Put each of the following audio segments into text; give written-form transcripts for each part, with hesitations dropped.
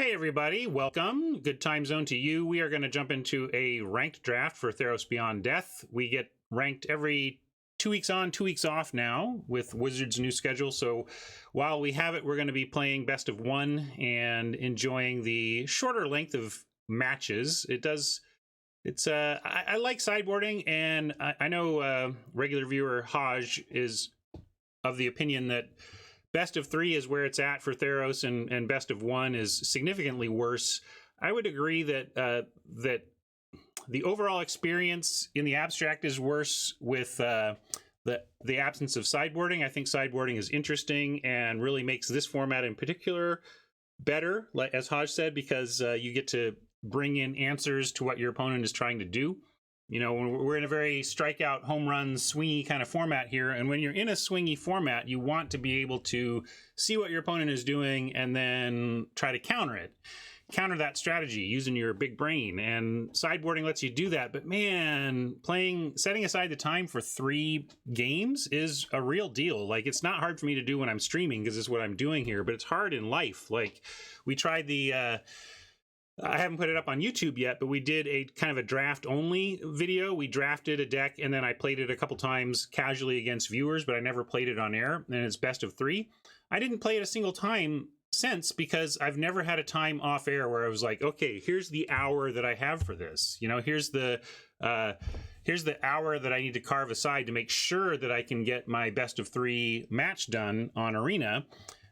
Hey everybody, welcome. Good time zone to you. We are going to jump into a ranked draft for Theros Beyond Death. We get ranked every 2 weeks on, 2 weeks off now with Wizards' new schedule. So while we have it, we're going to be playing best of one and enjoying the shorter length of matches. I like sideboarding, and I know regular viewer Haj is of the opinion that best of three is where it's at for Theros, and best of one is significantly worse. I would agree that that the overall experience in the abstract is worse with the absence of sideboarding. I think sideboarding is interesting and really makes this format in particular better, like as Haj said, because you get to bring in answers to what your opponent is trying to do. You know, we're in a very strikeout, home run, swingy kind of format here. And when you're in a swingy format, you want to be able to see what your opponent is doing and then try to counter it. Counter that strategy using your big brain. And sideboarding lets you do that. But man, setting aside the time for 3 games is a real deal. Like, it's not hard for me to do when I'm streaming because it's what I'm doing here, but it's hard in life. Like, we tried the... I haven't put it up on YouTube yet, but we did a kind of a draft only video. We drafted a deck and then I played it a couple times casually against viewers, but I never played it on air. And it's best of 3. I didn't play it a single time since because I've never had a time off air where I was like, okay, here's the hour that I have for this. You know, here's the hour that I need to carve aside to make sure that I can get my best of 3 match done on Arena.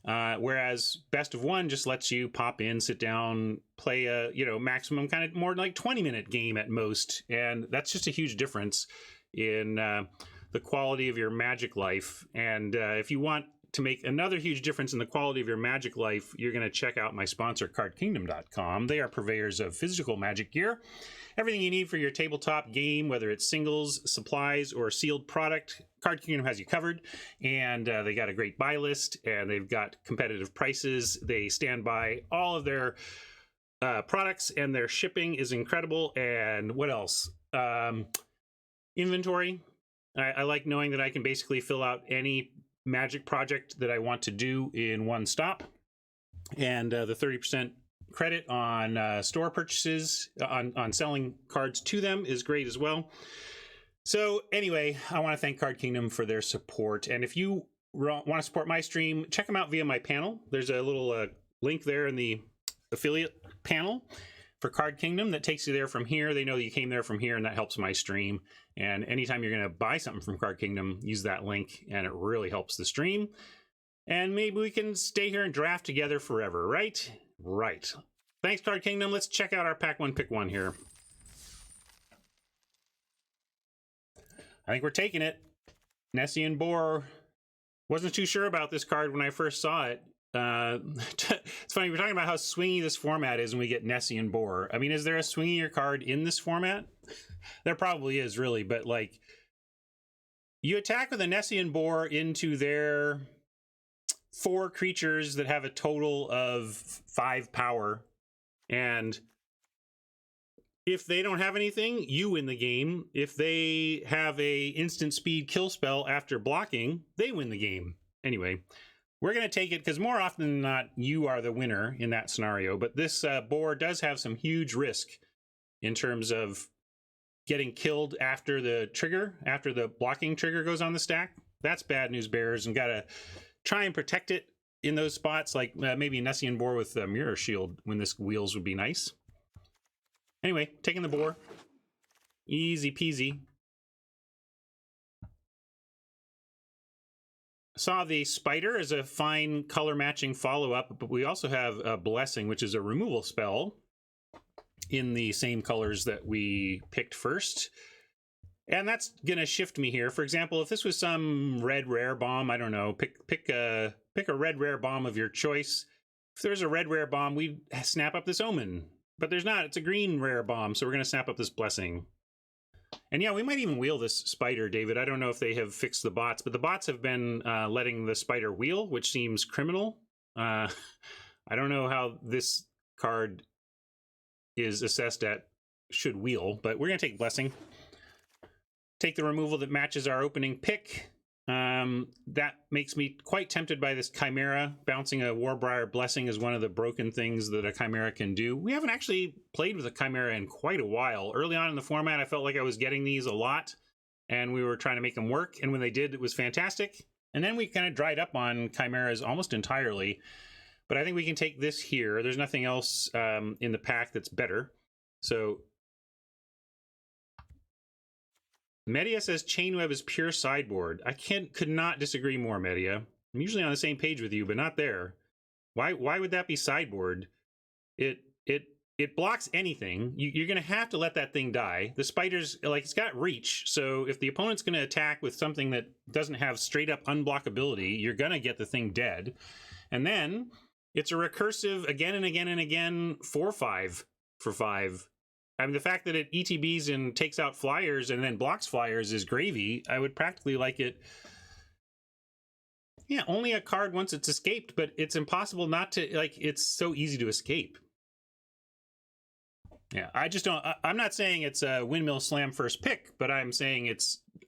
Whereas best of one just lets you pop in, sit down, play a, maximum kind of more like 20-minute game at most. And that's just a huge difference in the quality of your Magic life. And if you want to make another huge difference in the quality of your Magic life, you're going to check out my sponsor, cardkingdom.com. They are purveyors of physical Magic gear. Everything you need for your tabletop game, whether it's singles, supplies, or sealed product, Card Kingdom has you covered. And they got a great buy list, and they've got competitive prices. They stand by all of their products, and their shipping is incredible. And what else? Inventory. I like knowing that I can basically fill out any Magic project that I want to do in one stop. And the 30% credit on store purchases, on selling cards to them is great as well. So anyway, I want to thank Card Kingdom for their support. And if you want to support my stream, check them out via my panel. There's a little link there in the affiliate panel for Card Kingdom that takes you there from here. They know you came there from here, and that helps my stream. And anytime you're going to buy something from Card Kingdom, use that link, and it really helps the stream. And maybe we can stay here and draft together forever, right? Right. Thanks, Card Kingdom. Let's check out our Pack 1, Pick 1 here. I think we're taking it. Nessian Boar. Wasn't too sure about this card when I first saw it. It's funny, we're talking about how swingy this format is when we get Nessian Boar. I mean, is there a swingier card in this format? There probably is, really, but like, you attack with a Nessian Boar into their 4 creatures that have a total of 5 power, and if they don't have anything, you win the game. If they have a instant speed kill spell after blocking, they win the game. Anyway, we're going to take it because more often than not, you are the winner in that scenario. But this boar does have some huge risk in terms of getting killed after the trigger, after the blocking trigger goes on the stack. That's bad news bears, and got to try and protect it in those spots, like maybe Nessian Boar with Mirror Shield when this wheels would be nice. Anyway, taking the boar. Easy peasy. Saw the spider as a fine color matching follow-up, but we also have a blessing, which is a removal spell in the same colors that we picked first. And that's gonna shift me here. For example, if this was some red rare bomb, I don't know, pick a red rare bomb of your choice. If there's a red rare bomb, we'd snap up this omen. But there's not. It's a green rare bomb, so we're going to snap up this blessing. And yeah, we might even wheel this spider, David. I don't know if they have fixed the bots, but the bots have been letting the spider wheel, which seems criminal. I don't know how this card is assessed at should wheel, but we're going to take blessing. Take the removal that matches our opening pick. That makes me quite tempted by this Chimera. Bouncing a Warbriar Blessing is one of the broken things that a Chimera can do. We haven't actually played with a Chimera in quite a while. Early on in the format, I felt like I was getting these a lot, and we were trying to make them work, and when they did, it was fantastic. And then we kind of dried up on Chimeras almost entirely, but I think we can take this here. There's nothing else in the pack that's better. So Media says Chainweb is pure sideboard. I could not disagree more, Media. I'm usually on the same page with you, but not there. Why would that be sideboard? It blocks anything. You're going to have to let that thing die. The spider's, like, it's got reach, so if the opponent's going to attack with something that doesn't have straight up unblockability, you're going to get the thing dead. And then it's a recursive again and again and again 4/5 for 5. I mean, the fact that it ETBs and takes out flyers and then blocks flyers is gravy. I would practically like it. Yeah, only a card once it's escaped, but it's impossible not to, like, it's so easy to escape. Yeah, I just don't, I'm not saying it's a Windmill Slam first pick, but I'm saying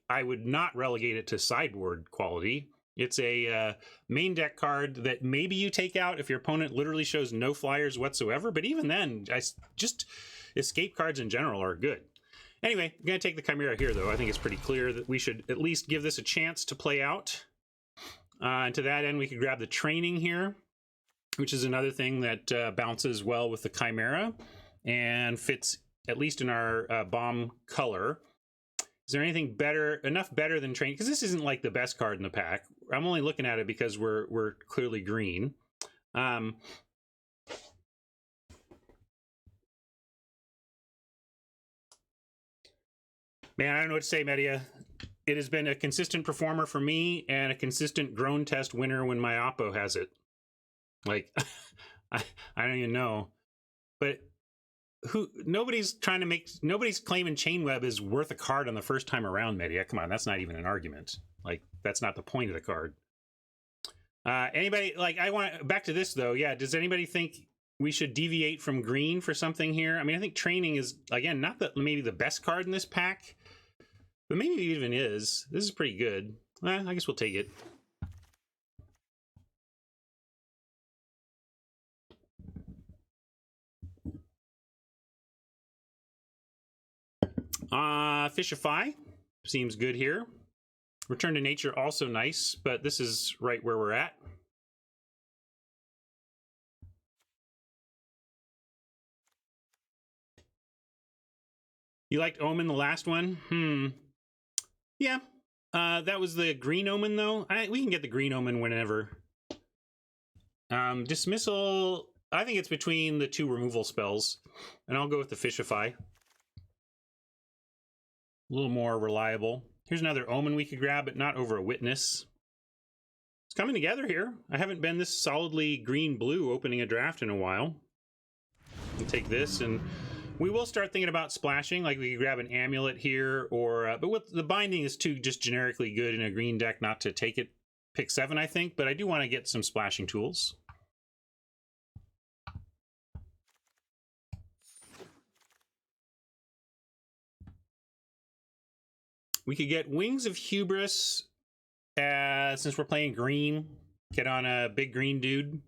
I would not relegate it to sideboard quality. It's a main deck card that maybe you take out if your opponent literally shows no flyers whatsoever, but even then, just escape cards in general are good. Anyway, I'm going to take the Chimera here, though. I think it's pretty clear that we should at least give this a chance to play out. And to that end, we could grab the Training here, which is another thing that bounces well with the Chimera and fits at least in our bomb color. Is there anything better, enough better than Training? Because this isn't like the best card in the pack. I'm only looking at it because we're clearly green. Man, I don't know what to say, Media. It has been a consistent performer for me and a consistent grown test winner when my Oppo has it. Like, I don't even know. But nobody's claiming Chainweb is worth a card on the first time around, Media. Come on, that's not even an argument. Like, that's not the point of the card. Anybody, like, back to this though. Yeah, does anybody think we should deviate from green for something here? I mean, I think Training is, again, not maybe the best card in this pack, but maybe it even is. This is pretty good. I guess we'll take it. Fishify seems good here. Return to Nature also nice, but this is right where we're at. You liked Omen, the last one? Yeah. That was the green Omen, though. We can get the green Omen whenever. Dismissal, I think it's between the two removal spells, and I'll go with the Fishify. A little more reliable. Here's another Omen we could grab, but not over a Witness. It's coming together here. I haven't been this solidly green-blue opening a draft in a while. We'll take this, and we will start thinking about splashing. Like, we could grab an Amulet here, or but with the binding is too just generically good in a green deck not to take it. Pick 7, I think, but I do want to get some splashing tools. We could get Wings of Hubris, since we're playing green. Get on a big green dude.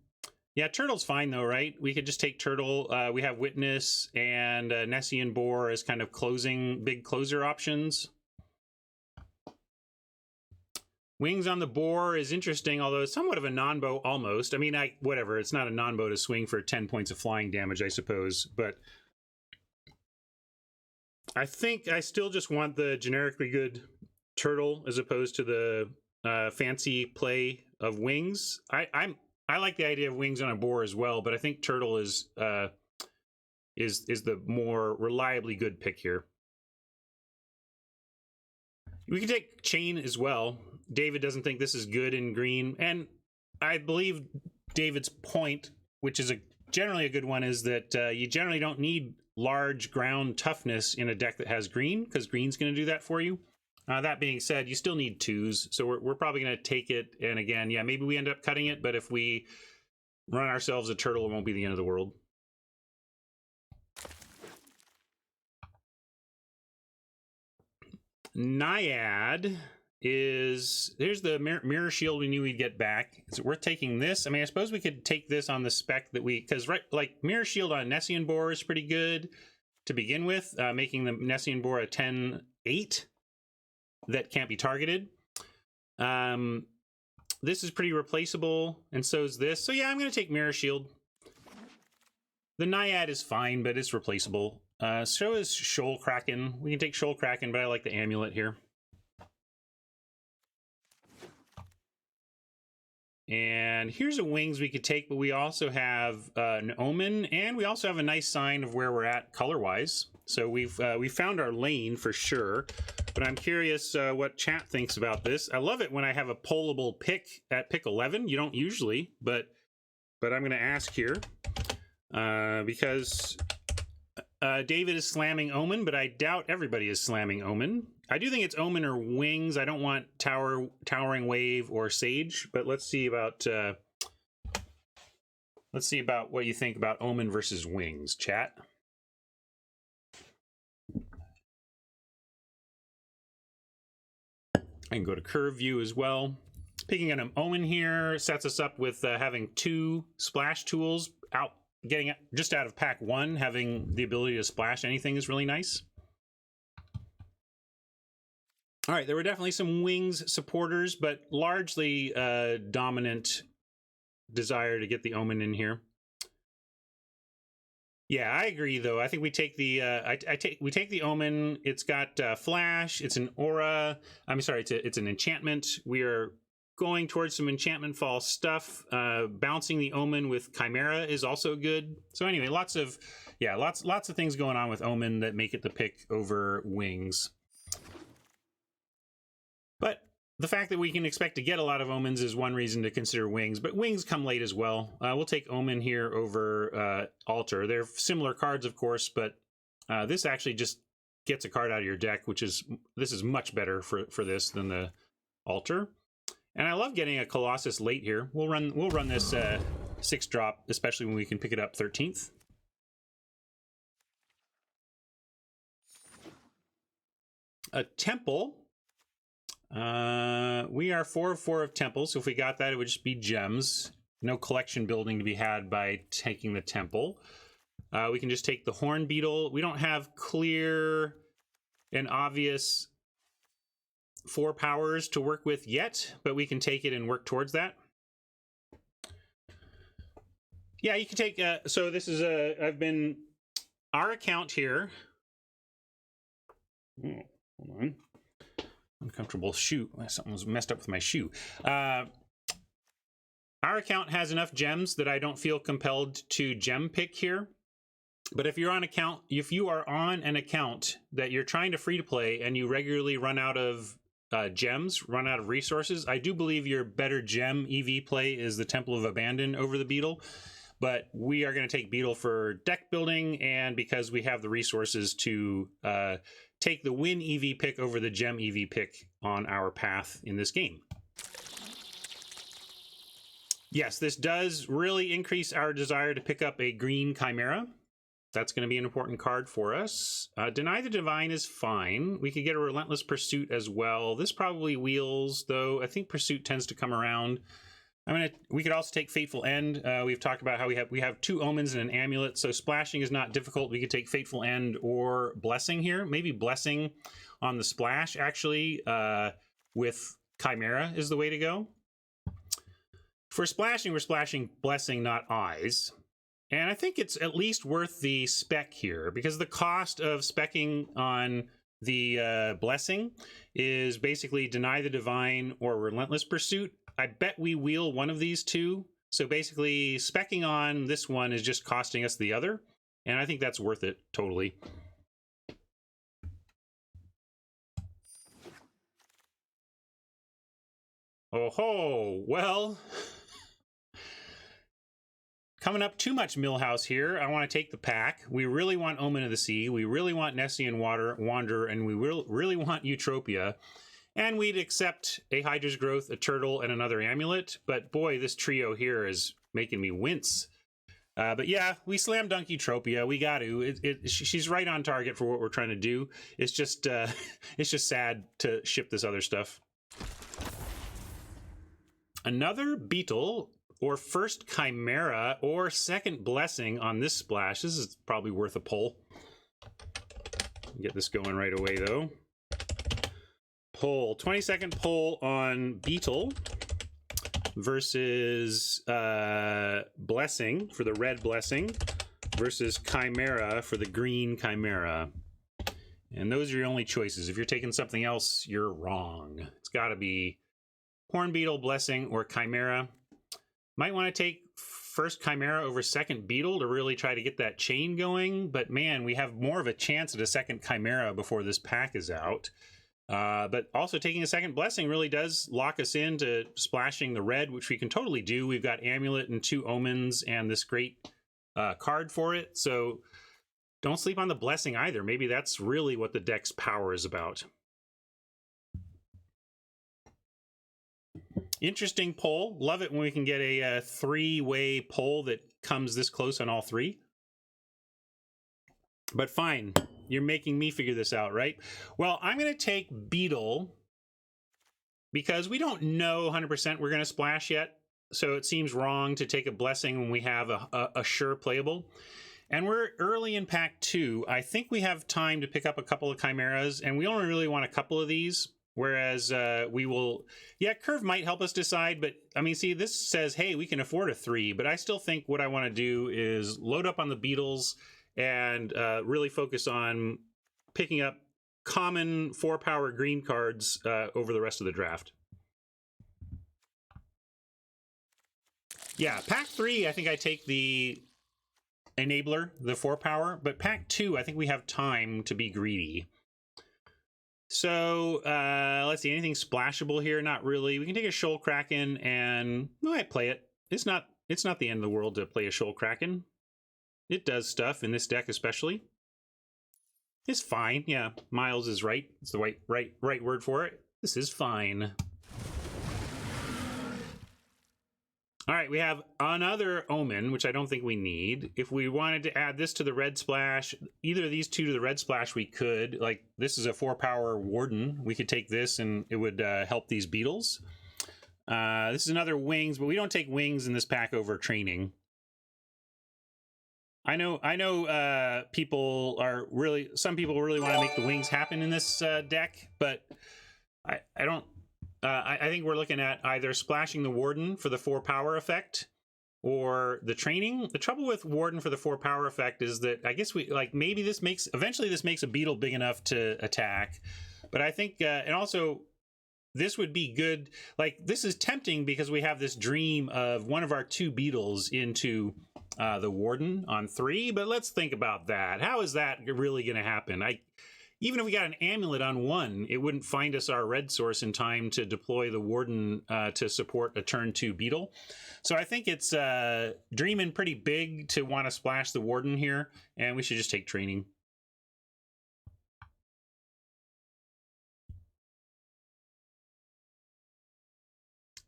Yeah, Turtle's fine though, right? We could just take Turtle. We have Witness and Nessian Boar as kind of big closer options. Wings on the Boar is interesting, although it's somewhat of a non-bow almost. I mean, whatever, it's not a non-bow to swing for 10 points of flying damage, I suppose, but I think I still just want the generically good Turtle as opposed to the fancy play of Wings. I like the idea of Wings on a Boar as well, but I think Turtle is the more reliably good pick here. We can take Chain as well. David doesn't think this is good in green, and I believe David's point, which is generally a good one, is that you generally don't need large ground toughness in a deck that has green, because green's going to do that for you. That being said, you still need 2s, so we're probably going to take it, and again, yeah, maybe we end up cutting it, but if we run ourselves a Turtle, it won't be the end of the world. Naiad is, here's the mirror shield we knew we'd get back. Is it worth taking this? I mean, I suppose we could take this on the spec that we, because like mirror shield on Nessian Boar is pretty good to begin with, making the Nessian Boar a 10-8 that can't be targeted. This is pretty replaceable, and so is this. So yeah, I'm going to take mirror shield. The Naiad is fine, but it's replaceable. So is Shoal Kraken. We can take Shoal Kraken, but I like the amulet here. And here's a wings we could take, but we also have an omen, and we also have a nice sign of where we're at color-wise. So we found our lane for sure, but I'm curious what chat thinks about this. I love it when I have a pollable pick at pick 11. You don't usually, but I'm going to ask here because David is slamming omen, but I doubt everybody is slamming omen. I do think it's omen or wings. I don't want towering wave or sage, but let's see about what you think about omen versus wings, chat. I can go to curve view as well. Picking an omen here sets us up with having 2 splash tools out, getting just out of pack 1. Having the ability to splash anything is really nice. All right, there were definitely some wings supporters, but largely dominant desire to get the omen in here. Yeah, I agree though. I think we take the we take the omen. It's got flash. It's an aura. I'm sorry, it's an enchantment. We are going towards some enchantment fall stuff. Bouncing the omen with Chimera is also good. So anyway, lots of things going on with omen that make it the pick over wings. But the fact that we can expect to get a lot of omens is one reason to consider wings, but wings come late as well. We'll take omen here over altar. They're similar cards, of course, but this actually just gets a card out of your deck, this is much better for this than the altar. And I love getting a Colossus late here. We'll run this 6-drop, especially when we can pick it up 13th. A temple. We are 4 of 4 of temple, so if we got that, it would just be gems. No collection building to be had by taking the temple. We can just take the horn beetle. We don't have clear and obvious 4 powers to work with yet, but we can take it and work towards that. Yeah, you can take, so this is our account here. Oh, hold on. Uncomfortable shoe. Something was messed up with my shoe. Our account has enough gems that I don't feel compelled to gem pick here. But if you are on an account that you're trying to free to play and you regularly run out of gems, run out of resources, I do believe your better gem EV play is the Temple of Abandon over the Beetle. But we are going to take Beetle for deck building, and because we have the resources to take the win EV pick over the gem EV pick on our path in this game. Yes, this does really increase our desire to pick up a green Chimera. That's going to be an important card for us. Deny the Divine is fine. We could get a Relentless Pursuit as well. This probably wheels, though. I think Pursuit tends to come around. We could also take Fateful End. We've talked about how we have 2 omens and an amulet, so splashing is not difficult. We could take Fateful End or Blessing here. Maybe Blessing on the splash, actually, with Chimera is the way to go. For splashing, we're splashing Blessing, not Eyes. And I think it's at least worth the spec here, because the cost of specking on the Blessing is basically Deny the Divine or Relentless Pursuit. I bet we wheel one of these 2. So basically, specking on this one is just costing us the other. And I think that's worth it, totally. Oh ho! Well, coming up too much Millhouse here. I want to take the pack. We really want Omen of the Sea. We really want Nessian Wanderer, and we really want Eutropia. And we'd accept a Hydra's Growth, a Turtle, and another Amulet. But boy, this trio here is making me wince. But yeah, we slam dunk Eutropia. We got to. She's right on target for what we're trying to do. It's just sad to ship this other stuff. Another Beetle, or first Chimera, or second Blessing on this splash. This is probably worth a pull. Get this going right away, though. Pull. 20-second pull on Beetle versus Blessing for the red Blessing versus Chimera for the green Chimera. And those are your only choices. If you're taking something else, you're wrong. It's got to be Horn Beetle, Blessing, or Chimera. Might want to take first Chimera over second Beetle to really try to get that chain going. But man, we have more of a chance at a second Chimera before this pack is out. But also taking a second Blessing really does lock us into splashing the red, which we can totally do. We've got Amulet and 2 Omens and this great card for it. So don't sleep on the Blessing either. Maybe that's really what the deck's power is about. Interesting pull. Love it when we can get a 3-way pull that comes this close on all 3. But fine, you're making me figure this out, right? Well, I'm going to take Beetle because we don't know 100% we're going to splash yet. So it seems wrong to take a Blessing when we have a sure playable. And we're early in pack 2. I think we have time to pick up a couple of Chimeras, and we only really want a couple of these. Whereas we will, yeah, curve might help us decide, but I mean, see, this says, hey, we can afford a 3, but I still think what I want to do is load up on the Beetles and really focus on picking up common 4-power green cards over the rest of the draft. Yeah, pack 3, I think I take the Enabler, the 4-power, but pack 2, I think we have time to be greedy. So, let's see, anything splashable here? Not really. We can take a Shoal Kraken and I might play it. It's not the end of the world to play a Shoal Kraken. It does stuff in this deck especially. It's fine. Yeah, Miles is right. It's the right word for it. This is fine. All right, we have another Omen, which I don't think we need. If we wanted to add this to the red splash, either of these two to the red splash, we could. Like, this is a 4-power Warden. We could take this and it would help these Beetles. This is another Wings, but we don't take Wings in this pack over Training. I know people are really, some people really want to make the Wings happen in this deck, but I don't. I think we're looking at either splashing the Warden for the 4-power effect or the Training. The trouble with Warden for the 4-power effect is that I guess we, like, maybe this makes, eventually this makes a Beetle big enough to attack. But I think, and also this would be good. Like, this is tempting because we have this dream of one of our 2 Beetles into the Warden on 3. But let's think about that. How is that really going to happen? Even if we got an Amulet on 1, it wouldn't find us our red source in time to deploy the Warden to support a turn 2 Beetle. So I think it's dreaming pretty big to want to splash the Warden here, and we should just take Training.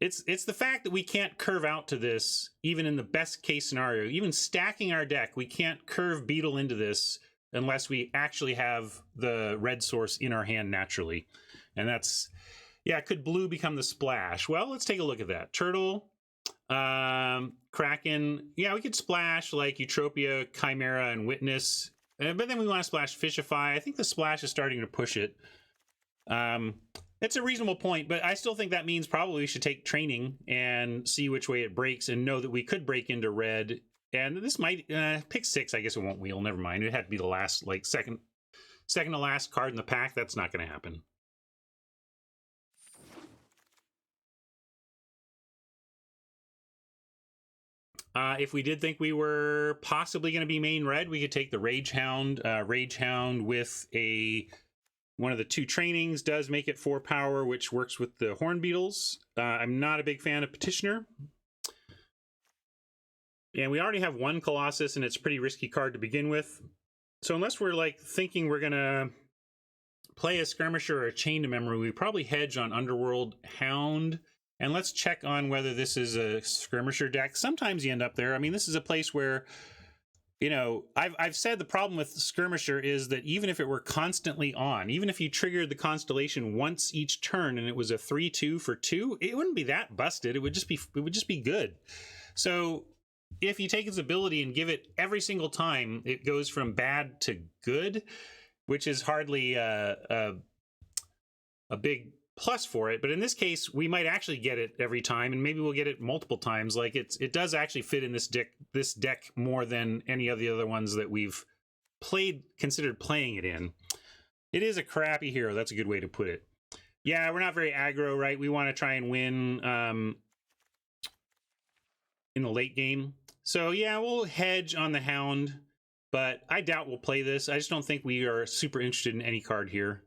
It's the fact that we can't curve out to this, even in the best case scenario. Even stacking our deck, we can't curve Beetle into this unless we actually have the red source in our hand naturally. And that's, yeah, could blue become the splash? Well, let's take a look at that. Turtle, Kraken, yeah, we could splash like Eutropia, Chimera, and Witness, but then we want to splash Fishify. I think the splash is starting to push it. It's a reasonable point, but I still think that means probably we should take Training and see which way it breaks and know that we could break into red. And this might pick 6. I guess it won't wheel. Never mind. It had to be the last, like second to last card in the pack. That's not going to happen. If we did think we were possibly going to be main red, we could take the Rage Hound. Rage Hound with one of the 2 trainings does make it 4-power, which works with the Horn Beetles. I'm not a big fan of Petitioner. And we already have 1 Colossus, and it's a pretty risky card to begin with. So unless we're like thinking we're going to play a Skirmisher or a Chain to Memory, we probably hedge on Underworld Hound. And let's check on whether this is a Skirmisher deck. Sometimes you end up there. I mean, this is a place where you know, I've said the problem with Skirmisher is that even if it were constantly on, even if you triggered the Constellation once each turn and it was a 3/2 for 2, it wouldn't be that busted. It would just be good. So if you take its ability and give it every single time, it goes from bad to good, which is hardly a big plus for it. But in this case, we might actually get it every time, and maybe we'll get it multiple times. Like it does actually fit in this deck more than any of the other ones that we've considered playing it in. It is a crappy hero. That's a good way to put it. Yeah, we're not very aggro, right? We want to try and win in the late game. So yeah, we'll hedge on the Hound, but I doubt we'll play this. I just don't think we are super interested in any card here.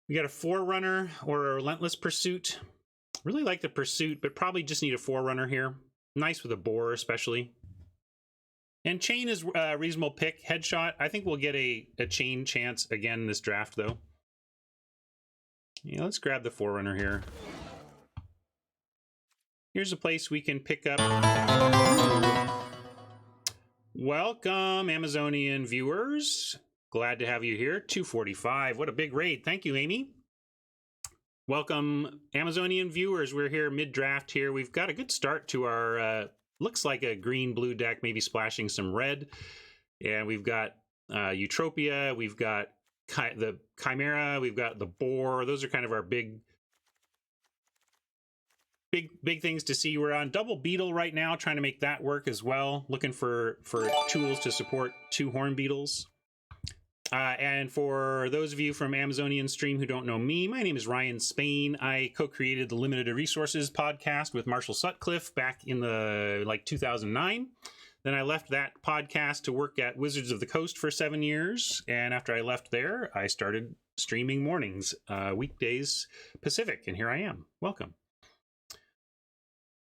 We got a Forerunner or a Relentless Pursuit. Really like the Pursuit, but probably just need a Forerunner here. Nice with a Boar, especially. And Chain is a reasonable pick. Headshot, I think we'll get a Chain chance again this draft, though. Yeah, let's grab the Forerunner here. Here's a place we can pick up. Welcome, Amazonian viewers. Glad to have you here. 245. What a big raid. Thank you, Amy. Welcome, Amazonian viewers. We're here mid-draft here. We've got a good start to our, looks like a green-blue deck, maybe splashing some red. And we've got Eutropia. We've got the Chimera. We've got the Boar. Those are kind of our big things to see. We're on double Beetle right now, trying to make that work as well. Looking for tools to support 2 Horn Beetles. And for those of you from Amazonian Stream who don't know me, my name is Ryan Spain. I co-created the Limited Resources podcast with Marshall Sutcliffe back in the 2009. Then I left that podcast to work at Wizards of the Coast for 7 years. And after I left there, I started streaming mornings, weekdays Pacific. And here I am. Welcome.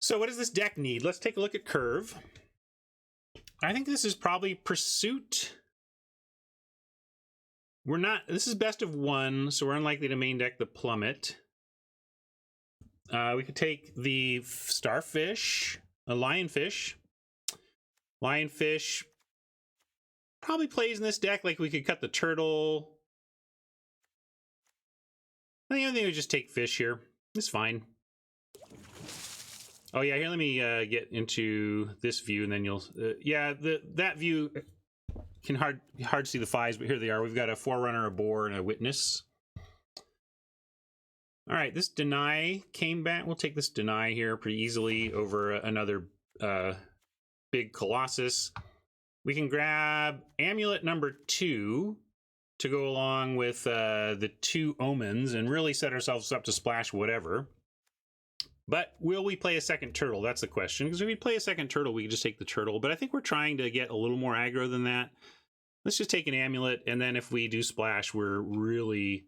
So what does this deck need? Let's take a look at Curve. I think this is probably Pursuit. This is best of 1, so we're unlikely to main deck the Plummet. We could take the Starfish, a Lionfish. Lionfish probably plays in this deck. Like, we could cut the Turtle. I think we just take Fish here. It's fine. Oh yeah, here, let me get into this view, and then you'll... yeah, that view... can hard see the fives, but here they are. We've got a Forerunner, a Boar, and a Witness. All right, this Deny came back. We'll take this Deny here pretty easily over another big Colossus. We can grab Amulet number 2 to go along with the 2 Omens and really set ourselves up to splash whatever. But will we play a second Turtle? That's the question. Because if we play a second Turtle, we can just take the Turtle. But I think we're trying to get a little more aggro than that. Let's just take an Amulet, and then if we do splash, we're really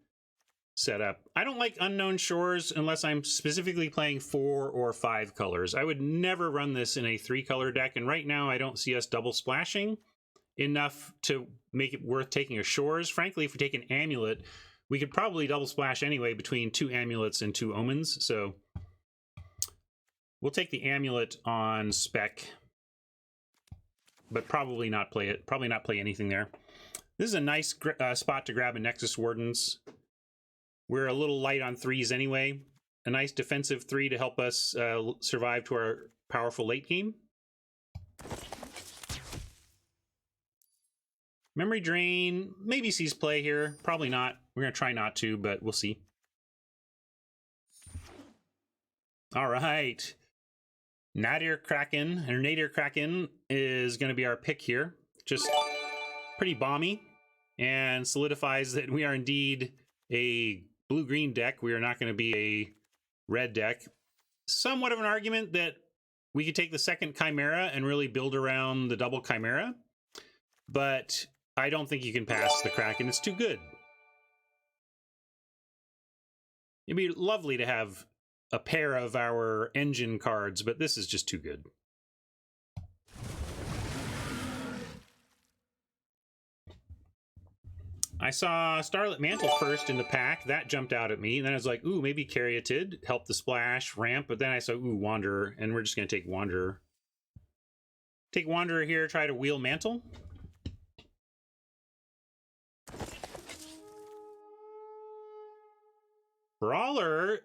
set up. I don't like Unknown Shores unless I'm specifically playing 4 or 5 colors. I would never run this in a 3-color deck, and right now I don't see us double splashing enough to make it worth taking a Shores. Frankly, if we take an Amulet, we could probably double splash anyway between 2 Amulets and 2 Omens, so... we'll take the Amulet on spec, but probably not play it. Probably not play anything there. This is a nice spot to grab a Nexus Wardens. We're a little light on 3s anyway. A nice defensive 3 to help us survive to our powerful late game. Memory Drain maybe sees play here. Probably not. We're going to try not to, but we'll see. All right. Nadir Kraken is going to be our pick here. Just pretty bomby and solidifies that we are indeed a blue-green deck. We are not going to be a red deck. Somewhat of an argument that we could take the second Chimera and really build around the double Chimera, but I don't think you can pass the Kraken. It's too good. It'd be lovely to have a pair of our engine cards, but this is just too good. I saw Starlit Mantle first in the pack. That jumped out at me. And then I was like, ooh, maybe Caryatid, help the splash, ramp. But then I saw, ooh, Wanderer. And we're just going to take Wanderer. Take Wanderer here, try to wheel Mantle. Brawler,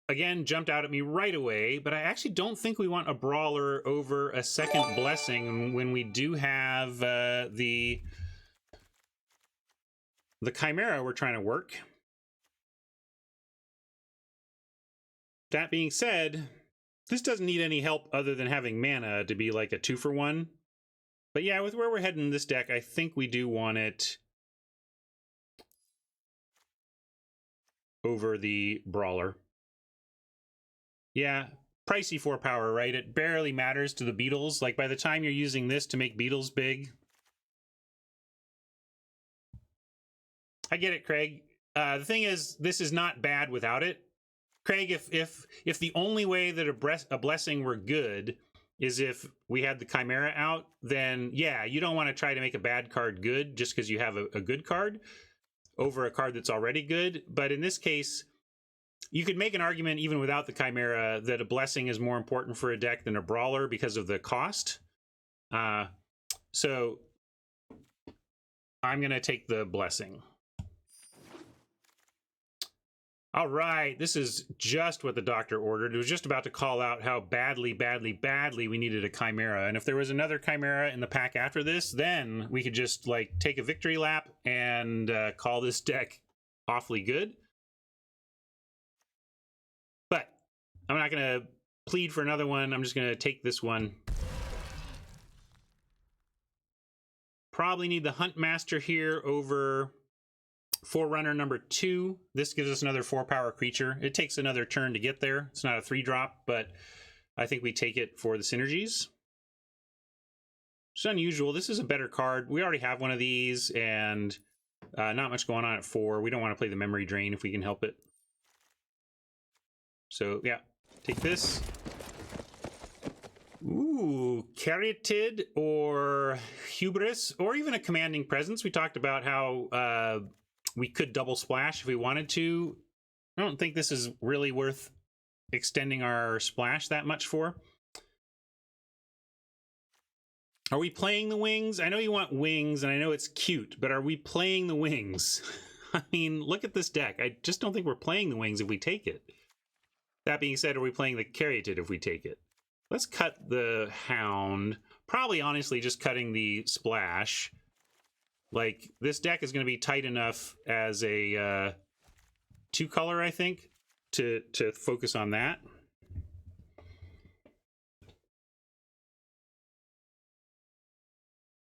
again, jumped out at me right away, but I actually don't think we want a Brawler over a second Blessing when we do have the Chimera we're trying to work. That being said, this doesn't need any help other than having mana to be like a 2-for-1. But yeah, with where we're heading in this deck, I think we do want it over the Brawler. Yeah, pricey 4 power, right? It barely matters to the Beatles. Like, by the time you're using this to make Beatles big. I get it, Craig. The thing is, this is not bad without it. Craig, if the only way that a Blessing were good is if we had the Chimera out, then yeah, you don't want to try to make a bad card good just because you have a good card over a card that's already good. But in this case, you could make an argument even without the Chimera that a Blessing is more important for a deck than a Brawler because of the cost. So I'm going to take the Blessing. All right, this is just what the doctor ordered. It was just about to call out how badly we needed a Chimera. And if there was another Chimera in the pack after this, then we could just like take a victory lap and call this deck awfully good. But I'm not going to plead for another one. I'm just going to take this one. Probably need the Huntmaster here over Forerunner number 2. This gives us another 4-power creature. It takes another turn to get there. It's not a 3-drop, but I think we take it for the synergies. It's unusual. This is a better card. We already have one of these, and not much going on at 4. We don't want to play the Memory Drain if we can help it. So, yeah, take this. Ooh, Caryatid or Hubris, or even a Commanding Presence. We talked about how we could double splash if we wanted to. I don't think this is really worth extending our splash that much for. Are we playing the wings? I know you want wings, and I know it's cute, but are we playing the wings? I mean, look at this deck. I just don't think we're playing the wings if we take it. That being said, are we playing the Caryatid if we take it? Let's cut the Hound. Probably, honestly, just cutting the splash. Like, this deck is going to be tight enough as a 2-color, I think, to focus on that.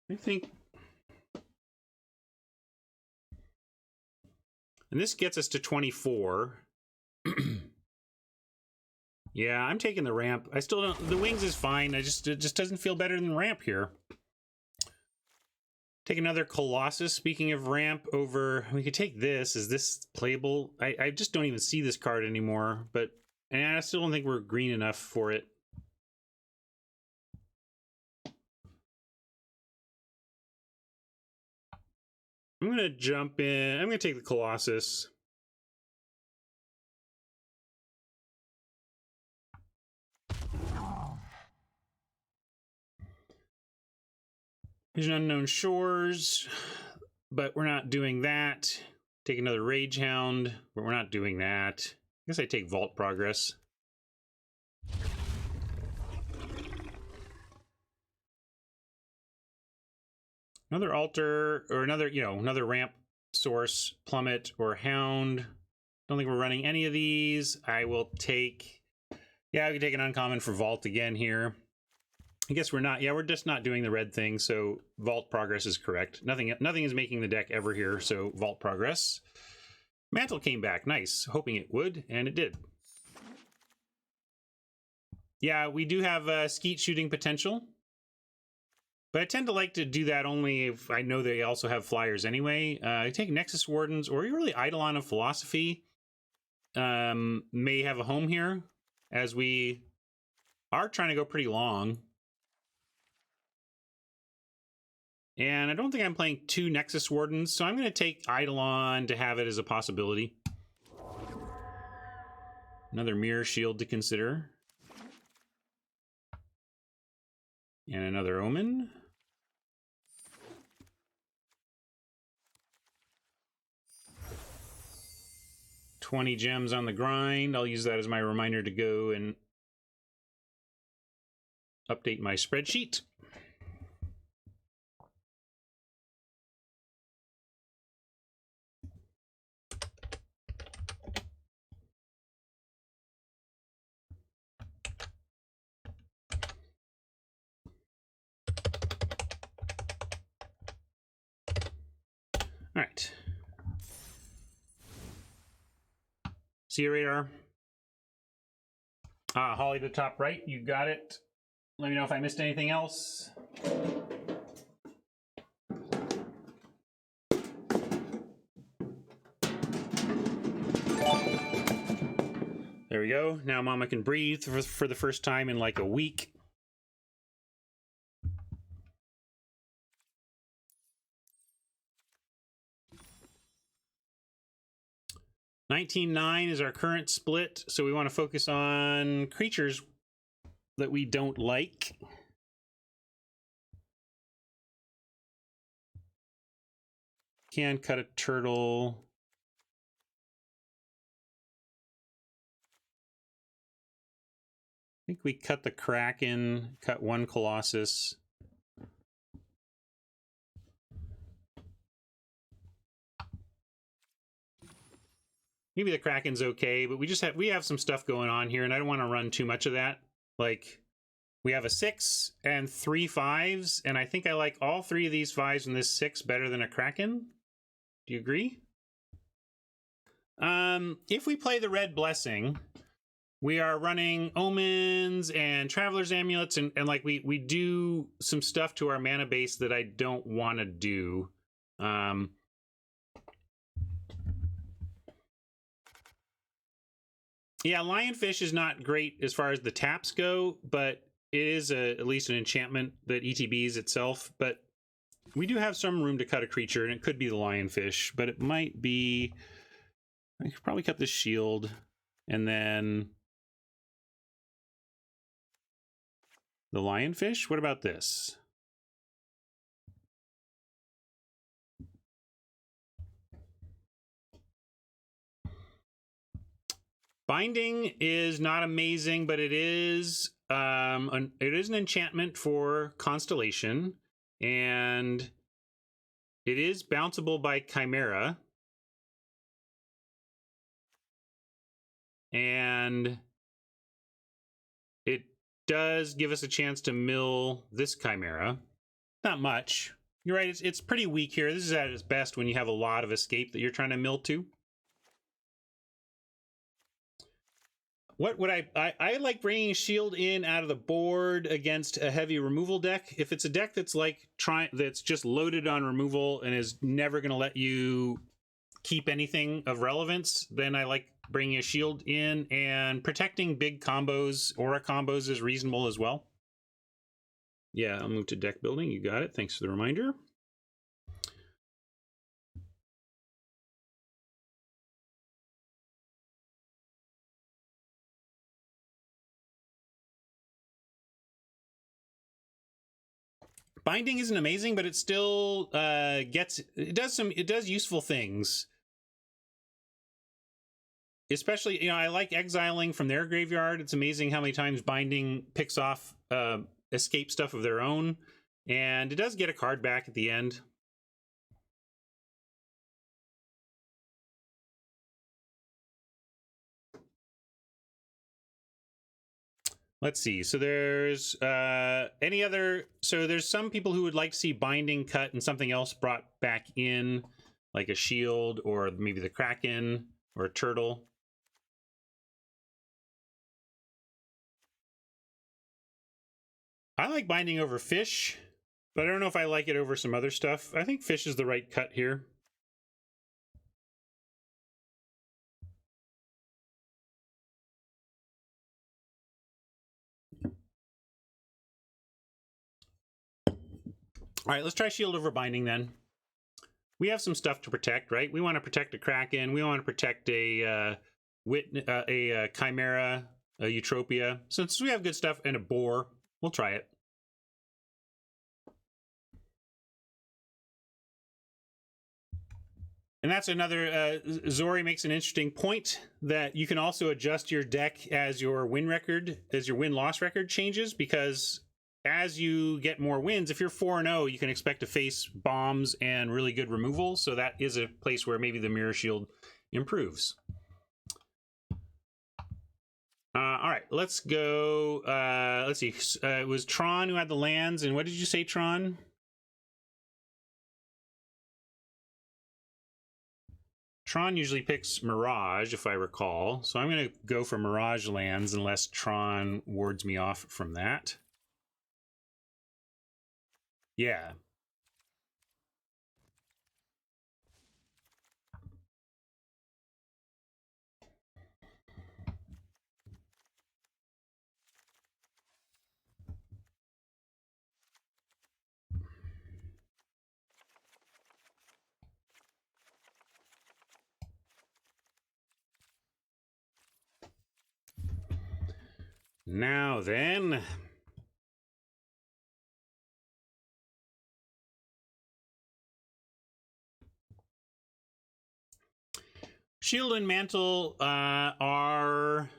I think... And this gets us to 24. Yeah, I'm taking the ramp. I still don't... The wings is fine. It just doesn't feel better than ramp here. Take another Colossus. Speaking of ramp over... We could take this. Is this playable? I just don't even see this card anymore. But and I still don't think we're green enough for it. I'm going to jump in. I'm going to take the Colossus. There's Unknown Shores, but we're not doing that. Take another Rage Hound, but we're not doing that. I guess I take Vault Progress. Another Altar, or another, another ramp source, Plummet, or Hound. Don't think we're running any of these. I will take... Yeah, I can take an uncommon for Vault again here. I guess we're not... Yeah, we're just not doing the red thing, so Vault Progress is correct. Nothing is making the deck ever here, so Vault Progress. Mantle came back. Nice. Hoping it would, and it did. Yeah, we do have skeet shooting potential. But I tend to like to do that only if I know they also have flyers anyway. I take Nexus Wardens, or really Eidolon of Philosophy may have a home here, as we are trying to go pretty long. And I don't think I'm playing 2 Nexus Wardens, so I'm going to take Eidolon to have it as a possibility. Another Mirror Shield to consider. And another Omen. $20 gems on the grind. I'll use that as my reminder to go and update my spreadsheet. All right. See your radar. Holly to the top right. You got it. Let me know if I missed anything else. There we go. Now Mama can breathe for the first time in like a week. $19.9 is our current split, so we want to focus on creatures that we don't like. Can cut a turtle. I think we cut the Kraken, cut one Colossus. Maybe the Kraken's okay, but we have some stuff going on here, and I don't want to run too much of that. Like, we have a 6 and 3 5s, and I think I like all 3 of these 5s and this 6 better than a Kraken. Do you agree? If we play the Red Blessing, we are running Omens and Traveler's Amulets, and like we do some stuff to our mana base that I don't want to do. Yeah, Lionfish is not great as far as the taps go, but it is at least an enchantment that ETBs itself. But we do have some room to cut a creature, and it could be the Lionfish, but it might be... I could probably cut the shield, and then... the Lionfish? What about this? Binding is not amazing, but it is an enchantment for Constellation, and it is bounceable by Chimera. And it does give us a chance to mill this Chimera. Not much. You're right, it's pretty weak here. This is at its best when you have a lot of escape that you're trying to mill to. What would I like bringing shield in out of the board against a heavy removal deck. If it's a deck that's like that's just loaded on removal and is never going to let you keep anything of relevance, then I like bringing a shield in, and protecting big combos, aura combos, is reasonable as well. Yeah, I'll move to deck building. You got it. Thanks for the reminder. Binding isn't amazing, but it still it does useful things. Especially, you know, I like exiling from their graveyard. It's amazing how many times Binding picks off escape stuff of their own, and it does get a card back at the end. Let's see. So there's there's some people who would like to see Binding cut and something else brought back in, like a shield or maybe the Kraken or a turtle. I like Binding over Fish, but I don't know if I like it over some other stuff. I think Fish is the right cut here. All right, let's try Shield over Binding then. We have some stuff to protect, right? We want to protect a Kraken. We want to protect a Chimera, a Eutropia. Since we have good stuff and a Boar, we'll try it. And that's another, Zori makes an interesting point that you can also adjust your deck as your win-loss record changes, because as you get more wins, if you're 4-0, you can expect to face bombs and really good removal. So that is a place where maybe the Mirror Shield improves. All right, let's go. Let's see. It was Tron who had the lands. And what did you say, Tron? Tron usually picks Mirage, if I recall. So I'm going to go for Mirage lands unless Tron wards me off from that. Yeah. Now then. Shield and Mantle are...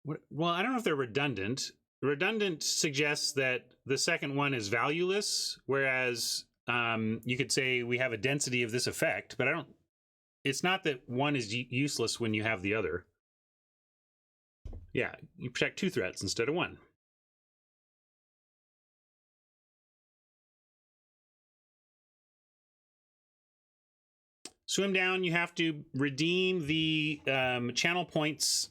Well, I don't know if they're redundant. Redundant suggests that the second one is valueless, whereas you could say we have a density of this effect, but I don't... It's not that one is useless when you have the other. Yeah, you protect 2 threats instead of 1. Swim down, you have to redeem the channel points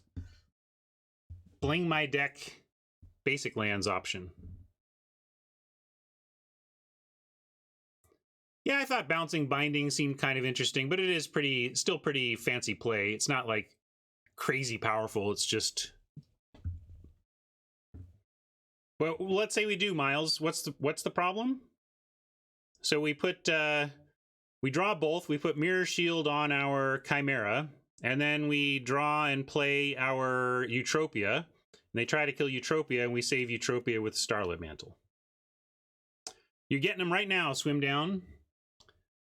Bling My Deck basic lands option. Yeah, I thought Bouncing Binding seemed kind of interesting, but it is still pretty fancy play. It's not like crazy powerful, it's just... Well, let's say we do, Miles. What's the problem? So we put we draw both. We put Mirror Shield on our Chimera, and then we draw and play our Eutropia. And they try to kill Eutropia, and we save Eutropia with Starlit Mantle. You're getting them right now, Swim Down.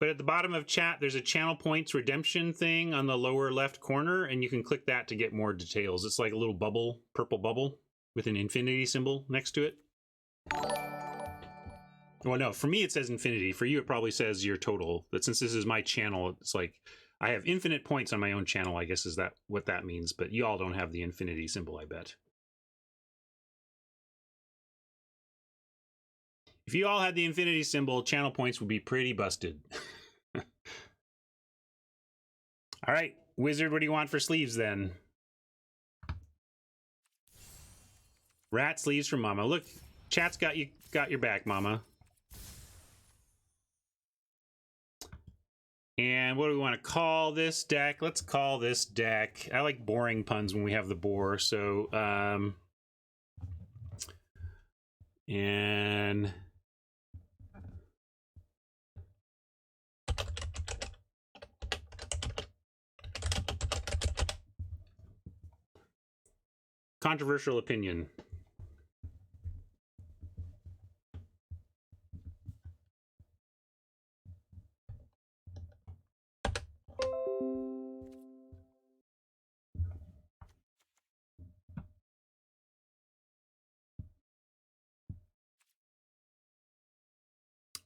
But at the bottom of chat, there's a channel points redemption thing on the lower left corner, and you can click that to get more details. It's like a little bubble, purple bubble, with an infinity symbol next to it. Well, no, for me it says infinity. For you it probably says your total. But since this is my channel, it's like I have infinite points on my own channel, I guess is that what that means. But you all don't have the infinity symbol, I bet. If you all had the infinity symbol, channel points would be pretty busted. All right, Wizard, what do you want for sleeves then? Rat sleeves from Mama. Look, chat's got your back, Mama. And what do we want to call this deck? Let's call this deck... I like boring puns when we have the boar, so... and... Controversial opinion.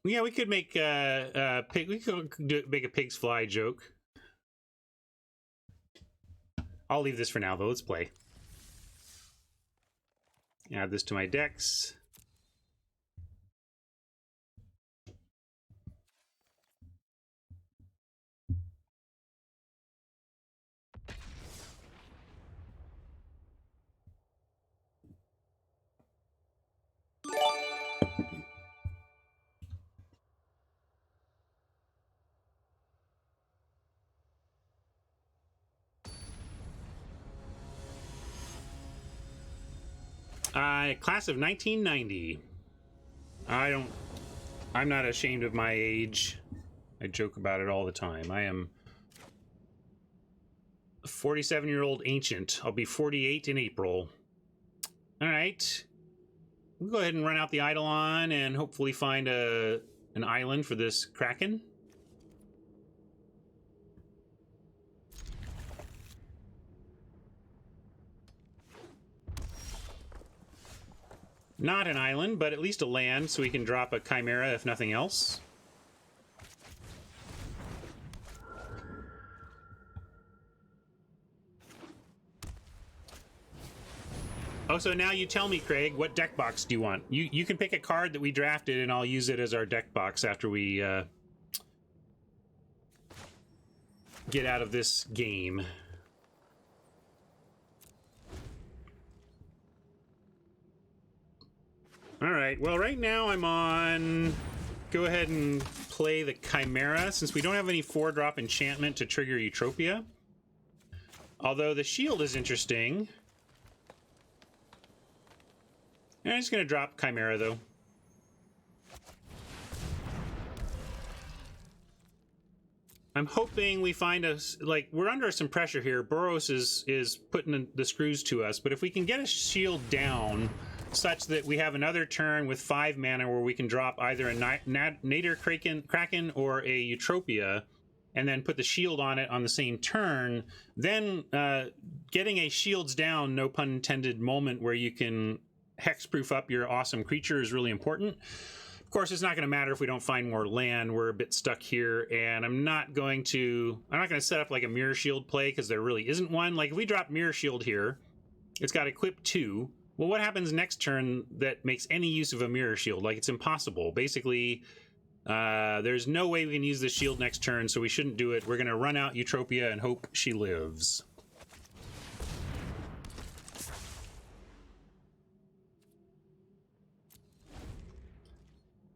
Yeah, we could make we could make a pig's fly joke. I'll leave this for now, though. Let's play. Add this to my decks. Class of 1990. I'm not ashamed of my age. I joke about it all the time. I am a 47-year-old ancient. I'll be 48 in April. All right. We'll go ahead and run out the Eidolon and hopefully find an island for this Kraken. Not an island, but at least a land, so we can drop a Chimera if nothing else. Oh, so now you tell me, Craig, what deck box do you want? You can pick a card that we drafted, and I'll use it as our deck box after we get out of this game. All right, well, right now I'm on... Go ahead and play the Chimera, since we don't have any 4-drop enchantment to trigger Eutropia. Although the shield is interesting. I'm just going to drop Chimera, though. I'm hoping we find us... Like, we're under some pressure here. Boros is putting the screws to us, but if we can get a shield down such that we have another turn with 5 mana where we can drop either a Nadir Kraken or a Eutropia, and then put the shield on it on the same turn, then getting a shields down, no pun intended, moment where you can hexproof up your awesome creature is really important. Of course, it's not going to matter if we don't find more land. We're a bit stuck here, and I'm not going to set up like a Mirror Shield play because there really isn't one. Like, if we drop Mirror Shield here, it's got Equip 2. Well, what happens next turn that makes any use of a Mirror Shield? Like, it's impossible. Basically, there's no way we can use the shield next turn, so we shouldn't do it. We're going to run out Eutropia and hope she lives.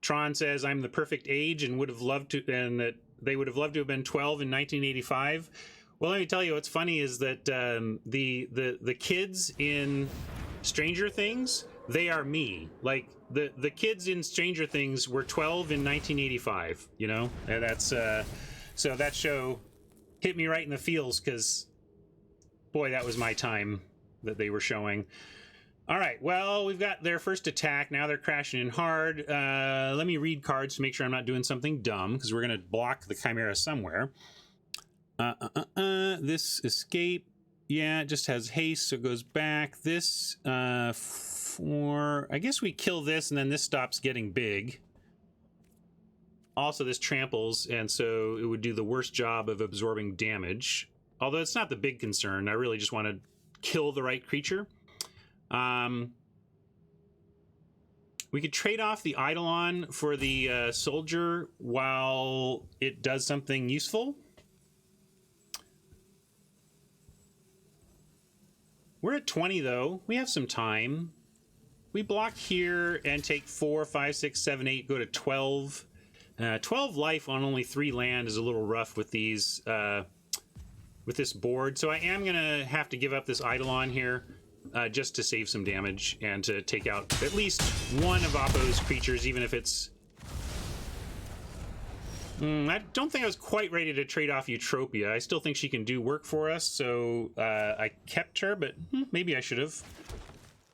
Tron says, I'm the perfect age and would have loved to, and that they would have loved to have been 12 in 1985. Well, let me tell you, what's funny is that the kids in Stranger Things, they are me. Like, the kids in Stranger Things were 12 in 1985, you know? And that's, so that show hit me right in the feels, because, boy, that was my time that they were showing. All right, well, we've got their first attack. Now they're crashing in hard. Let me read cards to make sure I'm not doing something dumb, because we're going to block the Chimera somewhere. This escape, yeah, it just has haste, so it goes back. This, I guess we kill this, and then this stops getting big. Also, this tramples, and so it would do the worst job of absorbing damage. Although it's not the big concern. I really just want to kill the right creature. We could trade off the Eidolon for the soldier while it does something useful. We're at 20, though. We have some time. We block here and take 4, 5, 6, 7, 8, go to 12. 12 life on only 3 land is a little rough with these, with this board. So I am going to have to give up this Eidolon here. Just to save some damage and to take out at least one of Oppo's creatures, even if it's... I don't think I was quite ready to trade off Eutropia. I still think she can do work for us, so I kept her, but maybe I should have.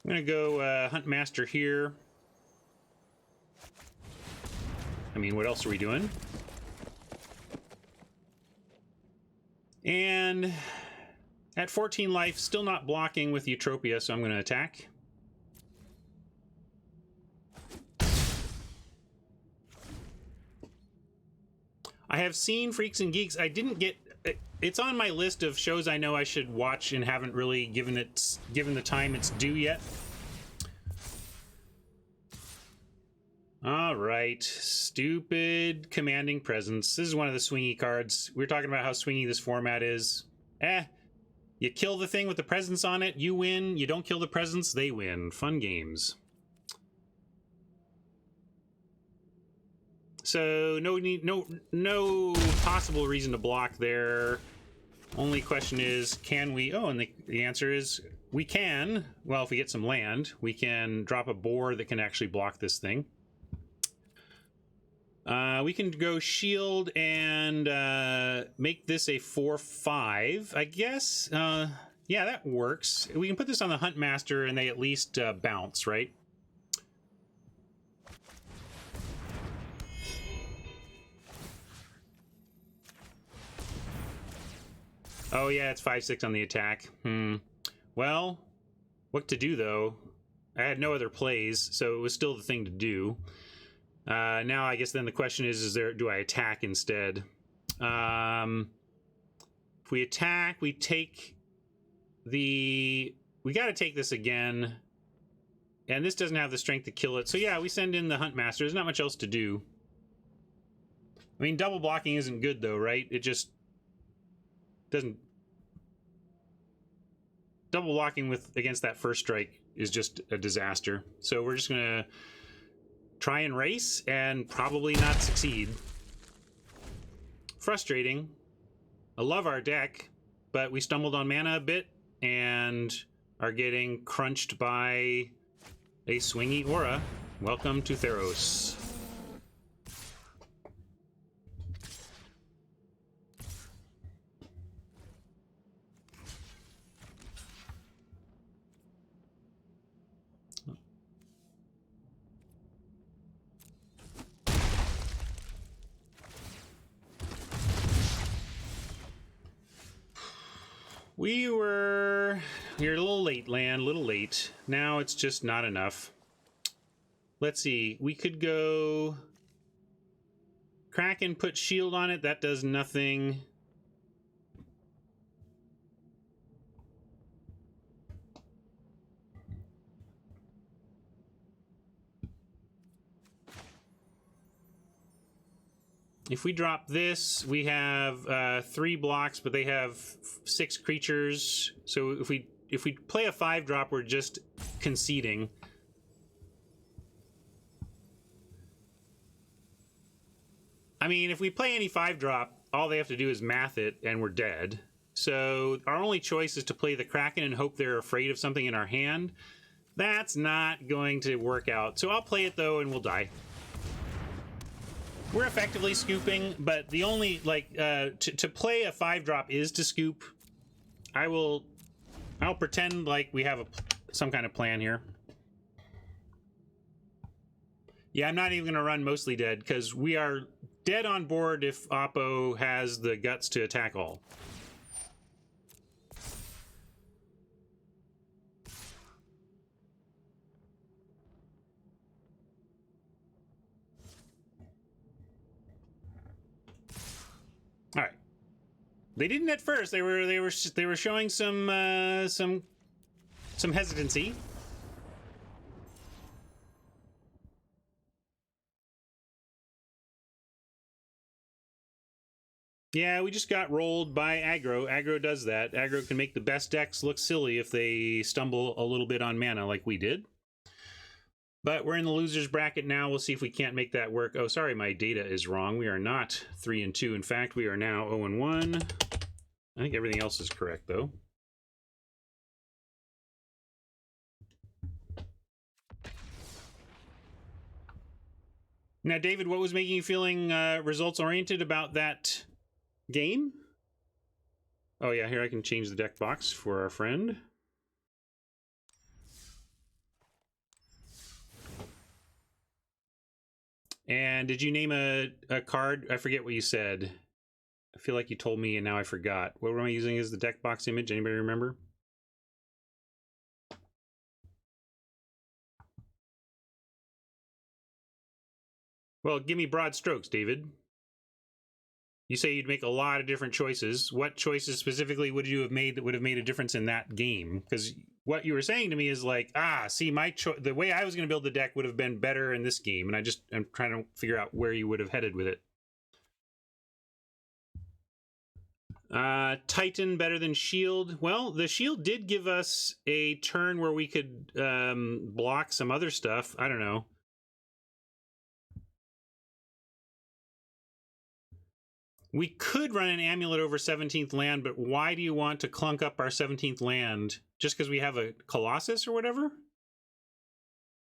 I'm going to go Hunt Master here. I mean, what else are we doing? And... at 14 life, still not blocking with Eutropia, so I'm going to attack. I have seen Freaks and Geeks. I didn't get... It's on my list of shows I know I should watch and haven't really given the time it's due yet. All right. Stupid Commanding Presence. This is one of the swingy cards. We were talking about how swingy this format is. You kill the thing with the presence on it, you win. You don't kill the presence, they win. Fun games. So no possible reason to block there. Only question is, can we? Oh, and the answer is we can. Well, if we get some land, we can drop a board that can actually block this thing. We can go shield and make this a 4/5, I guess. Yeah, that works. We can put this on the Hunt Master and they at least bounce, right? Oh yeah, it's 5/6 on the attack. Well, what to do though? I had no other plays, so it was still the thing to do. Now I guess then the question is there, do I attack instead? If we attack, we take the... We got to take this again. And this doesn't have the strength to kill it. So yeah, we send in the Huntmaster. There's not much else to do. I mean, double blocking isn't good though, right? It just doesn't... Double blocking against that first strike is just a disaster. So we're just gonna try and race and probably not succeed. Frustrating. I love our deck, but we stumbled on mana a bit and are getting crunched by a swingy aura. Welcome to Theros. You're a little late, land, a little late. Now it's just not enough. Let's see, we could go Kraken, put shield on it, that does nothing. If we drop this, we have 3 blocks, but they have 6 creatures. So if we play a 5-drop, we're just conceding. I mean, if we play any 5-drop, all they have to do is math it, and we're dead. So our only choice is to play the Kraken and hope they're afraid of something in our hand. That's not going to work out. So I'll play it, though, and we'll die. We're effectively scooping, but the only, like, to play a 5-drop is to scoop. I'll pretend like we have some kind of plan here. Yeah, I'm not even going to run Mostly Dead, because we are dead on board if Oppo has the guts to attack all. All right. They didn't at first. They were showing some hesitancy. Yeah, we just got rolled by aggro. Aggro does that. Aggro can make the best decks look silly if they stumble a little bit on mana like we did. But we're in the losers bracket now. We'll see if we can't make that work. Oh, sorry, my data is wrong. We are not 3-2. In fact, we are now 0-1. I think everything else is correct, though. Now, David, what was making you feeling results-oriented about that game? Oh, yeah, here I can change the deck box for our friend. And did you name a card? I forget what you said. I feel like you told me and now I forgot. What am I using as the deck box image? Anybody remember? Well, give me broad strokes, David. You say you'd make a lot of different choices. What choices specifically would you have made that would have made a difference in that game? Because what you were saying to me is like, see, the way I was going to build the deck would have been better in this game, and I'm trying to figure out where you would have headed with it. Titan better than shield. Well, the shield did give us a turn where we could block some other stuff. I don't know. We could run an amulet over 17th land, but why do you want to clunk up our 17th land just because we have a Colossus or whatever?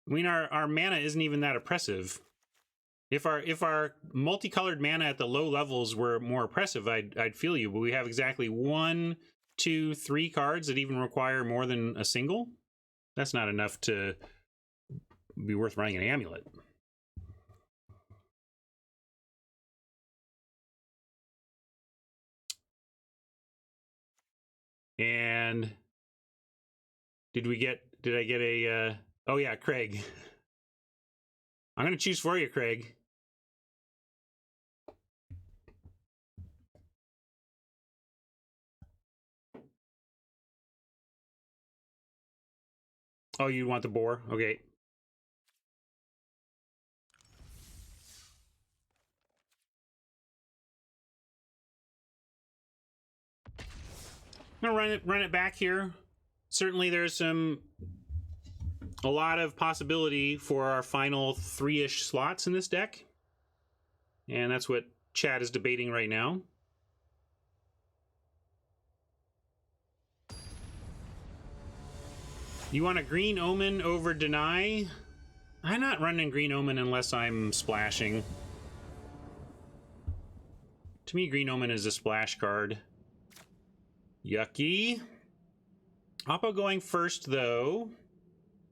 I mean, our mana isn't even that oppressive. If our multicolored mana at the low levels were more oppressive, I'd feel you. But we have exactly 1, 2, 3 cards that even require more than a single. That's not enough to be worth running an amulet. And did I get a Oh yeah, Craig. I'm going to choose for you, Craig. Oh, you want the boar? Okay. I'm gonna run it back here. Certainly, there's a lot of possibility for our final 3-ish slots in this deck, and that's what chat is debating right now. You want a Green Omen over Deny? I'm not running Green Omen unless I'm splashing. To me, Green Omen is a splash card. Yucky. Oppo going first, though.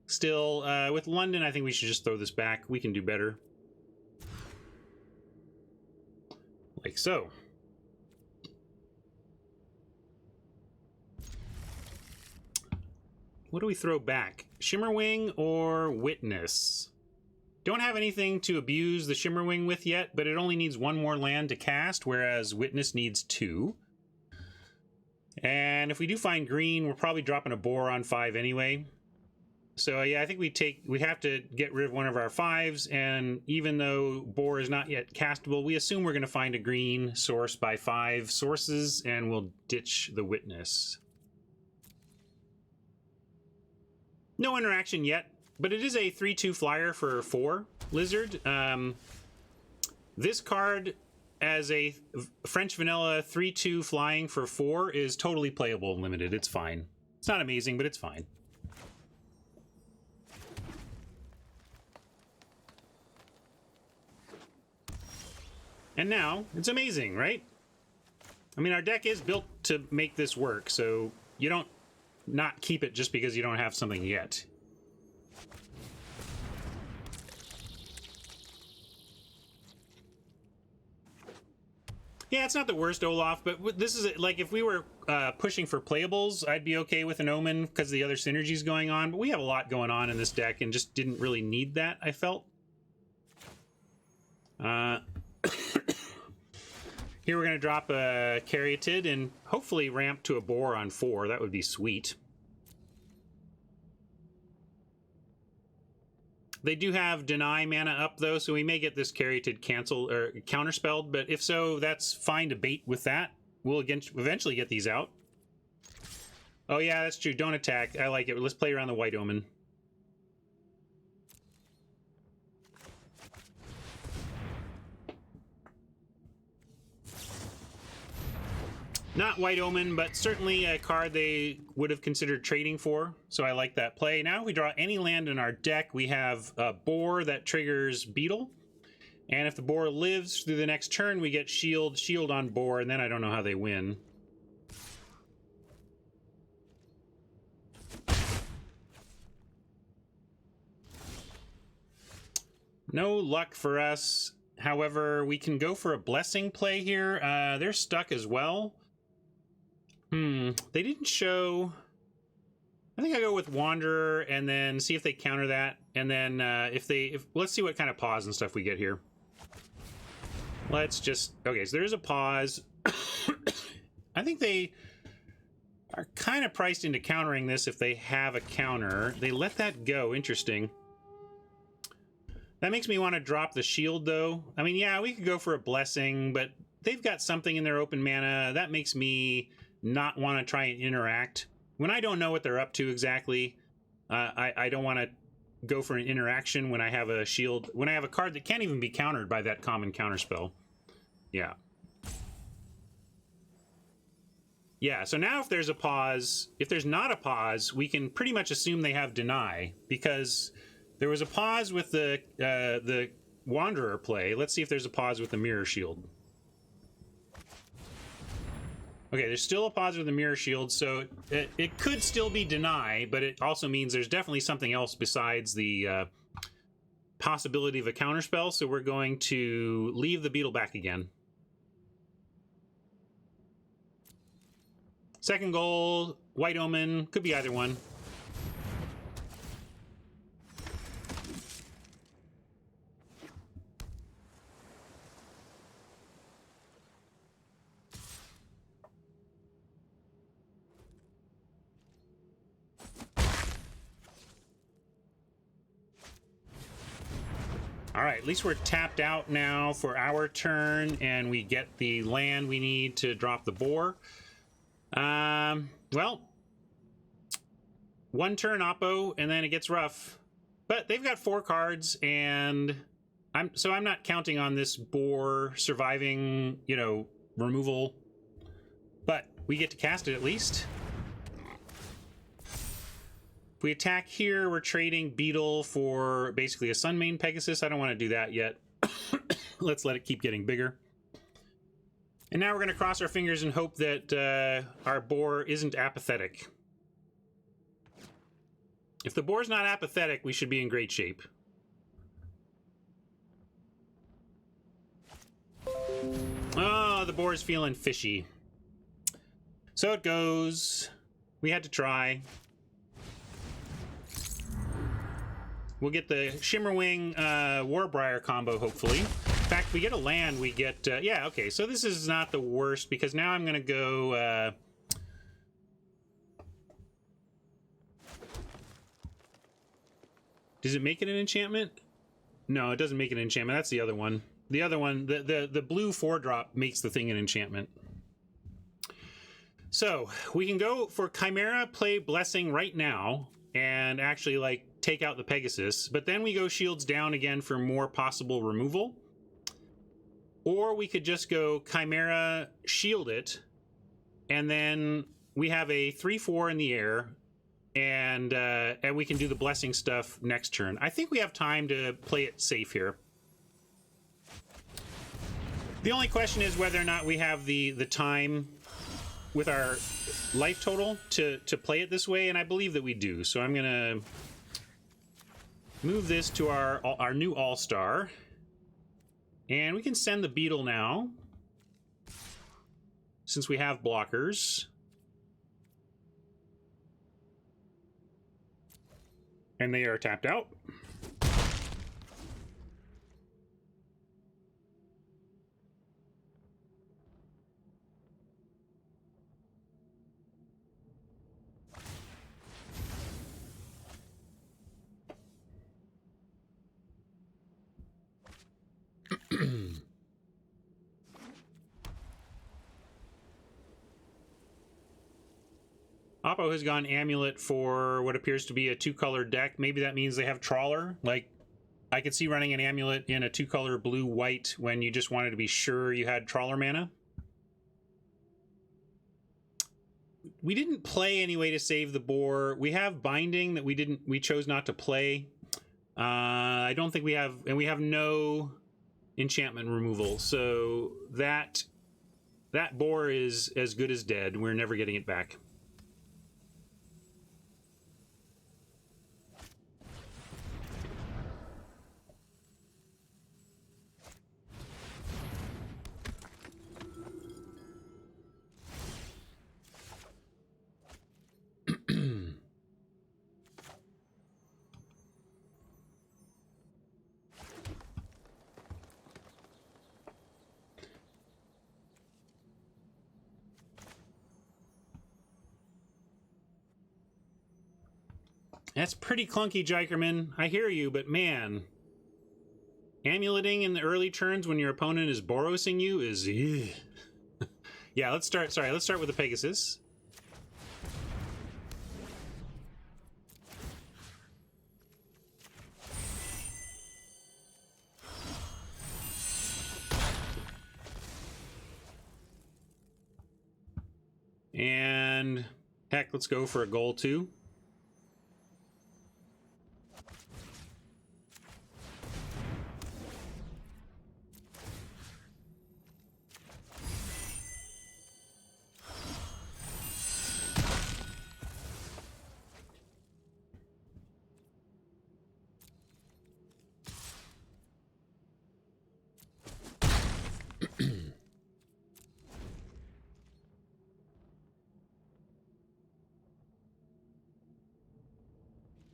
Still, with London, I think we should just throw this back. We can do better. Like so. What do we throw back? Shimmerwing or Witness? Don't have anything to abuse the Shimmerwing with yet, but it only needs 1 more land to cast, whereas Witness needs 2. And if we do find green, we're probably dropping a boar on 5 anyway. So yeah, I think we have to get rid of one of our 5s, and even though boar is not yet castable, we assume we're going to find a green source by 5 sources, and we'll ditch the Witness. No interaction yet, but it is a 3/2 flyer for 4 Lizard. This card as a French vanilla 3/2 flying for 4 is totally playable and limited. It's fine. It's not amazing, but it's fine. And now it's amazing, right? I mean, our deck is built to make this work, so you don't not keep it just because you don't have something yet. Yeah, it's not the worst Olaf, but this is like if we were pushing for playables, I'd be okay with an Omen because of the other synergies going on. But we have a lot going on in this deck and just didn't really need that, I felt. Here we're going to drop a Caryatid and hopefully ramp to a boar on 4. That would be sweet. They do have Deny mana up, though, so we may get this Caryatid cancel or counterspelled, but if so, that's fine to bait with that. We'll eventually get these out. Oh yeah, that's true. Don't attack. I like it. Let's play around the White Omen. Not White Omen, but certainly a card they would have considered trading for, so I like that play. Now if we draw any land in our deck, we have a boar that triggers Beetle, and if the boar lives through the next turn, we get shield on boar, and then I don't know how they win. No luck for us. However, we can go for a blessing play here. They're stuck as well. They didn't show. I think I go with Wanderer and then see if they counter that, and then let's see what kind of pause and stuff we get here. Let's just okay. So there's a pause. I think they are kind of priced into countering this if they have a counter. They let that go. Interesting. That makes me want to drop the shield, though. I mean, yeah, we could go for a blessing, but they've got something in their open mana. That makes me not want to try and interact. When I don't know what they're up to exactly, I don't want to go for an interaction when I have a shield, when I have a card that can't even be countered by that common counterspell. Yeah. Yeah, so now if there's a pause, if there's not a pause, we can pretty much assume they have Deny, because there was a pause with the Wanderer play. Let's see if there's a pause with the Mirror Shield. Okay, there's still a pause with the Mirror Shield, so it could still be Deny, but it also means there's definitely something else besides the possibility of a counterspell, so we're going to leave the Beetle back again. Second goal, White Omen, could be either one. All right, at least we're tapped out now for our turn, and we get the land we need to drop the boar. Well, one turn Oppo, and then it gets rough. But they've got 4 cards, and I'm not counting on this boar surviving, you know, removal. But we get to cast it at least. If we attack here, we're trading Beetle for basically a Sunmane Pegasus. I don't want to do that yet. Let's let it keep getting bigger. And now we're going to cross our fingers and hope that our boar isn't apathetic. If the boar's not apathetic, we should be in great shape. Oh, the boar's feeling fishy. So it goes. We had to try. We'll get the Shimmerwing Warbriar combo, hopefully. In fact, we get a land, we get... yeah, okay, so this is not the worst, because now I'm going to go... does it make it an enchantment? No, it doesn't make it an enchantment. That's the other one. The other one, the blue 4-drop makes the thing an enchantment. So, we can go for Chimera, play Blessing right now, and actually, like, take out the Pegasus, but then we go shields down again for more possible removal. Or we could just go Chimera, shield it, and then we have a 3/4 in the air, and we can do the blessing stuff next turn. I think we have time to play it safe here. The only question is whether or not we have the time with our life total to play it this way, and I believe that we do. So I'm gonna move this to our new all-star, and we can send the Beetle now since we have blockers. And they are tapped out. Oppo has gone Amulet for what appears to be a 2-color deck. Maybe that means they have Trawler. Like, I could see running an Amulet in a 2-color blue-white when you just wanted to be sure you had Trawler mana. We didn't play anyway to save the boar. We have Binding that we chose not to play. I don't think we have, and we have no enchantment removal. So that boar is as good as dead. We're never getting it back. That's pretty clunky, Jikerman. I hear you, but man, amuleting in the early turns when your opponent is Borosing you is... Yeah, let's start with the Pegasus. And heck, let's go for a goal too.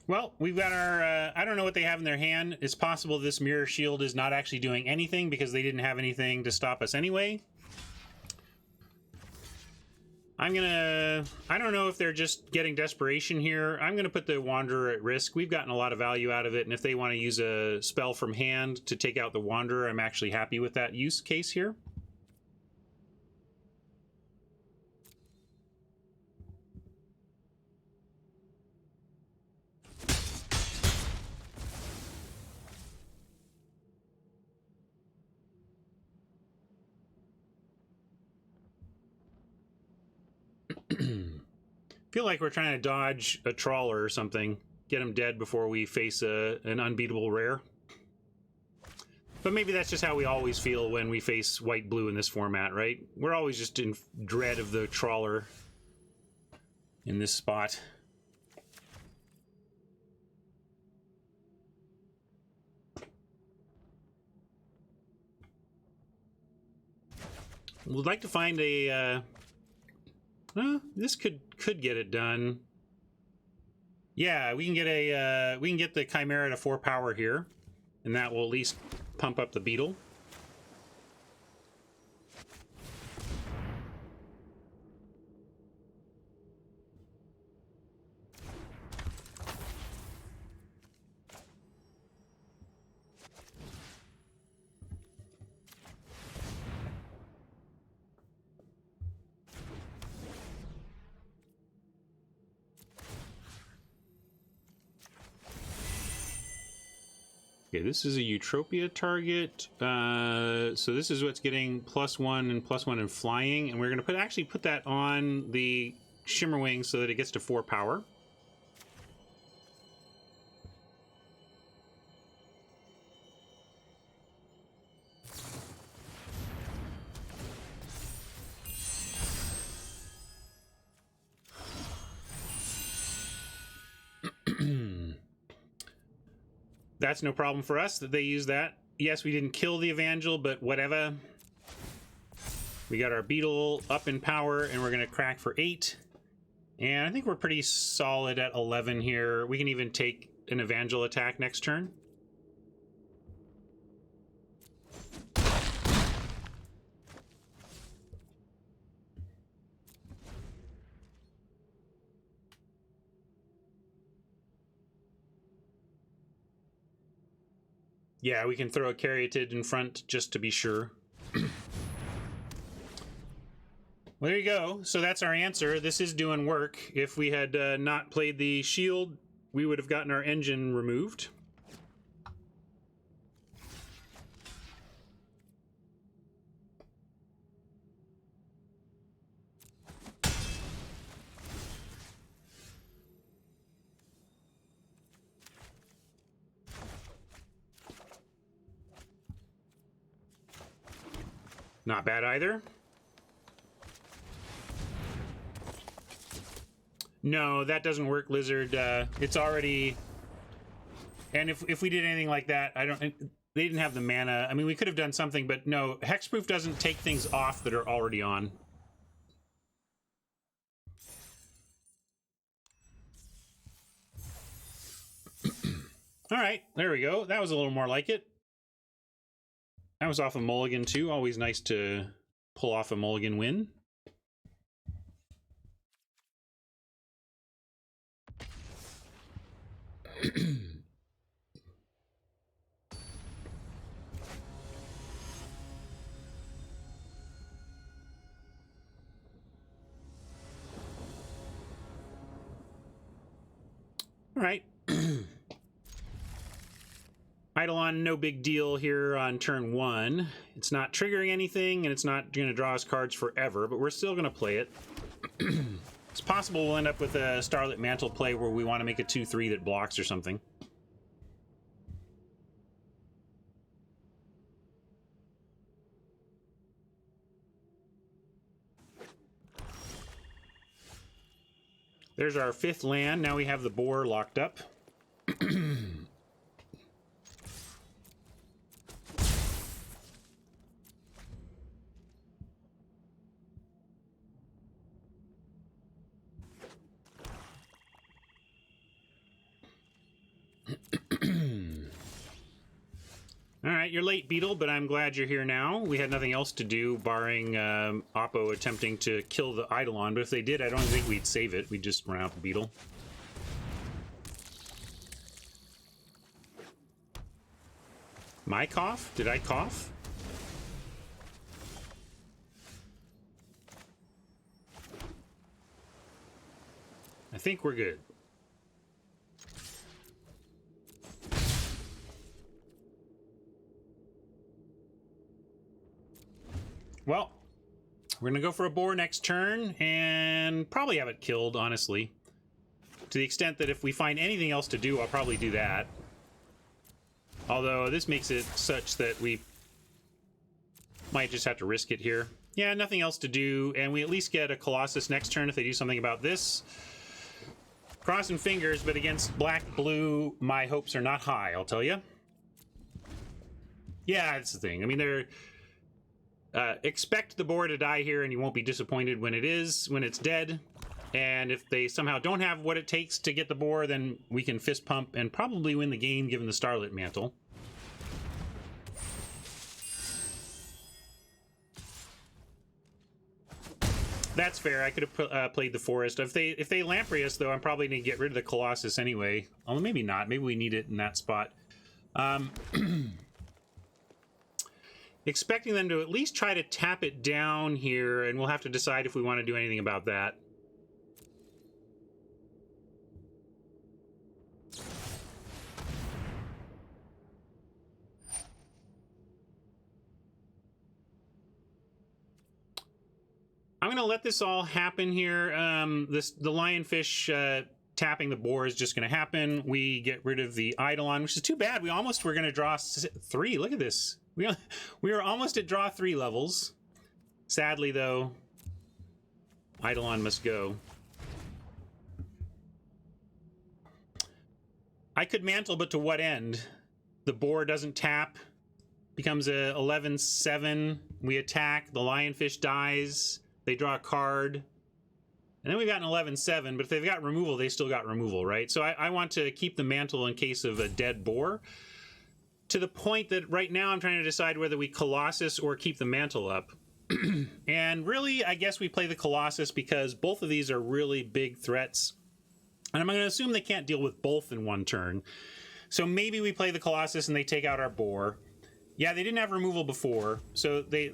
Well, we've got our, I don't know what they have in their hand. It's possible this Mirror Shield is not actually doing anything because they didn't have anything to stop us anyway. I don't know if they're just getting desperation here. I'm gonna put the Wanderer at risk. We've gotten a lot of value out of it, and if they want to use a spell from hand to take out the Wanderer, I'm actually happy with that use case here. Feel like we're trying to dodge a trawler or something, get him dead before we face an unbeatable rare. But maybe that's just how we always feel when we face white-blue in this format, right? We're always just in dread of the trawler in this spot. We'd like to find a... this could get it done. Yeah, we can get the Chimera to 4 power here, and that will at least pump up the Beetle. Okay, this is a Eutropia target. So this is what's getting +1 and +1 in flying, and we're going to actually put that on the Shimmerwing so that it gets to 4 power. That's no problem for us that they use that. Yes, we didn't kill the Evangel, but whatever. We got our Beetle up in power, and we're going to crack for 8. And I think we're pretty solid at 11 here. We can even take an Evangel attack next turn. Yeah, we can throw a Caryatid in front just to be sure. Well, there you go. So that's our answer. This is doing work. If we had not played the shield, we would have gotten our engine removed. Not bad either. No, that doesn't work, Lizard. It's already... And if we did anything like that, they didn't have the mana. I mean, we could have done something, but no, Hexproof doesn't take things off that are already on. All right, there we go. That was a little more like it. That was off a mulligan, too. Always nice to pull off a mulligan win. All right. Eidolon, no big deal here on turn 1. It's not triggering anything, and it's not going to draw us cards forever, but we're still going to play it. It's possible we'll end up with a Starlit Mantle play where we want to make a 2-3 that blocks or something. There's our 5th land. Now we have the boar locked up. All right, you're late, Beetle, but I'm glad you're here now. We had nothing else to do, barring Oppo attempting to kill the Eidolon, but if they did, I don't think we'd save it. We'd just run out the Beetle. My cough? Did I cough? I think we're good. Well, we're gonna go for a boar next turn and probably have it killed, honestly. To the extent that if we find anything else to do, I'll probably do that. Although this makes it such that we might just have to risk it here. Yeah, nothing else to do, and we at least get a Colossus next turn if they do something about this. Crossing fingers, but against black-blue, my hopes are not high, I'll tell you. Yeah, that's the thing. I mean, they're... expect the boar to die here, and you won't be disappointed when it's dead. And if they somehow don't have what it takes to get the boar, then we can fist pump and probably win the game given the Starlit Mantle. That's fair. I could have played the Forest. If they Lamprey us, though, I'm probably going to get rid of the Colossus anyway. Although maybe not. Maybe we need it in that spot. Expecting them to at least try to tap it down here, and we'll have to decide if we want to do anything about that. I'm going to let this all happen here. The Lionfish tapping the boar is just going to happen. We get rid of the Eidolon, which is too bad. We almost were going to draw 3. Look at this. We were almost at draw 3 levels. Sadly, though, Eidolon must go. I could mantle, but to what end? The boar doesn't tap. Becomes a 11-7. We attack. The Lionfish dies. They draw a card. And then we've got an 11-7, but if they've got removal, they still got removal, right? So I want to keep the mantle in case of a dead boar. To the point that right now I'm trying to decide whether we Colossus or keep the mantle up. And really, I guess we play the Colossus because both of these are really big threats. And I'm going to assume they can't deal with both in one turn. So maybe we play the Colossus and they take out our boar. Yeah, they didn't have removal before, so they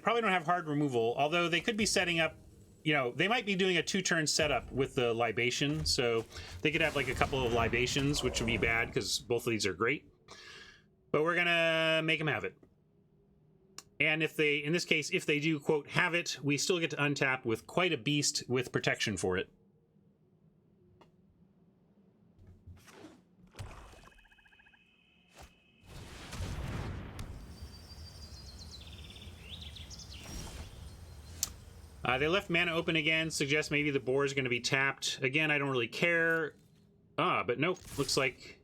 probably don't have hard removal, although they could be setting up, you know, they might be doing a 2-turn setup with the Libation, so they could have like a couple of Libations, which would be bad because both of these are great. But we're gonna make them have it. And if they, in this case, if they do, quote, have it, we still get to untap with quite a beast with protection for it. They left mana open again, suggests maybe the boar is going to be tapped. Again, I don't really care. But nope, looks like...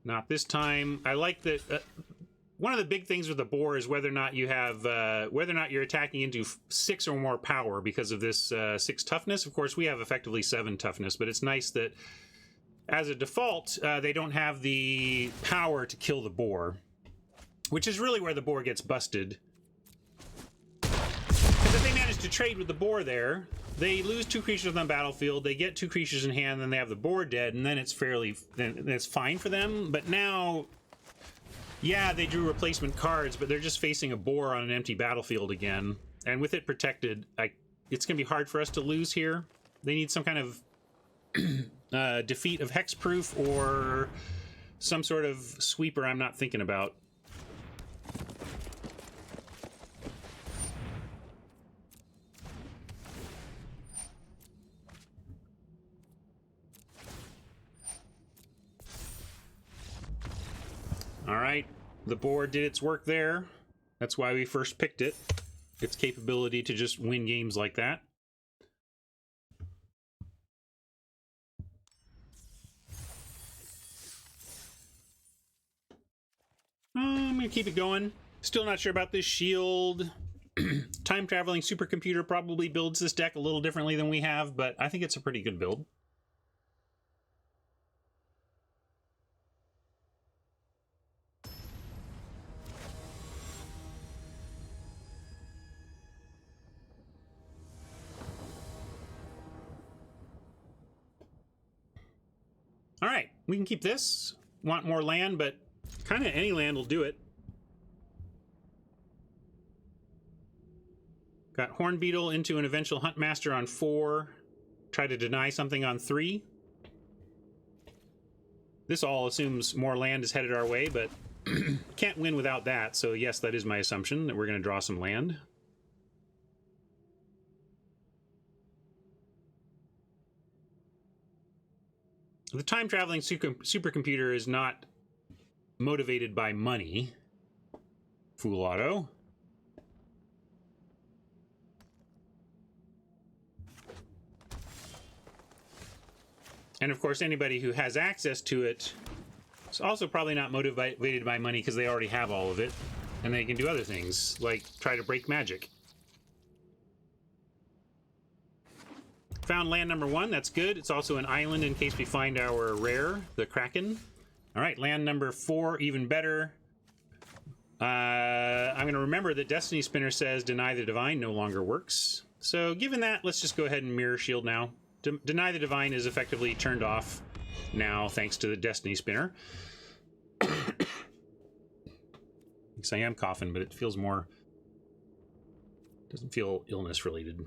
not this time. I like that... one of the big things with the boar is whether or not you have... whether or not you're attacking into 6 or more power because of this 6 toughness. Of course, we have effectively 7 toughness, but it's nice that as a default, they don't have the power to kill the boar. Which is really where the boar gets busted. Because if they manage to trade with the boar there, they lose 2 creatures on the battlefield, they get 2 creatures in hand, then they have the boar dead, and then it's then it's fine for them. But now, yeah, they drew replacement cards, but they're just facing a boar on an empty battlefield again. And with it protected, it's going to be hard for us to lose here. They need some kind of defeat of hexproof or some sort of sweeper I'm not thinking about. All right, the board did its work there. That's why we first picked it. Its capability to just win games like that. I'm gonna keep it going. Still not sure about this shield. Time-traveling supercomputer probably builds this deck a little differently than we have, but I think it's a pretty good build. All right, we can keep this. Want more land, but kind of any land will do it. Got Horn Beetle into an eventual Huntmaster on 4. Try to deny something on 3. This all assumes more land is headed our way, but can't win without that. So yes, that is my assumption, that we're going to draw some land. The time-traveling supercomputer is not motivated by money. Fool Auto. And of course, anybody who has access to it is also probably not motivated by money because they already have all of it. And they can do other things, like try to break magic. Found land number 1, that's good. It's also an island in case we find our rare, the Kraken. All right, land number 4, even better. I'm going to remember that Destiny Spinner says Deny the Divine no longer works. So given that, let's just go ahead and Mirror Shield now. Deny the Divine is effectively turned off now thanks to the Destiny Spinner. Because I am coughing, but it feels more... doesn't feel illness related.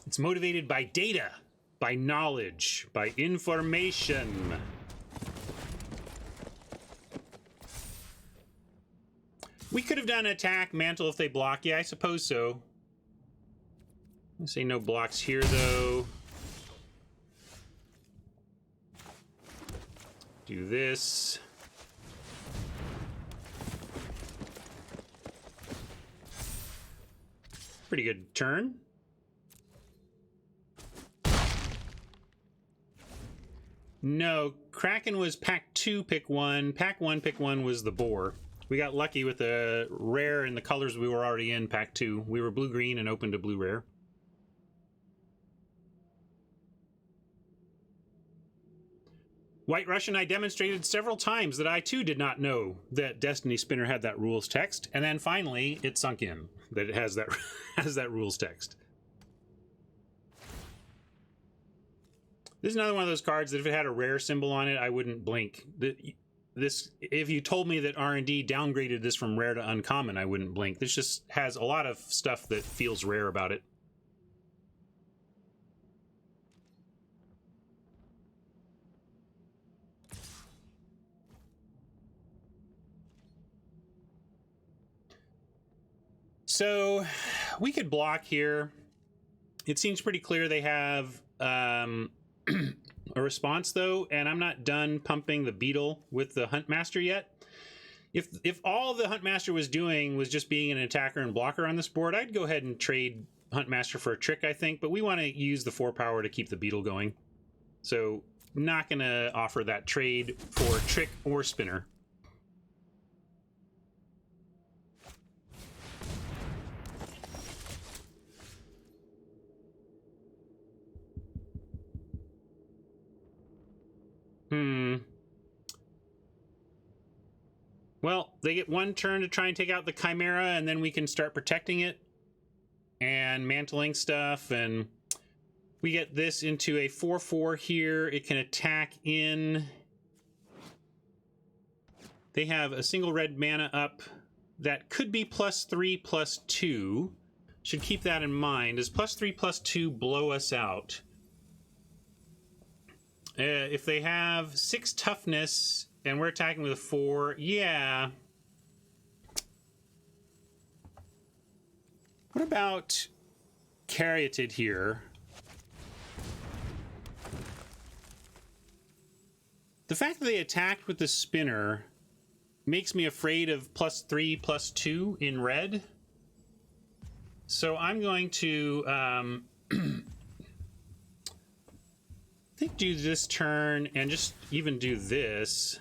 It's motivated by data, by knowledge, by information. We could have done attack, mantle if they block. Yeah, I suppose so. I say no blocks here, though. Do this. Pretty good turn. No, Kraken was pack 2, pick 1. Pack 1, pick 1 was the boar. We got lucky with the rare and the colors we were already in pack 2. We were blue-green and open to blue-rare. White Russian, I demonstrated several times that I too did not know that Destiny Spinner had that rules text, and then finally it sunk in that it has that has that rules text. This is another one of those cards that if it had a rare symbol on it, I wouldn't blink. This, if you told me that R&D downgraded this from rare to uncommon, I wouldn't blink. This just has a lot of stuff that feels rare about it. So we could block here. It seems pretty clear they have a response though, and I'm not done pumping the Beetle with the Huntmaster yet. If all the Huntmaster was doing was just being an attacker and blocker on this board, I'd go ahead and trade Huntmaster for a trick, I think, but we want to use the 4 power to keep the Beetle going. So not going to offer that trade for trick or spinner. Well, they get 1 turn to try and take out the Chimera, and then we can start protecting it and mantling stuff, and we get this into a 4/4 here. It can attack in... They have a single red mana up that could be +3/+2. Should keep that in mind. Does +3/+2 blow us out? If they have 6 toughness and we're attacking with a 4, yeah. What about Caryatid here? The fact that they attacked with the spinner makes me afraid of +3/+2 in red. So I'm going to I think do this turn and just even do this.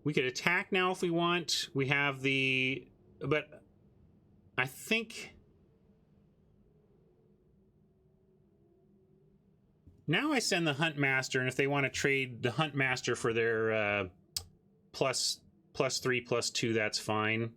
We could attack now if we want. We have the... But I think... Now I send the Hunt Master, and if they want to trade the Hunt Master for their +3/+2, that's fine.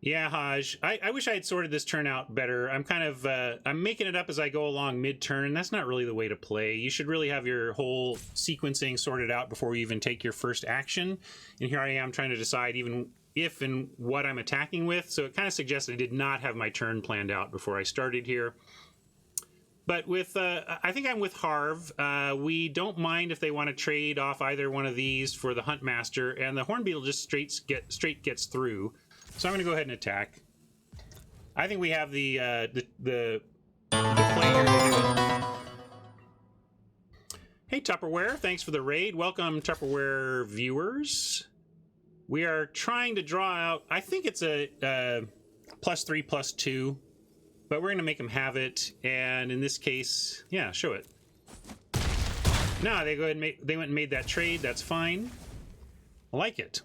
Yeah, Haj. I wish I had sorted this turn out better. I'm kind of I'm making it up as I go along mid-turn. That's not really the way to play. You should really have your whole sequencing sorted out before you even take your first action. And here I am trying to decide even if and what I'm attacking with. So it kind of suggests I did not have my turn planned out before I started here. But with, I think I'm with Harv. We don't mind if they want to trade off either one of these for the Hunt Master, and the Horn Beetle just straight gets through. So I'm going to go ahead and attack. I think we have the play here to do it. Hey Tupperware, thanks for the raid. Welcome Tupperware viewers. We are trying to draw out, I think it's a +3/+2. But we're going to make them have it, and in this case, yeah, show it. No, they go ahead and they went and made that trade. That's fine. I like it.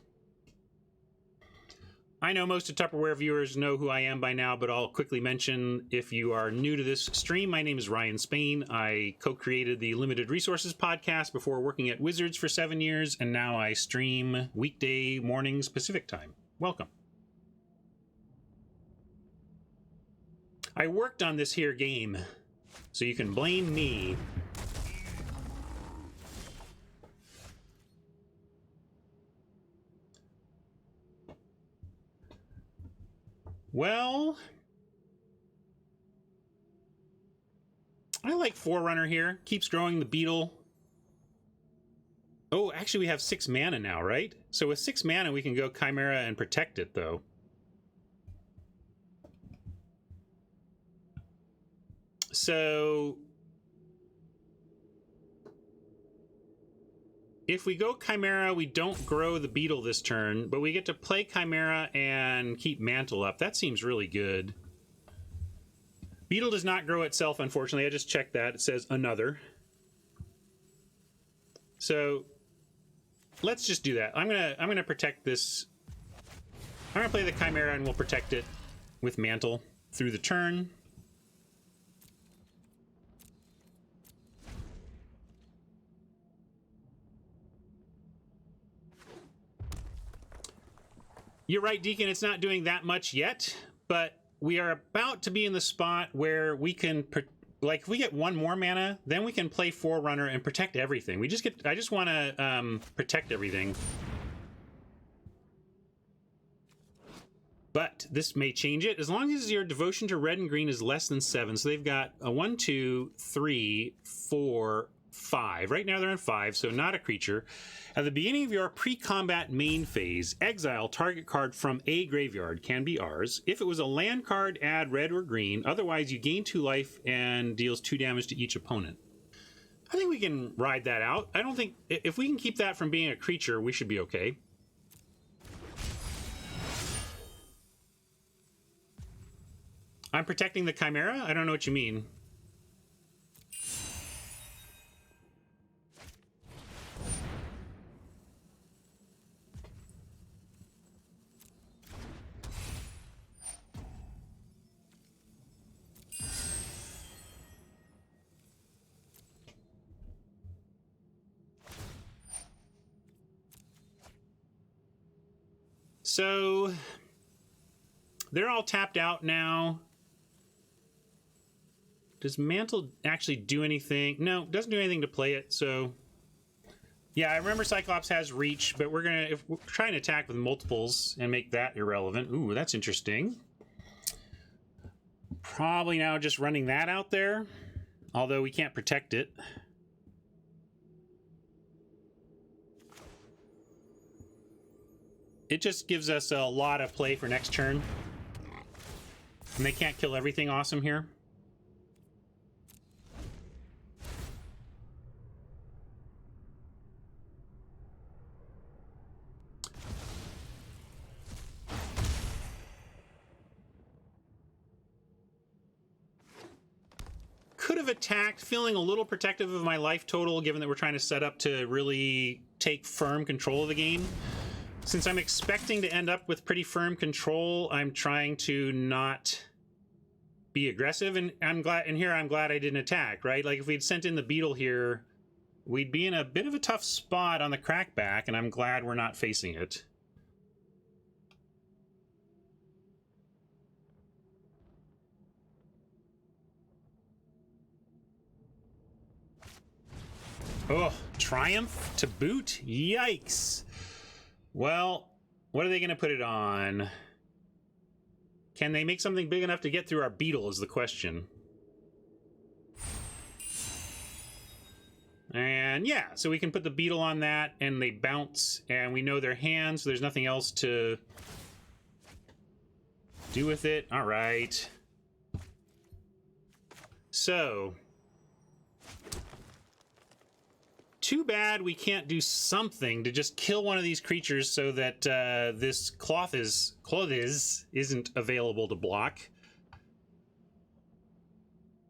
I know most of Tupperware viewers know who I am by now, but I'll quickly mention if you are new to this stream, my name is Ryan Spain. I co-created the Limited Resources podcast before working at Wizards for 7 years, and now I stream weekday mornings Pacific time. Welcome. I worked on this here game, so you can blame me. Well, I like Forerunner here. Keeps growing the beetle. Oh, actually we have 6 mana now, right? So with 6 mana we can go Chimera and protect it, though. So if we go Chimera, we don't grow the beetle this turn, but we get to play Chimera and keep Mantle up. That seems really good. Beetle does not grow itself, unfortunately. I just checked that. It says another. So let's just do that. I'm gonna protect this. I'm gonna play the Chimera and we'll protect it with Mantle through the turn. You're right, Deacon, it's not doing that much yet, but we are about to be in the spot where we can, like, if we get 1 more mana, then we can play Forerunner and protect everything. I just want to protect everything. But this may change it, as long as your devotion to red and green is less than 7. So they've got a 1, 2, 3, 4, 5. Right now they're on 5, so not a creature. At the beginning of your pre-combat main phase, exile target card from a graveyard, can be ours. If it was a land card, add red or green. Otherwise, you gain 2 life and deals 2 damage to each opponent. I think we can ride that out. I don't think... If we can keep that from being a creature, we should be okay. I'm protecting the Chimera? I don't know what you mean. So they're all tapped out now. Does Mantle actually do anything? No, doesn't do anything to play it. So yeah, I remember Cyclops has reach, but if we're trying to attack with multiples and make that irrelevant. Ooh, that's interesting. Probably now just running that out there, although we can't protect it. It just gives us a lot of play for next turn. And they can't kill everything awesome here. Could have attacked, feeling a little protective of my life total, given that we're trying to set up to really take firm control of the game. Since I'm expecting to end up with pretty firm control, I'm trying to not be aggressive, and I'm glad I didn't attack, right? Like if we'd sent in the beetle here, we'd be in a bit of a tough spot on the crackback, and I'm glad we're not facing it. Oh, Triumph to boot? Yikes. Well, what are they going to put it on? Can they make something big enough to get through our beetle is the question. And yeah, so we can put the beetle on that, and they bounce, and we know their hands, so there's nothing else to do with it. All right. So, too bad we can't do something to just kill one of these creatures so that this clothes isn't available to block.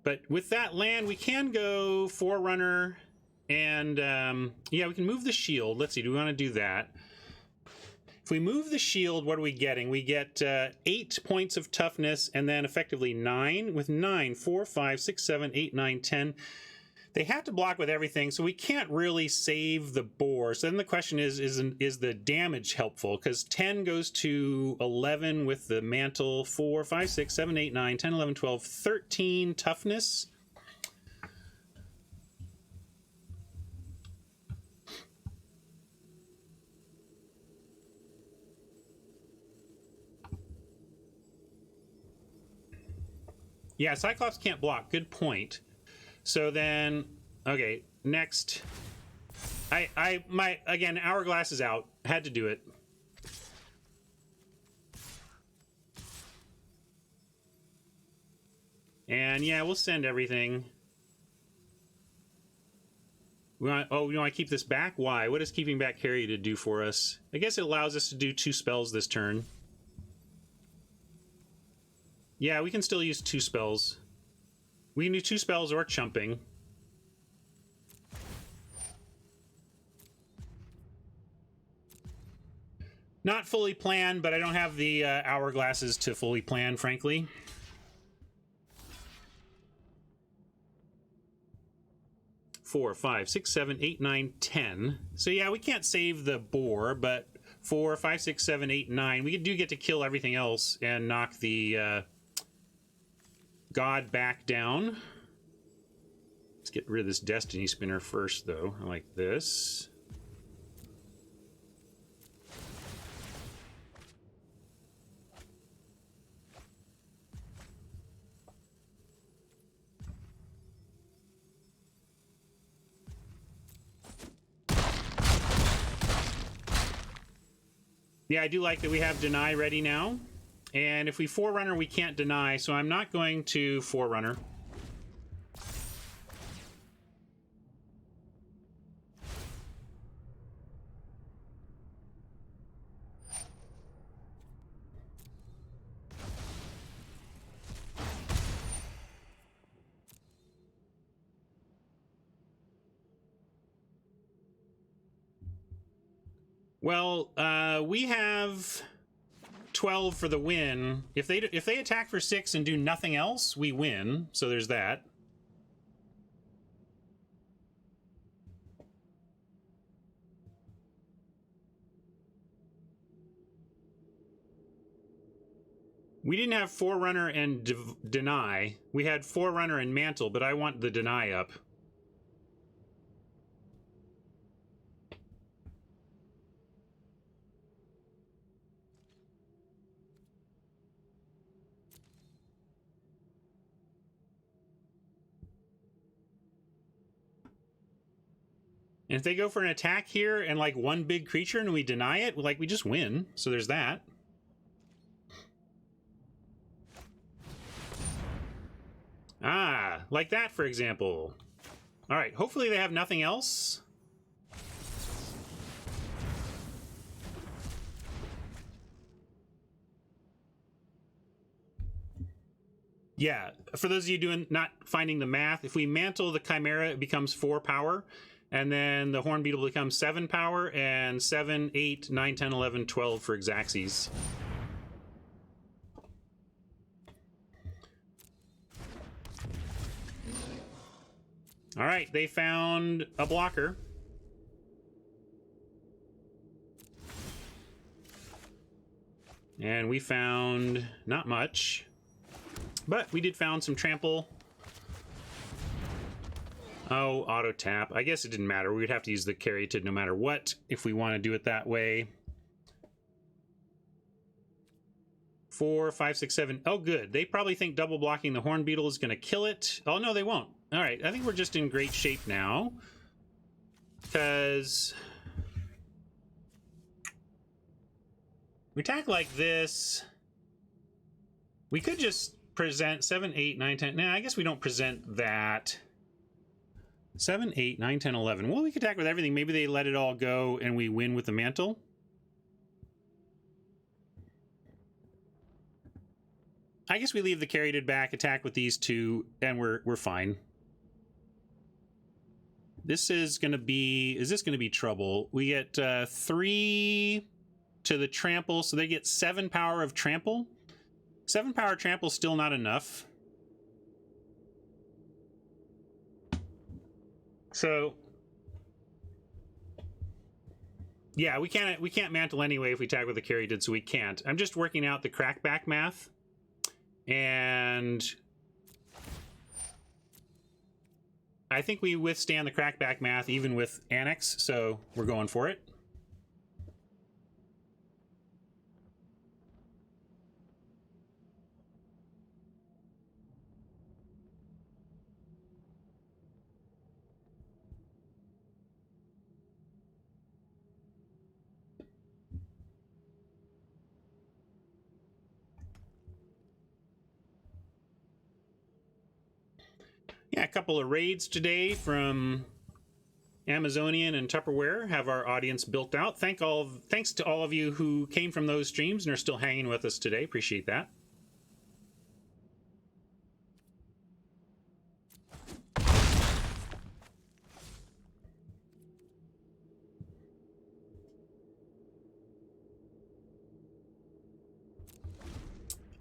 But with that land, we can go Forerunner, and yeah, we can move the shield. Let's see, do we want to do that? If we move the shield, what are we getting? We get 8 points of toughness, and then effectively 9. With 9, 4, 5, 6, 7, 8, 9, 10. They have to block with everything, so we can't really save the boar. So then the question is the damage helpful? Because 10 goes to 11 with the mantle, 4, 5, 6, 7, 8, 9, 10, 11, 12, 13 toughness. Yeah, Cyclops can't block. Good point. So then, okay, next. Again, Hourglass is out. Had to do it. And yeah, we'll send everything. We want to keep this back? Why? What does keeping back Harry to do for us? I guess it allows us to do 2 spells this turn. Yeah, we can still use 2 spells. We can do 2 spells or chumping. Not fully planned, but I don't have the hourglasses to fully plan, frankly. Four, 5, 6, 7, 8, 9, 10. So yeah, we can't save the boar, but 4, 5, 6, 7, 8, 9. We do get to kill everything else and knock the god back down. Let's get rid of this Destiny Spinner first, though. I like this. Yeah, I do like that we have Deny ready now. And if we Forerunner, we can't Deny, so I'm not going to Forerunner. Well, we have 12 for the win. If they attack for 6 and do nothing else, we win. So there's that. We didn't have Forerunner and Deny. We had Forerunner and Mantle, but I want the Deny up. And if they go for an attack here and like one big creature and we deny it, like we just win. So there's that. Ah, like that, for example. All right, hopefully they have nothing else. Yeah, for those of you not finding the math, if we mantle the Chimera, it becomes 4 power. And then the Horn Beetle becomes 7 power, and 7, 8, 9, 10, 11, 12 for Xaxes. All right, they found a blocker. And we found not much, but we did found some trample. Oh, auto tap. I guess it didn't matter. We would have to use the Caryatid no matter what if we want to do it that way. 4, 5, 6, 7. Oh, good. They probably think double blocking the horn beetle is going to kill it. Oh, no, they won't. All right, I think we're just in great shape now. Because we attack like this. We could just present 7, 8, 9, 10. Nah, I guess we don't present that. 7, 8, 9, 10, 11. Well, we could attack with everything. Maybe they let it all go and we win with the mantle. I guess we leave the Caryatid back, attack with these two, and we're fine. This is going to be... Is this going to be trouble? We get 3 to the trample, so they get 7 power of trample. 7 power trample is still not enough. So... yeah, we can't mantle anyway if we attack with the Caryatid, so we can't. I'm just working out the crackback math. And I think we withstand the crackback math even with Annex, so we're going for it. Yeah, a couple of raids today from Amazonian and Tupperware have our audience built out. Thanks to all of you who came from those streams and are still hanging with us today. Appreciate that.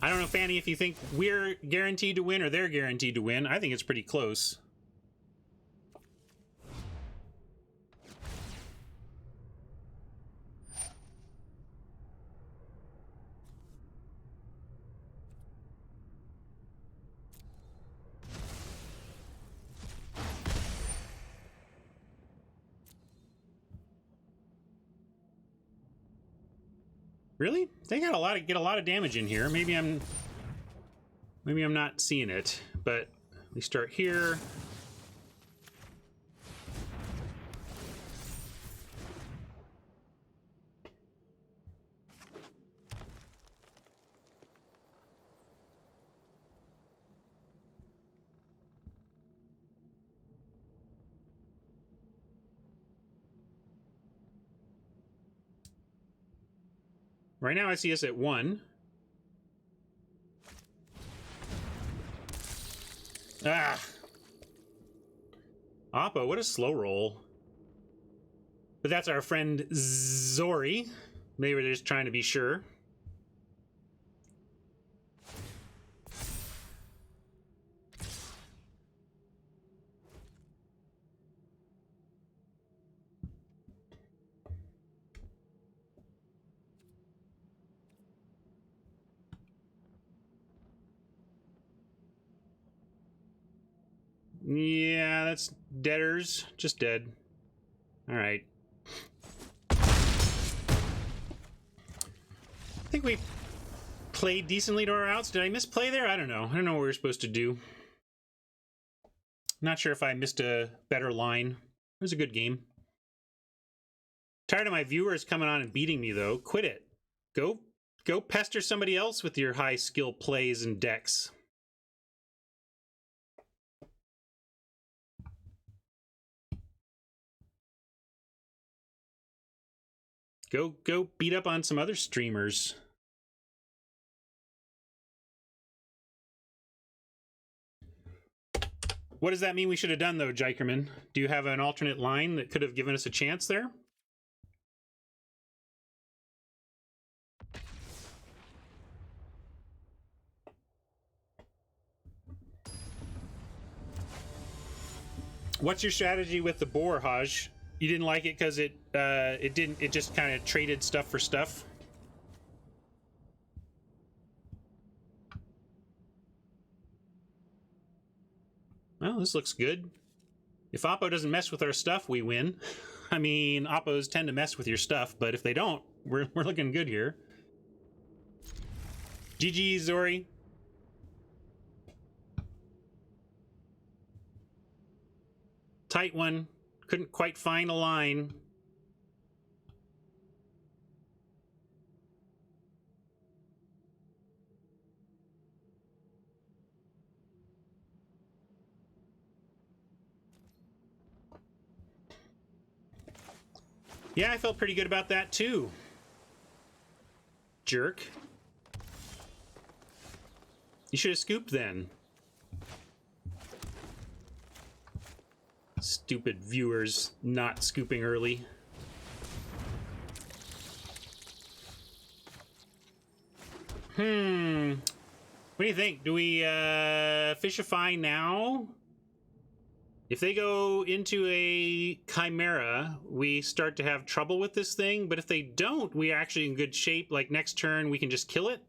I don't know, Fanny, if you think we're guaranteed to win or they're guaranteed to win. I think it's pretty close. Really? They got get a lot of damage in here. Maybe I'm not seeing it, but we start here. Right now I see us at 1. Ah! Oppo, what a slow roll. But that's our friend Zori. Maybe they're just trying to be sure. Yeah, that's deaders. Just dead. Alright. I think we played decently to our outs. Did I misplay there? I don't know. I don't know what we were supposed to do. Not sure if I missed a better line. It was a good game. Tired of my viewers coming on and beating me, though. Quit it. Go pester somebody else with your high skill plays and decks. Go beat up on some other streamers. What does that mean we should have done, though, Jikerman? Do you have an alternate line that could have given us a chance there? What's your strategy with the boar, Haj? You didn't like it because it just kind of traded stuff for stuff? Well, this looks good. If Oppo doesn't mess with our stuff, we win. I mean, Oppos tend to mess with your stuff, but if they don't, we're looking good here. GG, Zori. Tight one. Couldn't quite find a line. Yeah, I felt pretty good about that too. Jerk. You should have scooped then. Stupid viewers not scooping early. What do you think? Do we fishify now? If they go into a chimera, we start to have trouble with this thing, but if they don't, we're actually in good shape. Like next turn, we can just kill it.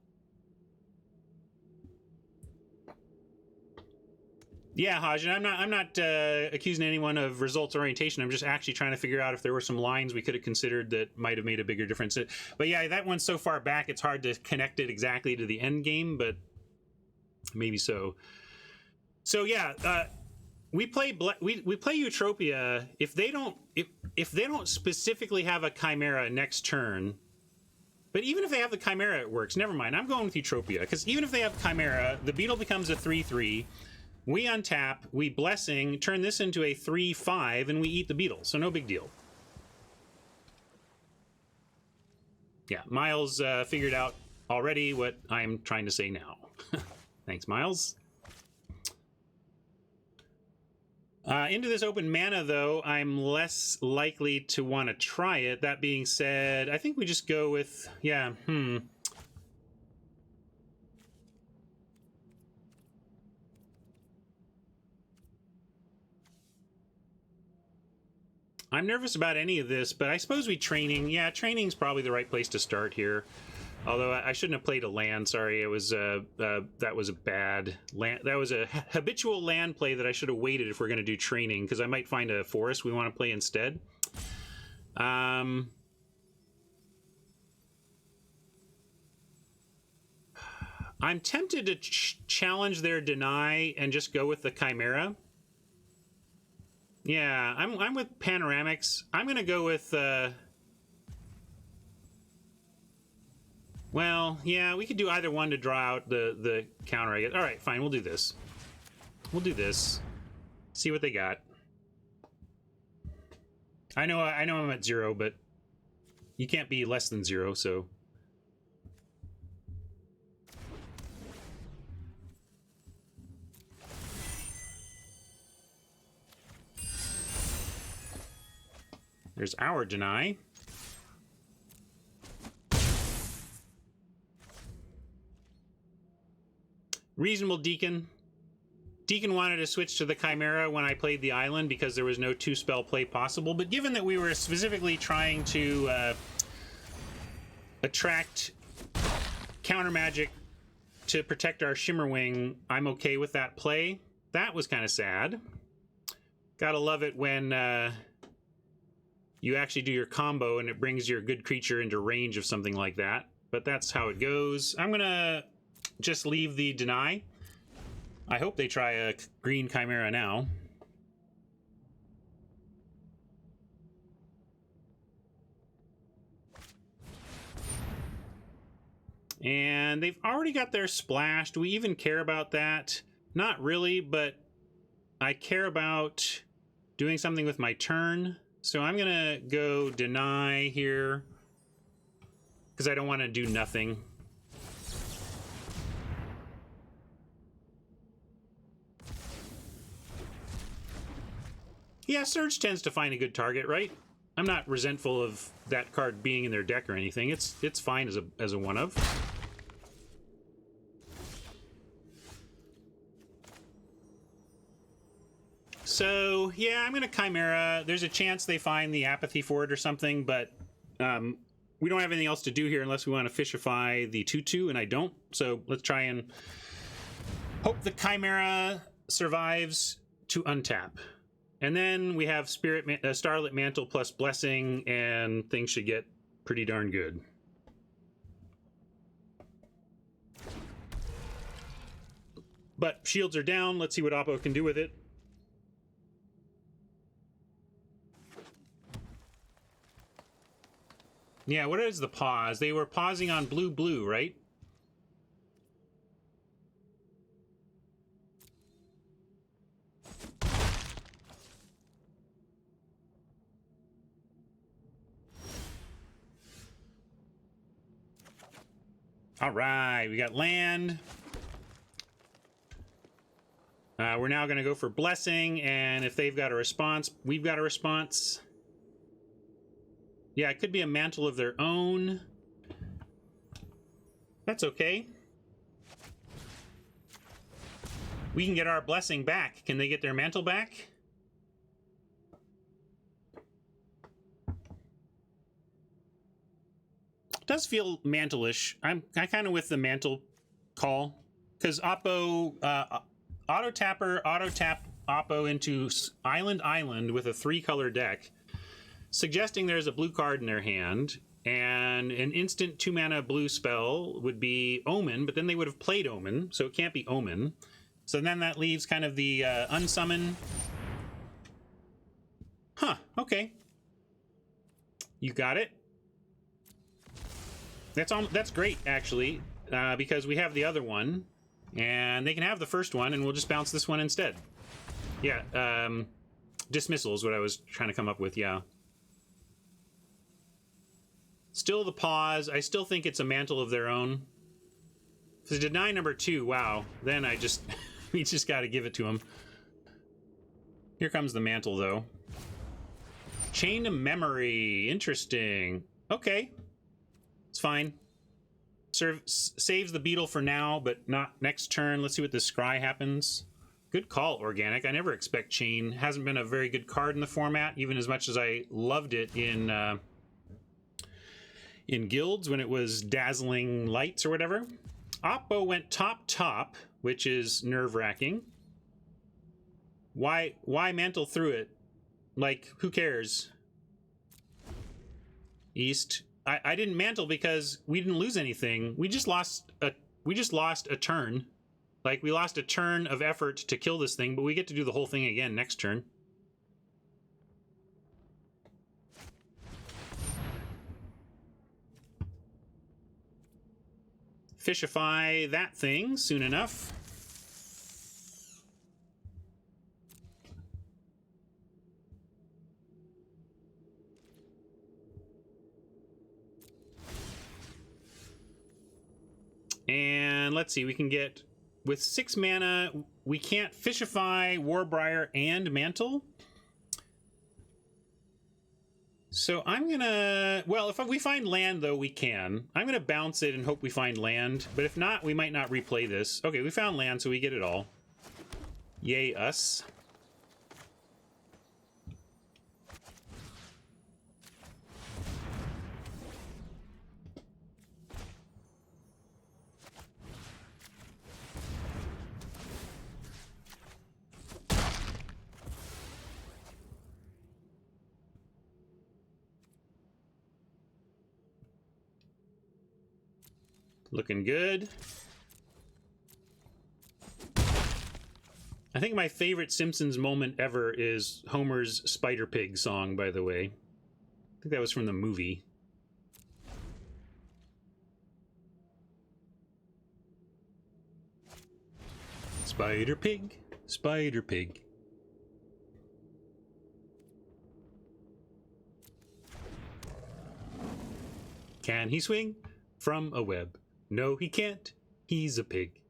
Yeah, Haj, and I'm not accusing anyone of results orientation. I'm just actually trying to figure out if there were some lines we could have considered that might have made a bigger difference. But yeah, that one's so far back, it's hard to connect it exactly to the end game, but maybe so. So yeah, we play Eutropia. If they don't specifically have a chimera next turn, but even if they have the chimera, it works. Never mind. I'm going with Eutropia because even if they have chimera, the beetle becomes a 3/3. We untap, we blessing, turn this into a 3/5, and we eat the beetle. So no big deal. Yeah, Miles figured out already what I'm trying to say now. Thanks, Miles. Into this open mana, though, I'm less likely to want to try it. That being said, I think we just go with, yeah, I'm nervous about any of this, but I suppose we training. Yeah, training's probably the right place to start here. Although I shouldn't have played a land. Sorry, it was that was a bad land. That was a habitual land play that I should have waited if we're going to do training because I might find a forest we want to play instead. I'm tempted to challenge their deny and just go with the chimera. Yeah, I'm with panoramics. I'm gonna go with well, yeah, we could do either one to draw out the counter, I guess. All right, fine, we'll do this. We'll do this. See what they got. I know I'm at 0, but you can't be less than 0, so. There's our deny. Reasonable Deacon. Deacon wanted to switch to the Chimera when I played the island because there was no 2-spell play possible, but given that we were specifically trying to attract counter magic to protect our Shimmerwing, I'm okay with that play. That was kind of sad. Gotta love it when you actually do your combo and it brings your good creature into range of something like that. But that's how it goes. I'm gonna just leave the deny. I hope they try a green Chimera now. And they've already got their splash. Do we even care about that? Not really, but I care about doing something with my turn. So I'm gonna go deny here because I don't want to do nothing. Yeah, Surge tends to find a good target, right? I'm not resentful of that card being in their deck or anything. It's fine as a one-of. So, yeah, I'm going to Chimera. There's a chance they find the apathy for it or something, but we don't have anything else to do here unless we want to fishify the 2/2, and I don't. So let's try and hope the Chimera survives to untap. And then we have Starlit Mantle plus Blessing, and things should get pretty darn good. But shields are down. Let's see what Oppo can do with it. Yeah, what is the pause? They were pausing on blue, right? All right, we got land. We're now going to go for Blessing, and if they've got a response, we've got a response. Yeah, it could be a mantle of their own. That's okay. We can get our Blessing back. Can they get their mantle back? It does feel mantle-ish. I'm kind of with the mantle call, because Oppo auto tap Oppo into Island with a 3-color deck, suggesting there's a blue card in their hand, and an instant 2-mana blue spell would be Omen, but then they would have played Omen, so it can't be Omen. So then that leaves kind of the unsummon. Huh, okay. You got it. That's great, actually, because we have the other one, and they can have the first one, and we'll just bounce this one instead. Yeah, dismissal is what I was trying to come up with, yeah. Still the pause. I still think it's a mantle of their own. If they deny number 2, wow, then we just got to give it to them. Here comes the mantle, though. Chain to memory. Interesting. Okay. It's fine. Saves the beetle for now, but not next turn. Let's see what this scry happens. Good call, Organic. I never expect Chain. Hasn't been a very good card in the format, even as much as I loved it in Guilds when it was Dazzling Lights or whatever. Oppo went top, which is nerve-wracking. Why mantle through it? Like, who cares? East. I didn't mantle because we didn't lose anything. We just lost a turn. Like, we lost a turn of effort to kill this thing, but we get to do the whole thing again next turn. Fishify that thing soon enough. And let's see, we can get, with 6 mana, we can't Fishify, Warbriar, and Mantle. So I'm gonna, well, if we find land, though, we can. I'm gonna bounce it and hope we find land, but if not, we might not replay this. Okay, we found land, so we get it all. Yay, us. Looking good. I think my favorite Simpsons moment ever is Homer's Spider Pig song, by the way. I think that was from the movie. Spider Pig, Spider Pig. Can he swing from a web? No, he can't. He's a pig.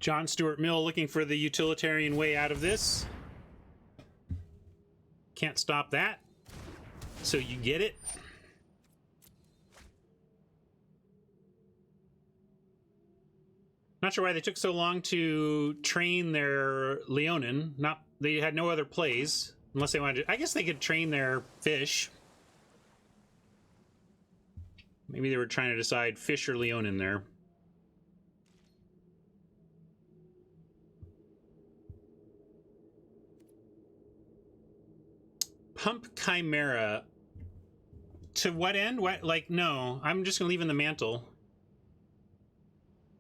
John Stuart Mill looking for the utilitarian way out of this. Can't stop that. So you get it. Not sure why they took so long to train their Leonin. They had no other plays unless they wanted to. I guess they could train their fish. Maybe they were trying to decide fish or Leonin there. Pump Chimera. To what end? What? Like, no. I'm just gonna leave in the mantle.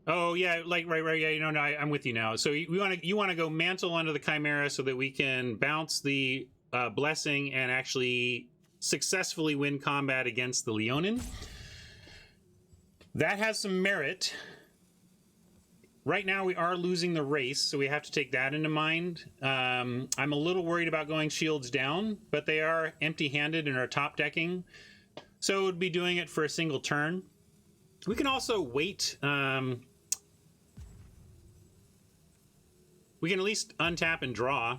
Oh yeah, like right. Yeah, no, I'm with you now. So you want to go mantle onto the Chimera so that we can bounce the blessing and actually successfully win combat against the Leonin. That has some merit. Right now we are losing the race, so we have to take that into mind. I'm a little worried about going shields down, but they are empty-handed and are top decking, so it would be doing it for a single turn. We can also wait. We can at least untap and draw.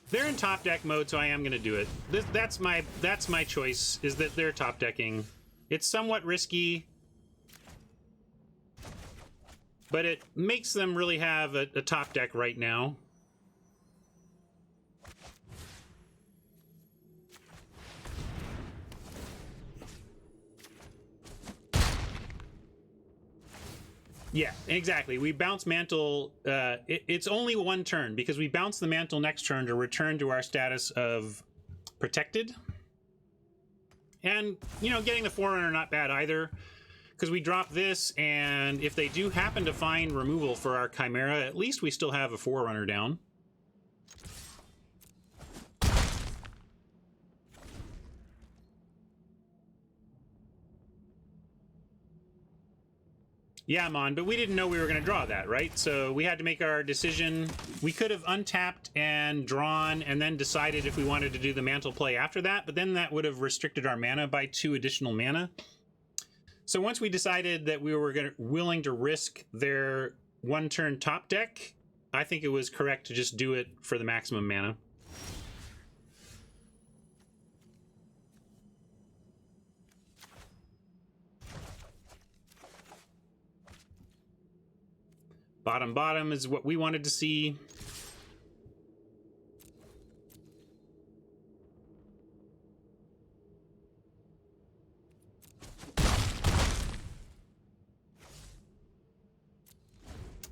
They're in top deck mode, so I am going to do it. That's my choice, is that they're top decking. It's somewhat risky, but it makes them really have a top deck right now. Yeah, exactly. We bounce mantle. It's only one turn because we bounce the mantle next turn to return to our status of protected. And, you know, getting the Forerunner not bad either, because we drop this, and if they do happen to find removal for our Chimera, at least we still have a Forerunner down. Yeah, Mon, but we didn't know we were going to draw that, right? So we had to make our decision. We could have untapped and drawn and then decided if we wanted to do the mantle play after that, but then that would have restricted our mana by 2 additional mana. So once we decided that we were willing to risk their one-turn top deck, I think it was correct to just do it for the maximum mana. Bottom is what we wanted to see.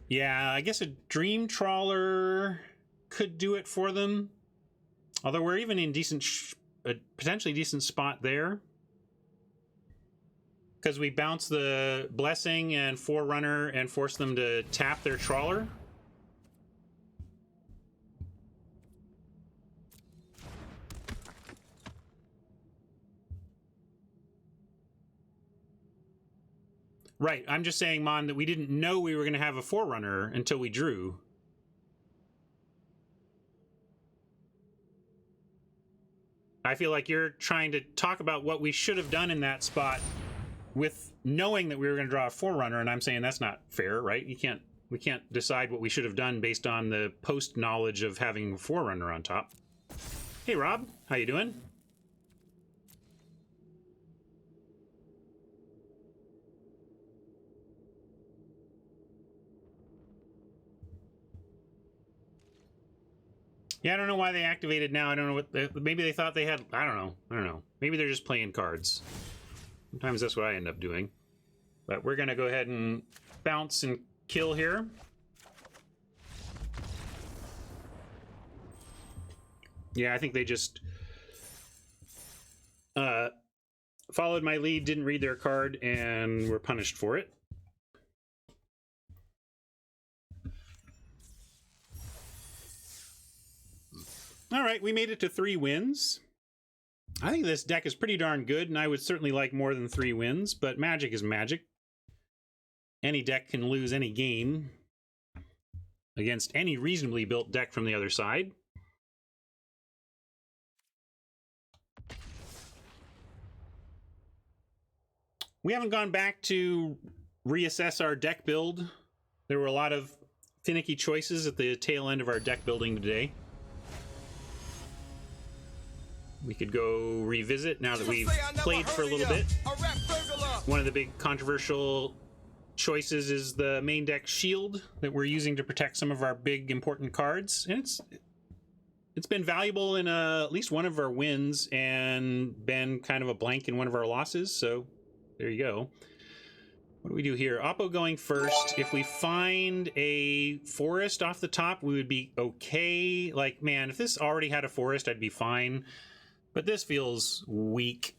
Yeah, I guess a Dream Trawler could do it for them. Although we're even in a potentially decent spot there. Because we bounce the Blessing and Forerunner and force them to tap their Trawler. Right, I'm just saying, Mon, that we didn't know we were going to have a Forerunner until we drew. I feel like you're trying to talk about what we should have done in that spot with knowing that we were going to draw a Forerunner, and I'm saying that's not fair, right? We can't decide what we should have done based on the post knowledge of having a Forerunner on top. Hey Rob, how you doing? Yeah, I don't know why they activated now. I don't know what. Maybe they thought they had. I don't know. Maybe they're just playing cards. Sometimes that's what I end up doing. But we're gonna go ahead and bounce and kill here. Yeah, I think they just followed my lead, didn't read their card, and were punished for it. All right, we made it to 3 wins. I think this deck is pretty darn good, and I would certainly like more than 3 wins, but Magic is Magic. Any deck can lose any game against any reasonably built deck from the other side. We haven't gone back to reassess our deck build. There were a lot of finicky choices at the tail end of our deck building today. We could go revisit now that we've played for a little bit. One of the big controversial choices is the main deck shield that we're using to protect some of our big important cards, and it's been valuable in at least one of our wins and been kind of a blank in one of our losses, so there you go. What do we do here? Oppo going first. If we find a forest off the top, we would be okay. Like, man, if this already had a forest, I'd be fine. But this feels weak.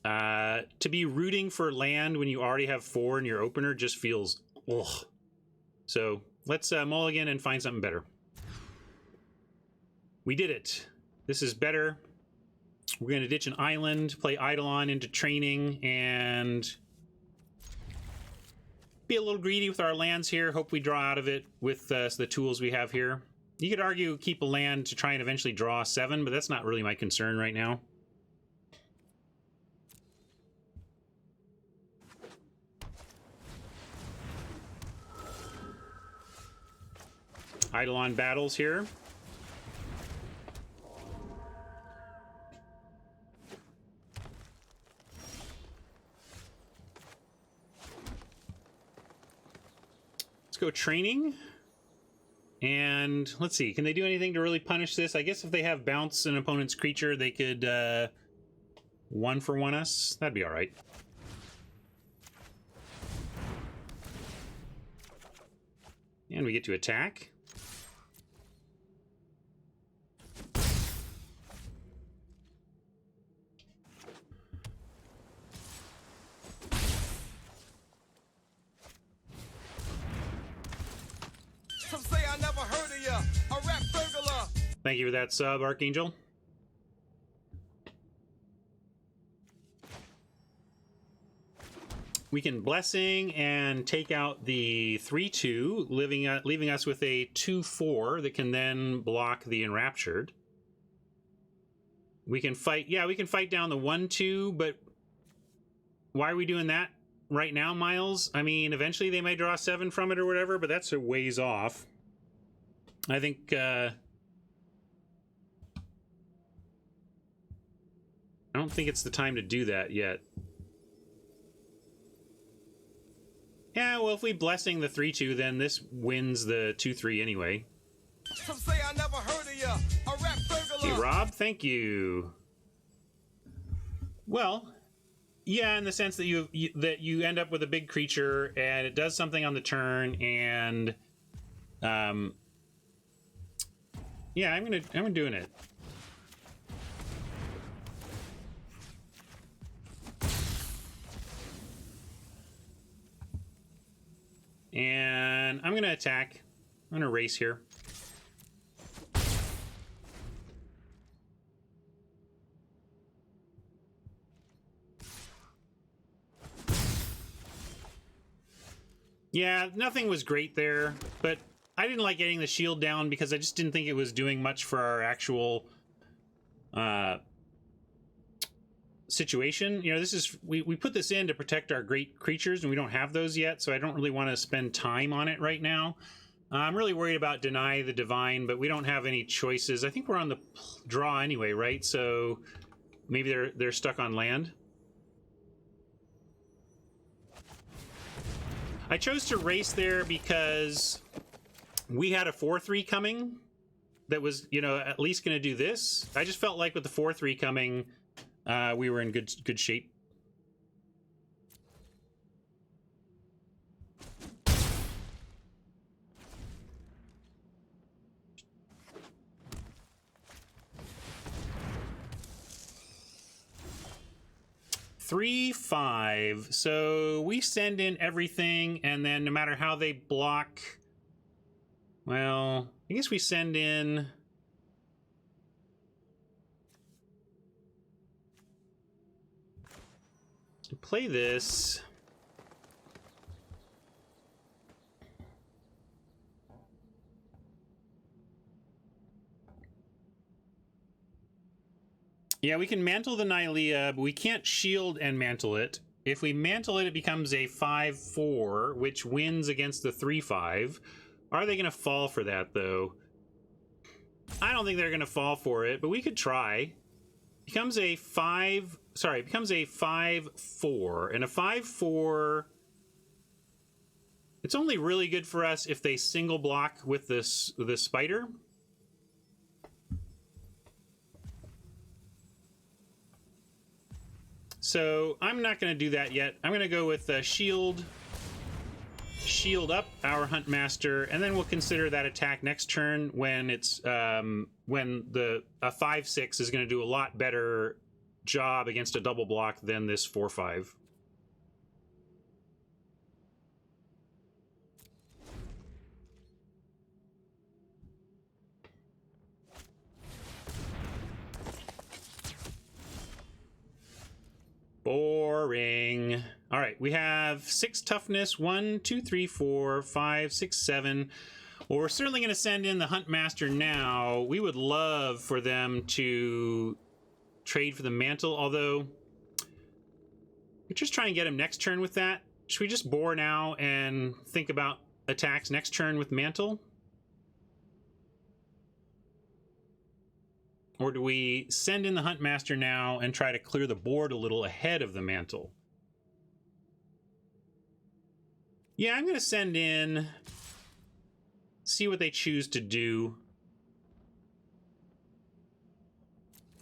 To be rooting for land when you already have 4 in your opener just feels ugh. So let's mulligan and find something better. We did it. This is better. We're going to ditch an island, play Eidolon into training, and be a little greedy with our lands here. Hope we draw out of it with the tools we have here. You could argue keep a land to try and eventually draw 7, but that's not really my concern right now. Eidolon battles here. Let's go training. And let's see, can they do anything to really punish this? I guess if they have bounce an opponent's creature, they could 1-for-1 us. That'd be all right. And we get to attack. Some say I never heard of ya, a rap burglar. Thank you for that sub, Archangel. We can Blessing and take out the 3/2, leaving us with a 2/4 that can then block the Enraptured. We can fight, yeah, we can fight down the 1/2, but why are we doing that right now, Miles? I mean, eventually they may draw 7 from it or whatever, but that's a ways off. I think, I don't think it's the time to do that yet. Yeah, well, if we Blessing the 3/2, then this wins the 2/3 anyway. Some say I never heard of ya, a rap burglar. Hey, Rob, thank you. Well, yeah, in the sense that you end up with a big creature and it does something on the turn, and yeah, I'm doing it. And I'm gonna attack. I'm gonna race here. Yeah, nothing was great there, but I didn't like getting the shield down because I just didn't think it was doing much for our actual situation. You know, this is we put this in to protect our great creatures, and we don't have those yet, so I don't really want to spend time on it right now. I'm really worried about Deny the Divine, but we don't have any choices. I think we're on the draw anyway, right? So maybe they're stuck on land. I chose to race there because we had a 4/3 coming that was, you know, at least going to do this. I just felt like with the 4/3 coming, we were in good shape. Three, 5. So we send in everything, and then no matter how they block, well, I guess we send in. Play this. Yeah, we can mantle the Nylea, but we can't shield and mantle it. If we mantle it, it becomes a 5/4, which wins against the 3/5. Are they going to fall for that, though? I don't think they're going to fall for it, but we could try. Becomes a 5/4, and a 5/4. It's only really good for us if they single block with this spider. So I'm not going to do that yet. I'm going to go with shield up our Huntmaster, and then we'll consider that attack next turn when it's when a 5/6 is going to do a lot better job against a double block than this 4/5. Boring. All right, we have 6 toughness. 1, 2, 3, 4, 5, 6, 7. Well, we're certainly going to send in the Huntmaster now. We would love for them to trade for the mantle, although we're just trying to get him next turn with that. Should we just bore now and think about attacks next turn with mantle? Or do we send in the Huntmaster now and try to clear the board a little ahead of the mantle? Yeah, I'm going to send in, see what they choose to do.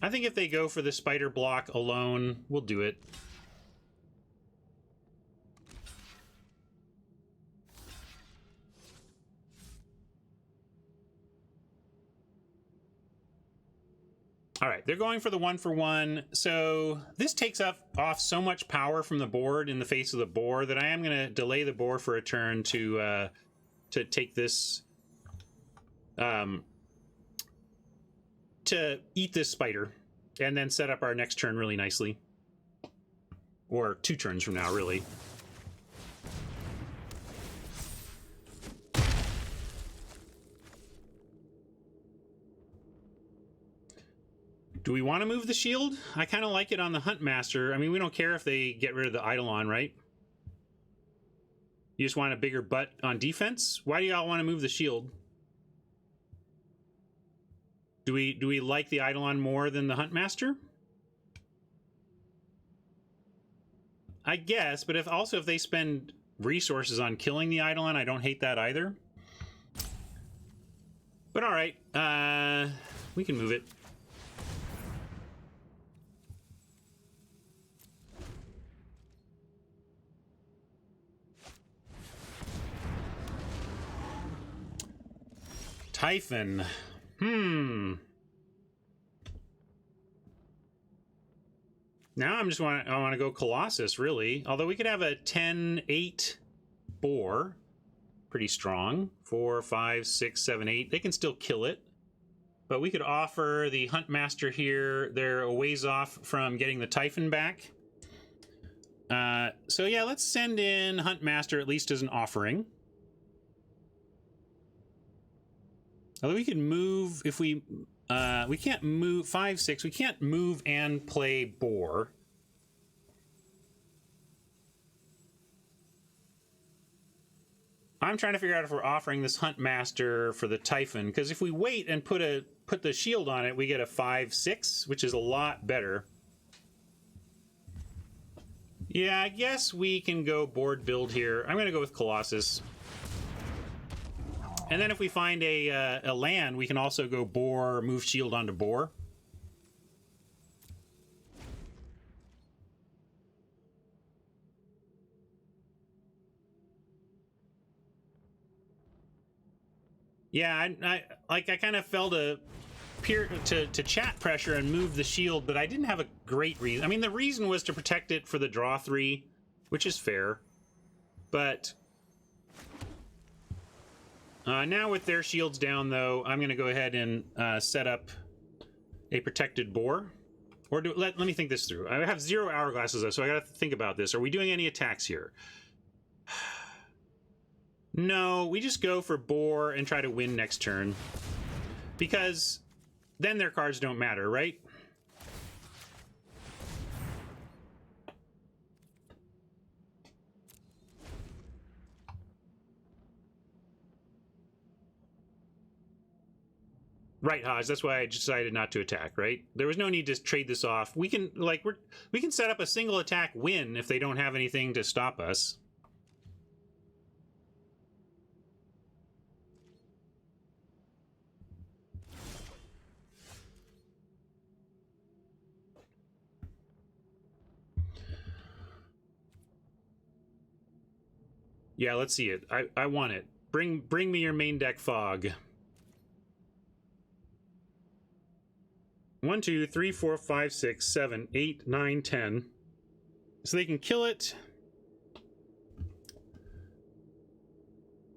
I think if they go for the spider block alone, we'll do it. All right, they're going for the 1-for-1. So this takes off so much power from the board in the face of the boar that I am going to delay the boar for a turn to take this, to eat this spider, and then set up our next turn really nicely. Or 2 turns from now, really. Do we want to move the shield? I kind of like it on the Huntmaster. I mean, we don't care if they get rid of the Eidolon, right? You just want a bigger butt on defense? Why do y'all want to move the shield? Do we like the Eidolon more than the Huntmaster? I guess, but if they spend resources on killing the Eidolon, I don't hate that either. But all right, we can move it. Typhon. Now I want to go Colossus, really. Although we could have a 10-8 boar. Pretty strong. 4, 5, 6, 7, 8. They can still kill it. But we could offer the Huntmaster here. They're a ways off from getting the Typhon back. So yeah, let's send in Huntmaster at least as an offering. Although we can move if we can't move 5, 6. We can't move and play boar. I'm trying to figure out if we're offering this Huntmaster for the Typhon, because if we wait and put the shield on it, we get a 5, 6, which is a lot better. Yeah, I guess we can go board build here. I'm going to go with Colossus. And then if we find a land, we can also go boar, move shield onto boar. Yeah, I kind of felt to chat pressure and move the shield, but I didn't have a great reason. I mean, the reason was to protect it for the draw 3, which is fair. But now with their shields down, though, I'm going to go ahead and set up a protected boar. Or let me think this through. I have 0 hourglasses, though, so I got to think about this. Are we doing any attacks here? No, we just go for boar and try to win next turn. Because then their cards don't matter, right? Right, Hodge. That's why I decided not to attack. Right, there was no need to trade this off. We can we can set up a single attack win if they don't have anything to stop us. Yeah, let's see it. I want it. Bring me your main deck fog. 1, 2, 3, 4, 5, 6, 7, 8, 9, 10. So they can kill it.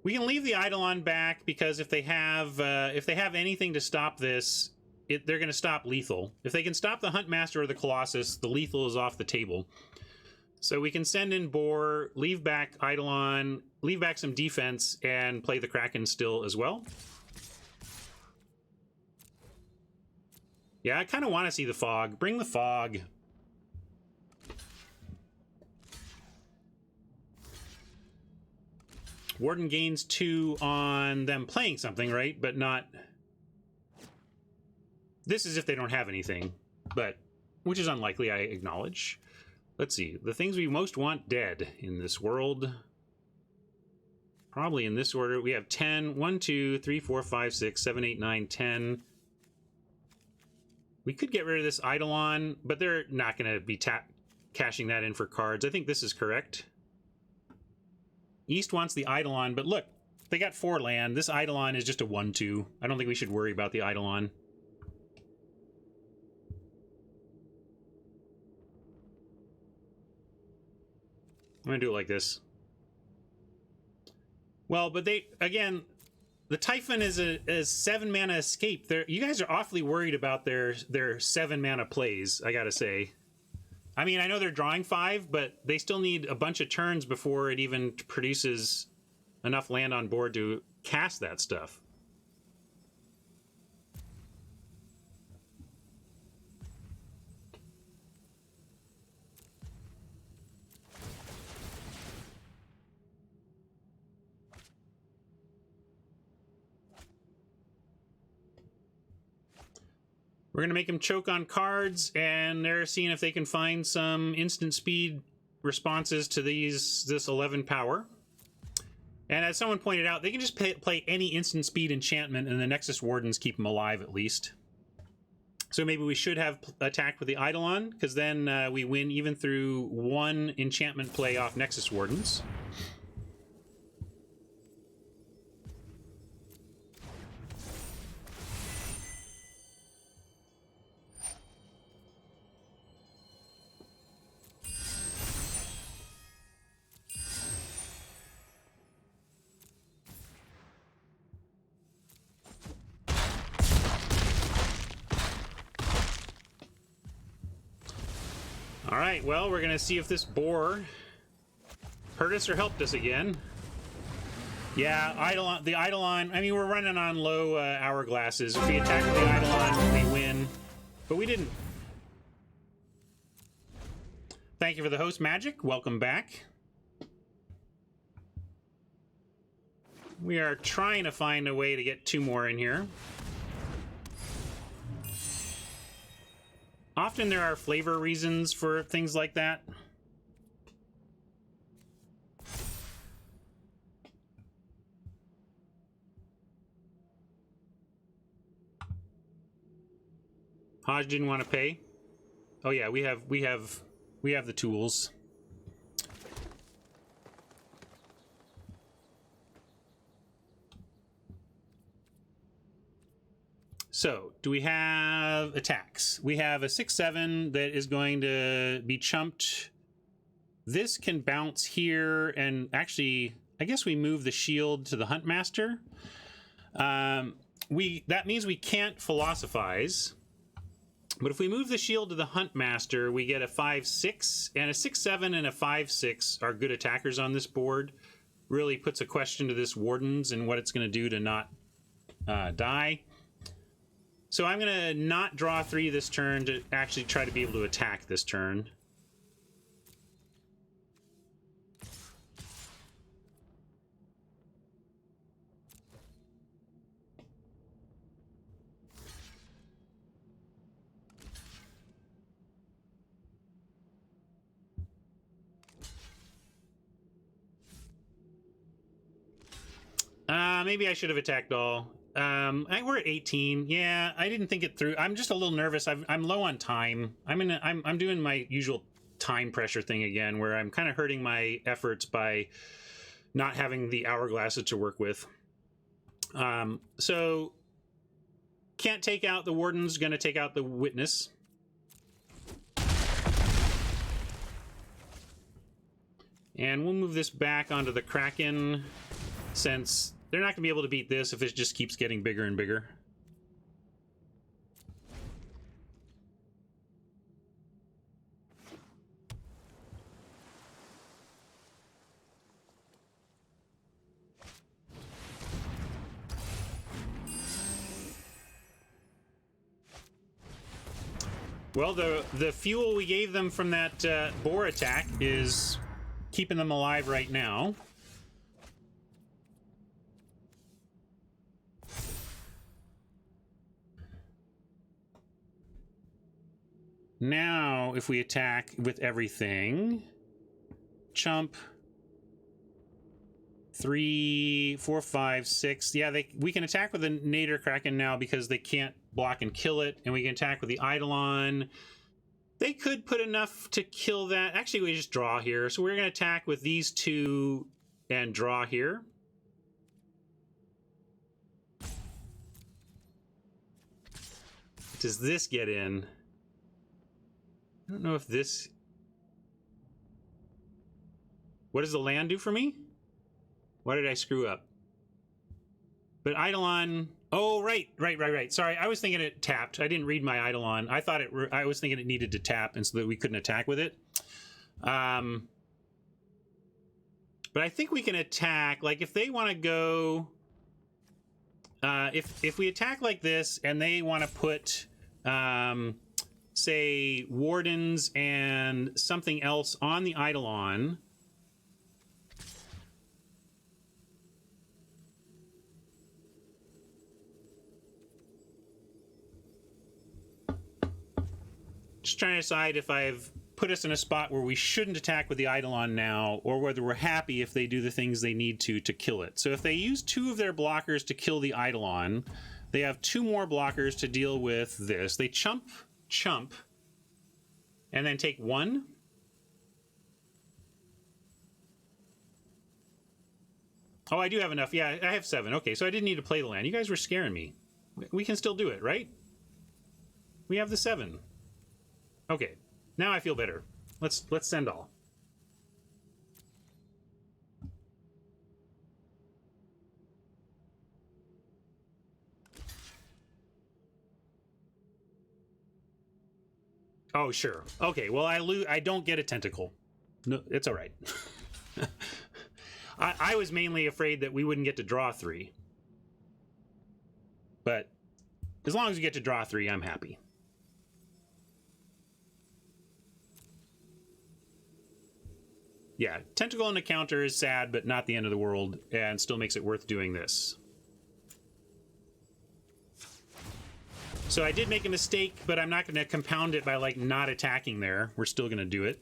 We can leave the Eidolon back because if they have anything to stop this, they're going to stop lethal. If they can stop the Huntmaster or the Colossus, the lethal is off the table. So we can send in Boar, leave back Eidolon, leave back some defense, and play the Kraken still as well. Yeah, I kind of want to see the fog. Bring the fog. Warden gains 2 on them playing something, right? But not... This is if they don't have anything, but which is unlikely, I acknowledge. Let's see. The things we most want dead in this world. Probably in this order. We have 10. 1, 2, 3, 4, 5, 6, 7, 8, 9, 10. We could get rid of this Eidolon, but they're not going to be cashing that in for cards. I think this is correct. East wants the Eidolon, but look, they got 4 land. This Eidolon is just a 1/2. I don't think we should worry about the Eidolon. I'm going to do it like this. Well, but they, again, the Typhon is a 7 mana escape. You guys are awfully worried about their 7 mana plays, I gotta say. I mean, I know they're drawing 5, but they still need a bunch of turns before it even produces enough land on board to cast that stuff. We're going to make them choke on cards, and they're seeing if they can find some instant speed responses to this 11 power. And as someone pointed out, they can just play any instant speed enchantment, and the Nexus Wardens keep them alive at least. So maybe we should have attacked with the Eidolon, because then we win even through 1 enchantment play off Nexus Wardens. Alright, well, we're going to see if this Boar hurt us or helped us again. Yeah, the Eidolon, I mean, we're running on low hourglasses. If we attack with the Eidolon, we win. But we didn't. Thank you for the host, Magic. Welcome back. We are trying to find a way to get 2 more in here. Often there are flavor reasons for things like that. Hodge didn't want to pay. Oh yeah, we have the tools. So, do we have attacks? We have a 6/7 that is going to be chumped. This can bounce here, and actually, I guess we move the shield to the Huntmaster. That means we can't philosophize. But if we move the shield to the Huntmaster, we get a 5/6, and a 6/7 and a 5/6 are good attackers on this board. Really puts a question to this Wardens and what it's going to do to not die. So I'm going to not draw 3 this turn to actually try to be able to attack this turn. Maybe I should have attacked all. We're at 18. Yeah, I didn't think it through. I'm just a little nervous. I'm low on time. I'm doing my usual time pressure thing again, where I'm kind of hurting my efforts by not having the hourglasses to work with. So can't take out the warden's going to take out the witness. And we'll move this back onto the Kraken, since they're not going to be able to beat this if it just keeps getting bigger and bigger. Well, the fuel we gave them from that boar attack is keeping them alive right now. Now, if we attack with everything, chump 3, 4, 5, 6. Yeah, we can attack with the Nader Kraken now because they can't block and kill it, and we can attack with the Eidolon. They could put enough to kill that. Actually, we just draw here. So we're going to attack with these two and draw here. Does this get in? I don't know if this... What does the land do for me? Why did I screw up? But Eidolon... Oh, right. Sorry, I was thinking it tapped. I didn't read my Eidolon. I was thinking it needed to tap, and so that we couldn't attack with it. But I think we can attack. Like, if they want to go... if we attack like this, and they want to put... say, Wardens and something else on the Eidolon... Just trying to decide if I've put us in a spot where we shouldn't attack with the Eidolon now, or whether we're happy if they do the things they need to kill it. So if they use 2 of their blockers to kill the Eidolon, they have 2 more blockers to deal with this. They chump, and then take 1. Oh, I do have enough. Yeah, I have 7. Okay, so I didn't need to play the land. You guys were scaring me. We can still do it, right? We have the 7. Okay, now I feel better. Let's send all. Oh, sure. Okay, well, I don't get a tentacle. No, it's all right. I was mainly afraid that we wouldn't get to draw 3. But as long as we get to draw 3, I'm happy. Yeah, tentacle in a counter is sad, but not the end of the world, and still makes it worth doing this. So I did make a mistake, but I'm not going to compound it by, like, not attacking there. We're still going to do it.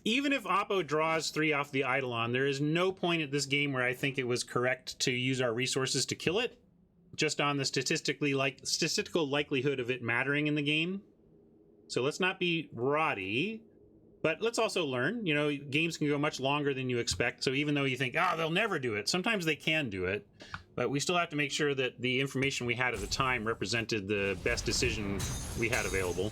Even if Oppo draws 3 off the Eidolon, there is no point at this game where I think it was correct to use our resources to kill it, just on the statistical likelihood of it mattering in the game. So let's not be roddy, but let's also learn. You know, games can go much longer than you expect, so even though you think, oh, they'll never do it, sometimes they can do it, but we still have to make sure that the information we had at the time represented the best decision we had available.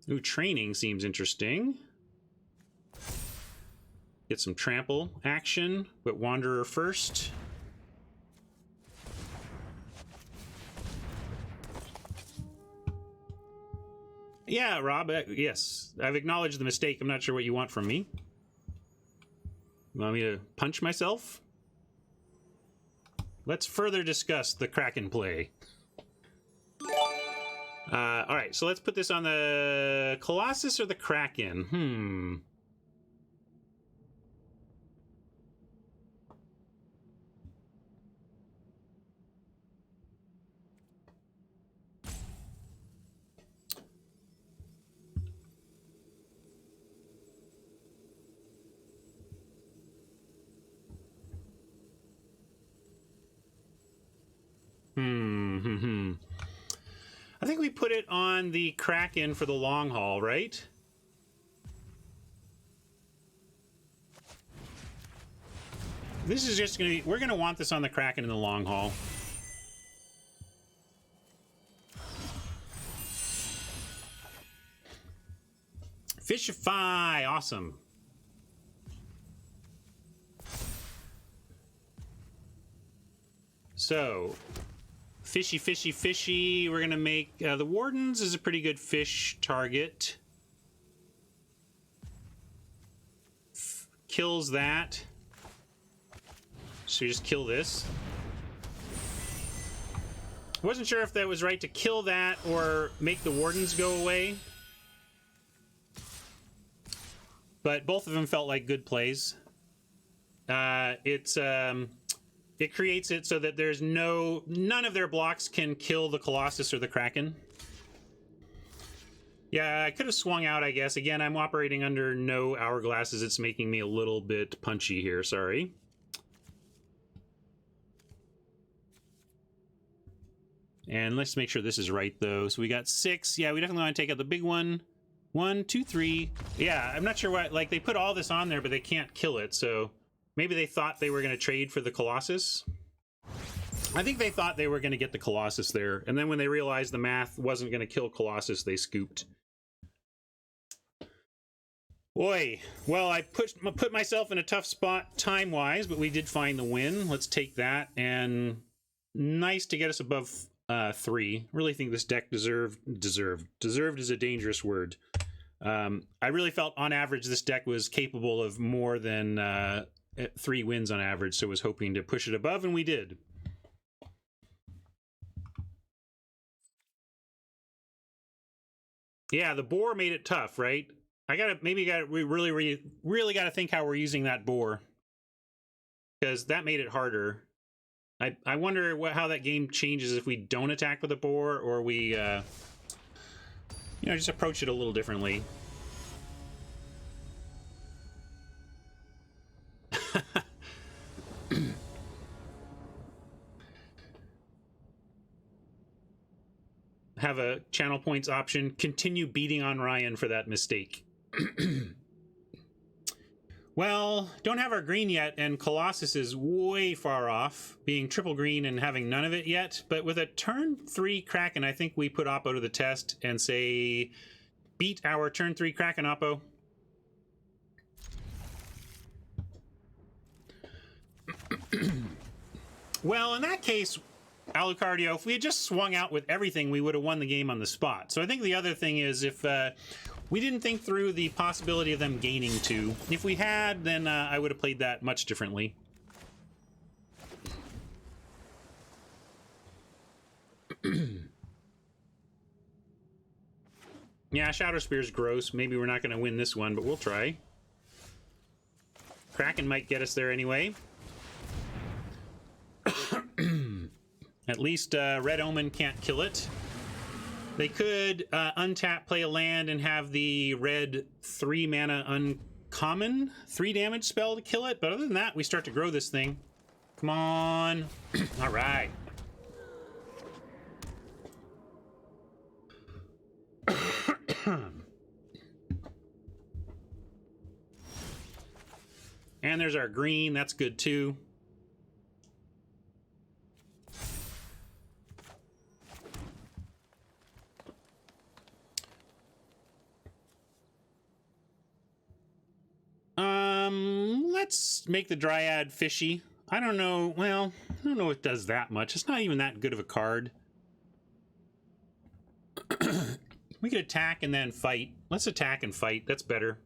Ooh, training seems interesting. Get some trample action, but Wanderer first. Yeah, Rob, yes. I've acknowledged the mistake. I'm not sure what you want from me. You want me to punch myself? Let's further discuss the Kraken play. All right, so let's put this on the Colossus or the Kraken. I think we put it on the Kraken for the long haul, right? This is just gonna be, we're gonna want this on the Kraken in the long haul. Fishify, awesome. So, fishy, fishy, fishy. We're gonna make the Wardens is a pretty good fish target. Kills that. So we just kill this. Wasn't sure if that was right to kill that or make the Wardens go away. But both of them felt like good plays. It creates it so that there's none of their blocks can kill the Colossus or the Kraken. Yeah, I could have swung out, I guess. Again, I'm operating under no hourglasses. It's making me a little bit punchy here, sorry. And let's make sure this is right, though. So we got 6. Yeah, we definitely want to take out the big one. 1, 2, 3. Yeah, I'm not sure why. Like, they put all this on there, but they can't kill it, so maybe they thought they were going to trade for the Colossus. I think they thought they were going to get the Colossus there, and then when they realized the math wasn't going to kill Colossus, they scooped. Boy, well, I put myself in a tough spot time-wise, but we did find the win. Let's take that, and nice to get us above 3. Really think this deck deserved is a dangerous word. I really felt on average this deck was capable of more than 3 wins on average, so was hoping to push it above, and we did. Yeah, the boar made it tough, right? We really gotta think how we're using that boar, because that made it harder. I wonder how that game changes if we don't attack with a boar, or we just approach it a little differently. Have a channel points option. Continue beating on Ryan for that mistake. Well, don't have our green yet, and Colossus is way far off, being triple green and having none of it yet. But with a turn 3 Kraken, I think we put Oppo to the test and say, beat our turn 3 Kraken, Oppo. Well, in that case, Alucardio, if we had just swung out with everything, we would have won the game on the spot. So I think the other thing is, if we didn't think through the possibility of them gaining 2. If we had, then I would have played that much differently. Yeah, Shadow Spear's gross. Maybe we're not going to win this one, but we'll try. Kraken might get us there anyway. At least Red Omen can't kill it. They could untap, play a land, and have the red 3 mana uncommon 3 damage spell to kill it. But other than that, we start to grow this thing. Come on. All right. And there's our green. That's good too. let's make the Dryad fishy. I don't know. Well, I don't know if it does that much. It's not even that good of a card. We could attack and then fight. Let's attack and fight. That's better.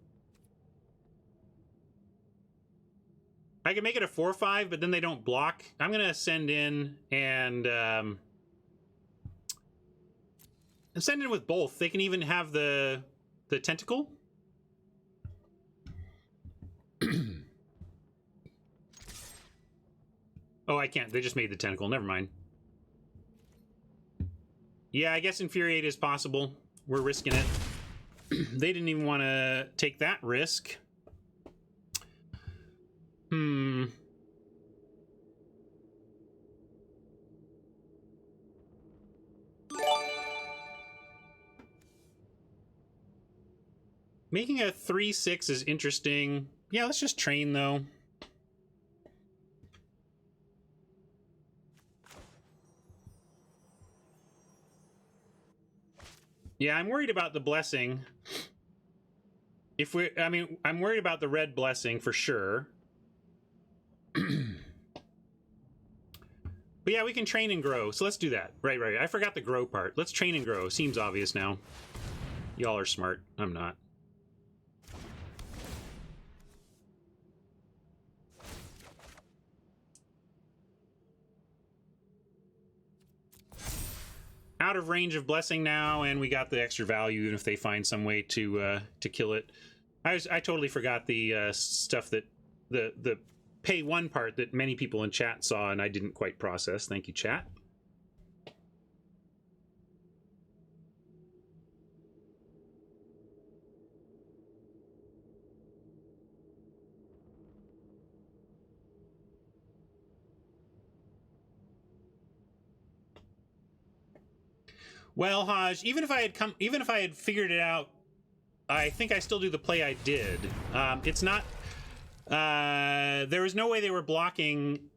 I can make it a 4/5, but then they don't block. I'm going to send in and send in with both. They can even have the tentacle. Oh, I can't. They just made the tentacle. Never mind. Yeah, I guess Infuriate is possible. We're risking it. They didn't even want to take that risk. Making a 3/6 is interesting. Yeah, let's just train, though. Yeah, I'm worried about the blessing. I'm worried about the red blessing for sure. But yeah, we can train and grow, so let's do that. Right. I forgot the grow part. Let's train and grow. Seems obvious now. Y'all are smart. I'm not. Out of range of blessing now, and we got the extra value even if they find some way to kill it. I totally forgot the stuff that the pay one part that many people in chat saw and I didn't quite process. Thank you, chat. Well, Haj, even if I had figured it out, I think I still do the play I did. It's not. There was no way they were blocking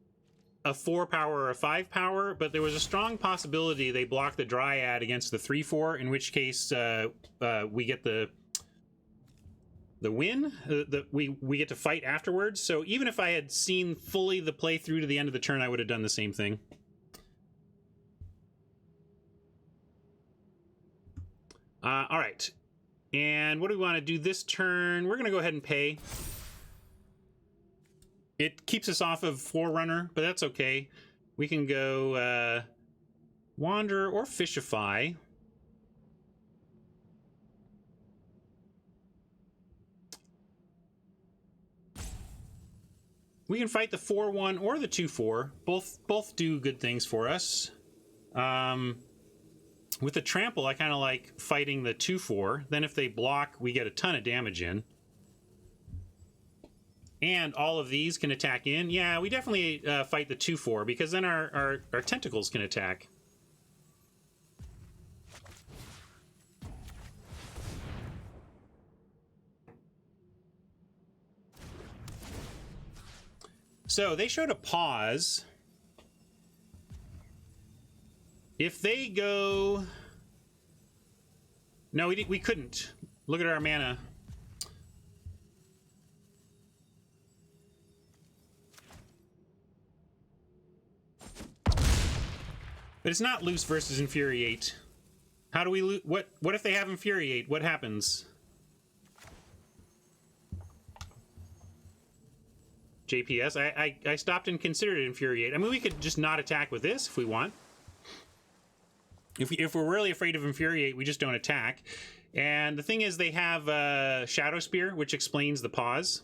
a 4-power or a 5-power, but there was a strong possibility they blocked the Dryad against the 3/4, in which case we get the win. We get to fight afterwards. So even if I had seen fully the play through to the end of the turn, I would have done the same thing. All right. And what do we want to do this turn? We're going to go ahead and pay. It keeps us off of Forerunner, but that's okay. We can go Wander or Fishify. We can fight the 4/1 or the 2/4. Both do good things for us. With the trample, I kind of like fighting the 2/4. Then if they block, we get a ton of damage in. And all of these can attack in. Yeah, we definitely fight the 2/4 because then our tentacles can attack. So they showed a pause. If they go... No, we couldn't. Look at our mana. But it's not Loose versus Infuriate. How do we what if they have Infuriate? What happens? JPS, I stopped and considered Infuriate. I mean, we could just not attack with this if we want. If we're really afraid of Infuriate, we just don't attack. And the thing is, they have Shadow Spear, which explains the pause.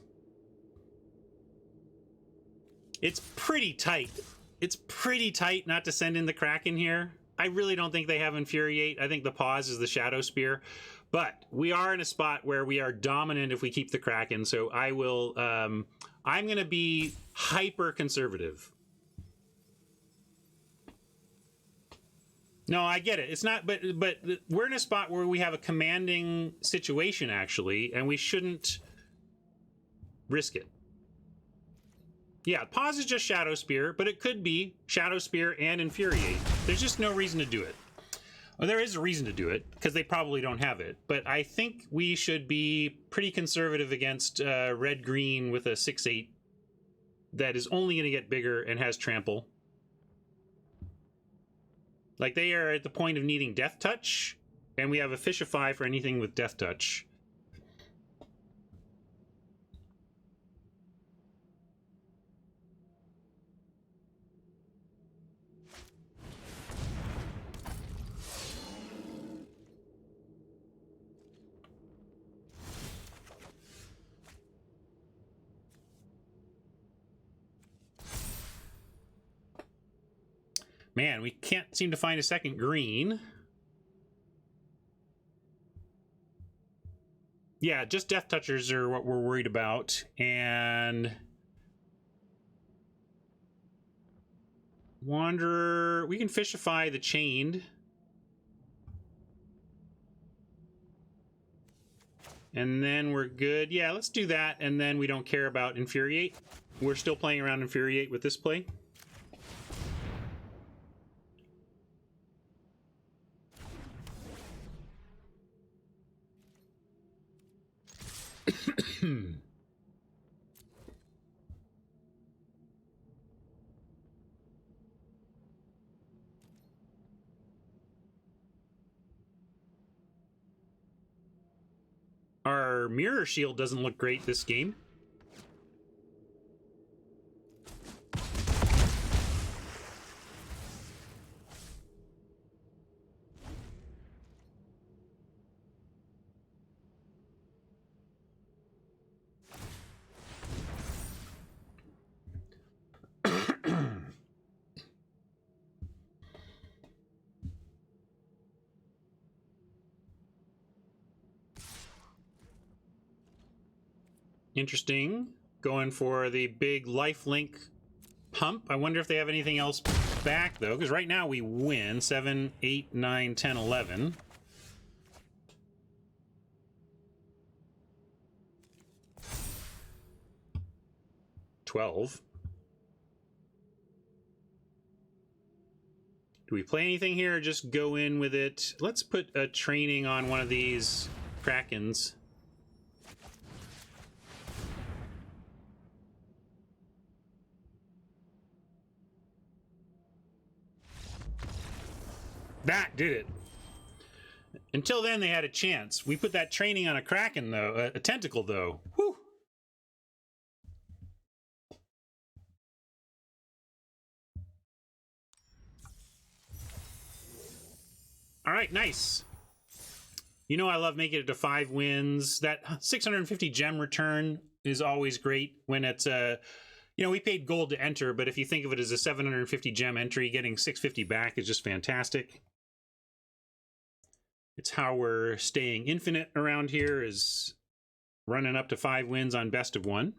It's pretty tight. It's pretty tight not to send in the Kraken here. I really don't think they have Infuriate. I think the pause is the Shadow Spear. But we are in a spot where we are dominant if we keep the Kraken. So I will... I'm going to be hyper conservative. No, I get it. It's not, but we're in a spot where we have a commanding situation, actually, and we shouldn't risk it. Yeah, pause is just Shadow Spear, but it could be Shadow Spear and Infuriate. There's just no reason to do it. Well, there is a reason to do it, because they probably don't have it. But I think we should be pretty conservative against red-green with a 6/8 that is only going to get bigger and has trample. Like, they are at the point of needing Death Touch, and we have a Fishify for anything with Death Touch. Man, we can't seem to find a second green. Yeah, just Death Touchers are what we're worried about. And Wanderer, we can Fishify the Chained. And then we're good. Yeah, let's do that, and then we don't care about Infuriate. We're still playing around Infuriate with this play. Our Mirror Shield doesn't look great this game. Interesting. Going for the big lifelink pump. I wonder if they have anything else back, though, because right now we win 7, 8, 9, 10, 11. $12. Do we play anything here or just go in with it? Let's put a training on one of these Krakens. That did it. Until then, they had a chance. We put that training on a Kraken, though. A tentacle, though. Whew. All right, nice. You know I love making it to 5 wins. That 650 gem return is always great when it's a... You know, we paid gold to enter, but if you think of it as a 750 gem entry, getting 650 back is just fantastic. It's how we're staying infinite around here, is running up to 5 wins on best of 1.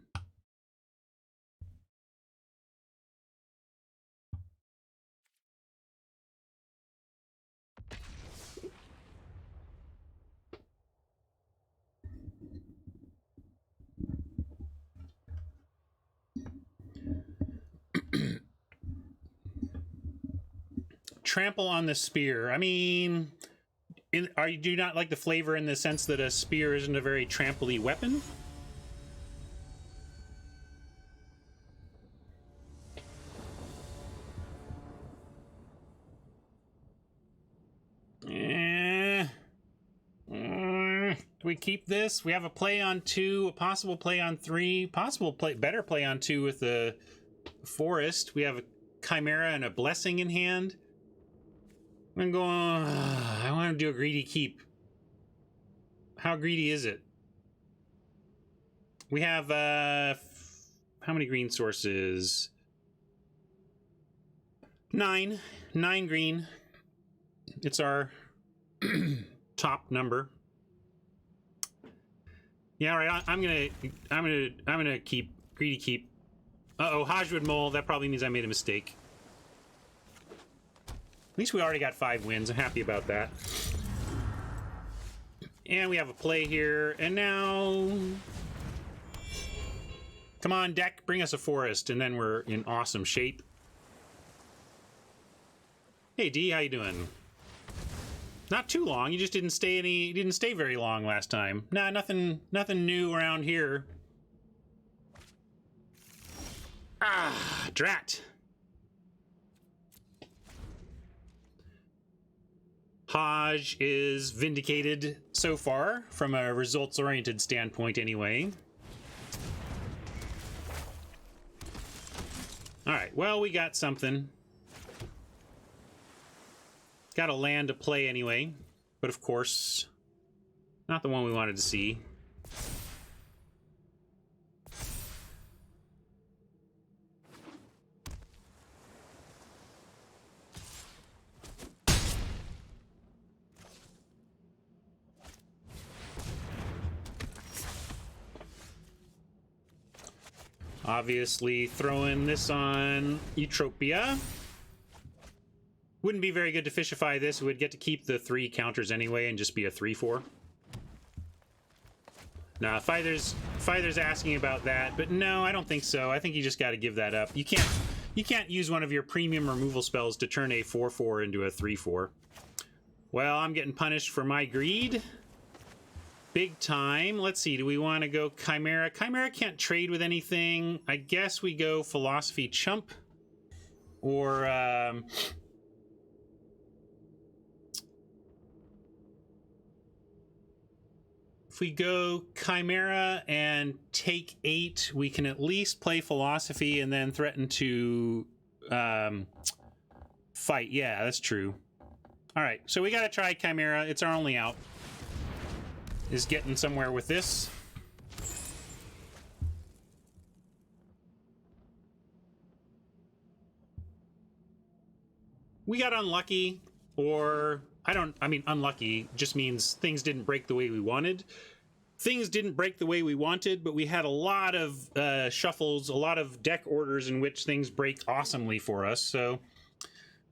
Trample on the spear. I mean... do you not like the flavor in the sense that a spear isn't a very trample-y weapon? Do we keep this? We have a play on 2, a possible play on 3, better play on 2 with the forest. We have a Chimera and a Blessing in hand. I'm going, I want to do a greedy keep. How greedy is it? We have, how many green sources? 9. 9 green. It's our top number. Yeah, all right, I'm gonna keep, greedy keep. Uh-oh, Hajwood Mole, that probably means I made a mistake. At least we already got 5 wins. I'm happy about that. And we have a play here. And now... Come on, deck. Bring us a forest. And then we're in awesome shape. Hey, D. How you doing? Not too long. You just didn't stay very long last time. Nah, nothing new around here. Ah, drat. Hodge is vindicated so far, from a results-oriented standpoint anyway. Alright, well, we got something. Got a land to play anyway, but of course, not the one we wanted to see. Obviously, throwing this on Utopia. Wouldn't be very good to fishify this. We would get to keep the 3 counters anyway and just be a 3/4. Now, Fyther's asking about that, but no, I don't think so. I think you just got to give that up. You can't use one of your premium removal spells to turn a 4/4 into a 3/4. Well, I'm getting punished for my greed. Big time. Let's see, do we want to go Chimera? Chimera can't trade with anything. I guess we go Philosophy Chump. Or, if we go Chimera and take 8, we can at least play Philosophy and then threaten to fight. Yeah, that's true. All right, so we got to try Chimera. It's our only out. Is getting somewhere with this. We got unlucky, or I mean, unlucky just means things didn't break the way we wanted. Things didn't break the way we wanted, but we had a lot of shuffles, a lot of deck orders in which things break awesomely for us. So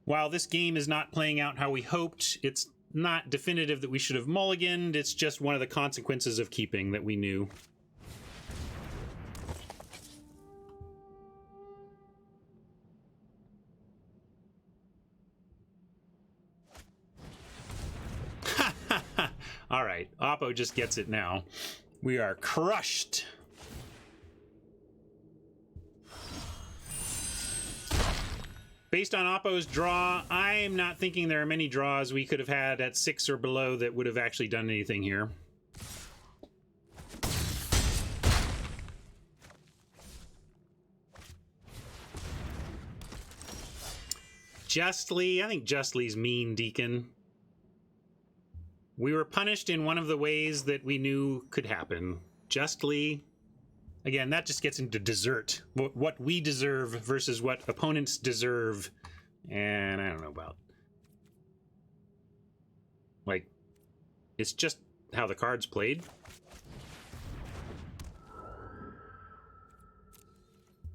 while this game is not playing out how we hoped, it's not definitive that we should have mulliganed. It's just one of the consequences of keeping that we knew. All right, Oppo just gets it now. We are crushed. Based on Oppo's draw, I'm not thinking there are many draws we could have had at 6 or below that would have actually done anything here. Justly, I think Justly's mean, Deacon. We were punished in one of the ways that we knew could happen. Justly. Again, that just gets into dessert. What we deserve versus what opponents deserve. And I don't know about. Like, it's just how the cards played.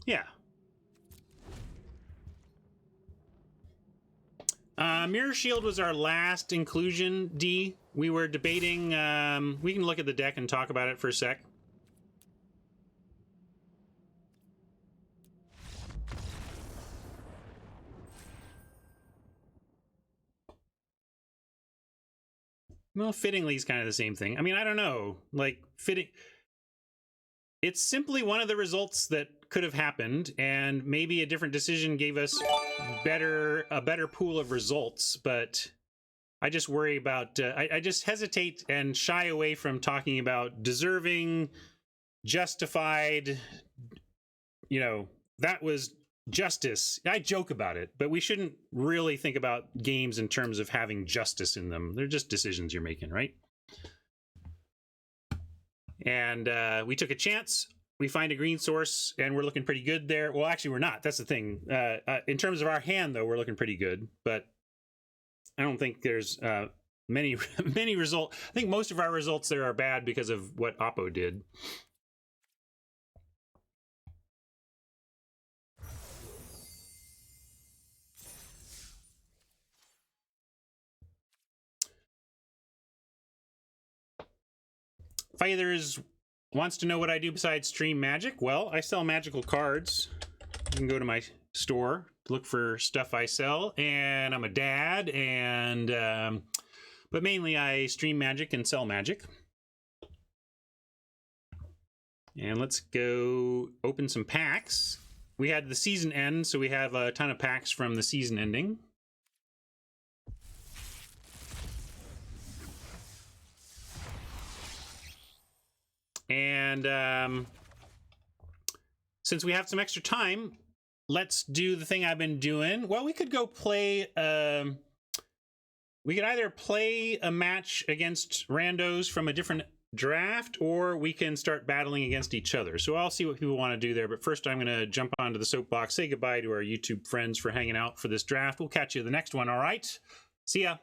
Yeah. Mirror Shield was our last inclusion, D. We were debating, we can look at the deck and talk about it for a sec. Well, fittingly is kind of the same thing. I mean, I don't know. Like, fitting... It's simply one of the results that could have happened, and maybe a different decision gave us a better pool of results, but I just worry about... I just hesitate and shy away from talking about deserving, justified, you know, that was justice. I joke about it, but we shouldn't really think about games in terms of having justice in them. They're just decisions you're making, right? And we took a chance. We find a green source, and we're looking pretty good there. Well, actually, we're not. That's the thing. In terms of our hand, though, we're looking pretty good. But I don't think there's many results. I think most of our results there are bad because of what Oppo did. Fythers wants to know what I do besides stream Magic. Well, I sell magical cards. You can go to my store, look for stuff I sell, and I'm a dad, and but mainly I stream Magic and sell Magic. And let's go open some packs. we had the season end, so we have a ton of packs from the season ending. And since we have some extra time, let's do the thing I've been doing. Well, we could go play... we could either play a match against randos from a different draft, or we can start battling against each other. So I'll see what people want to do there. But first, I'm going to jump onto the soapbox, say goodbye to our YouTube friends for hanging out for this draft. We'll catch you the next one, all right? See ya.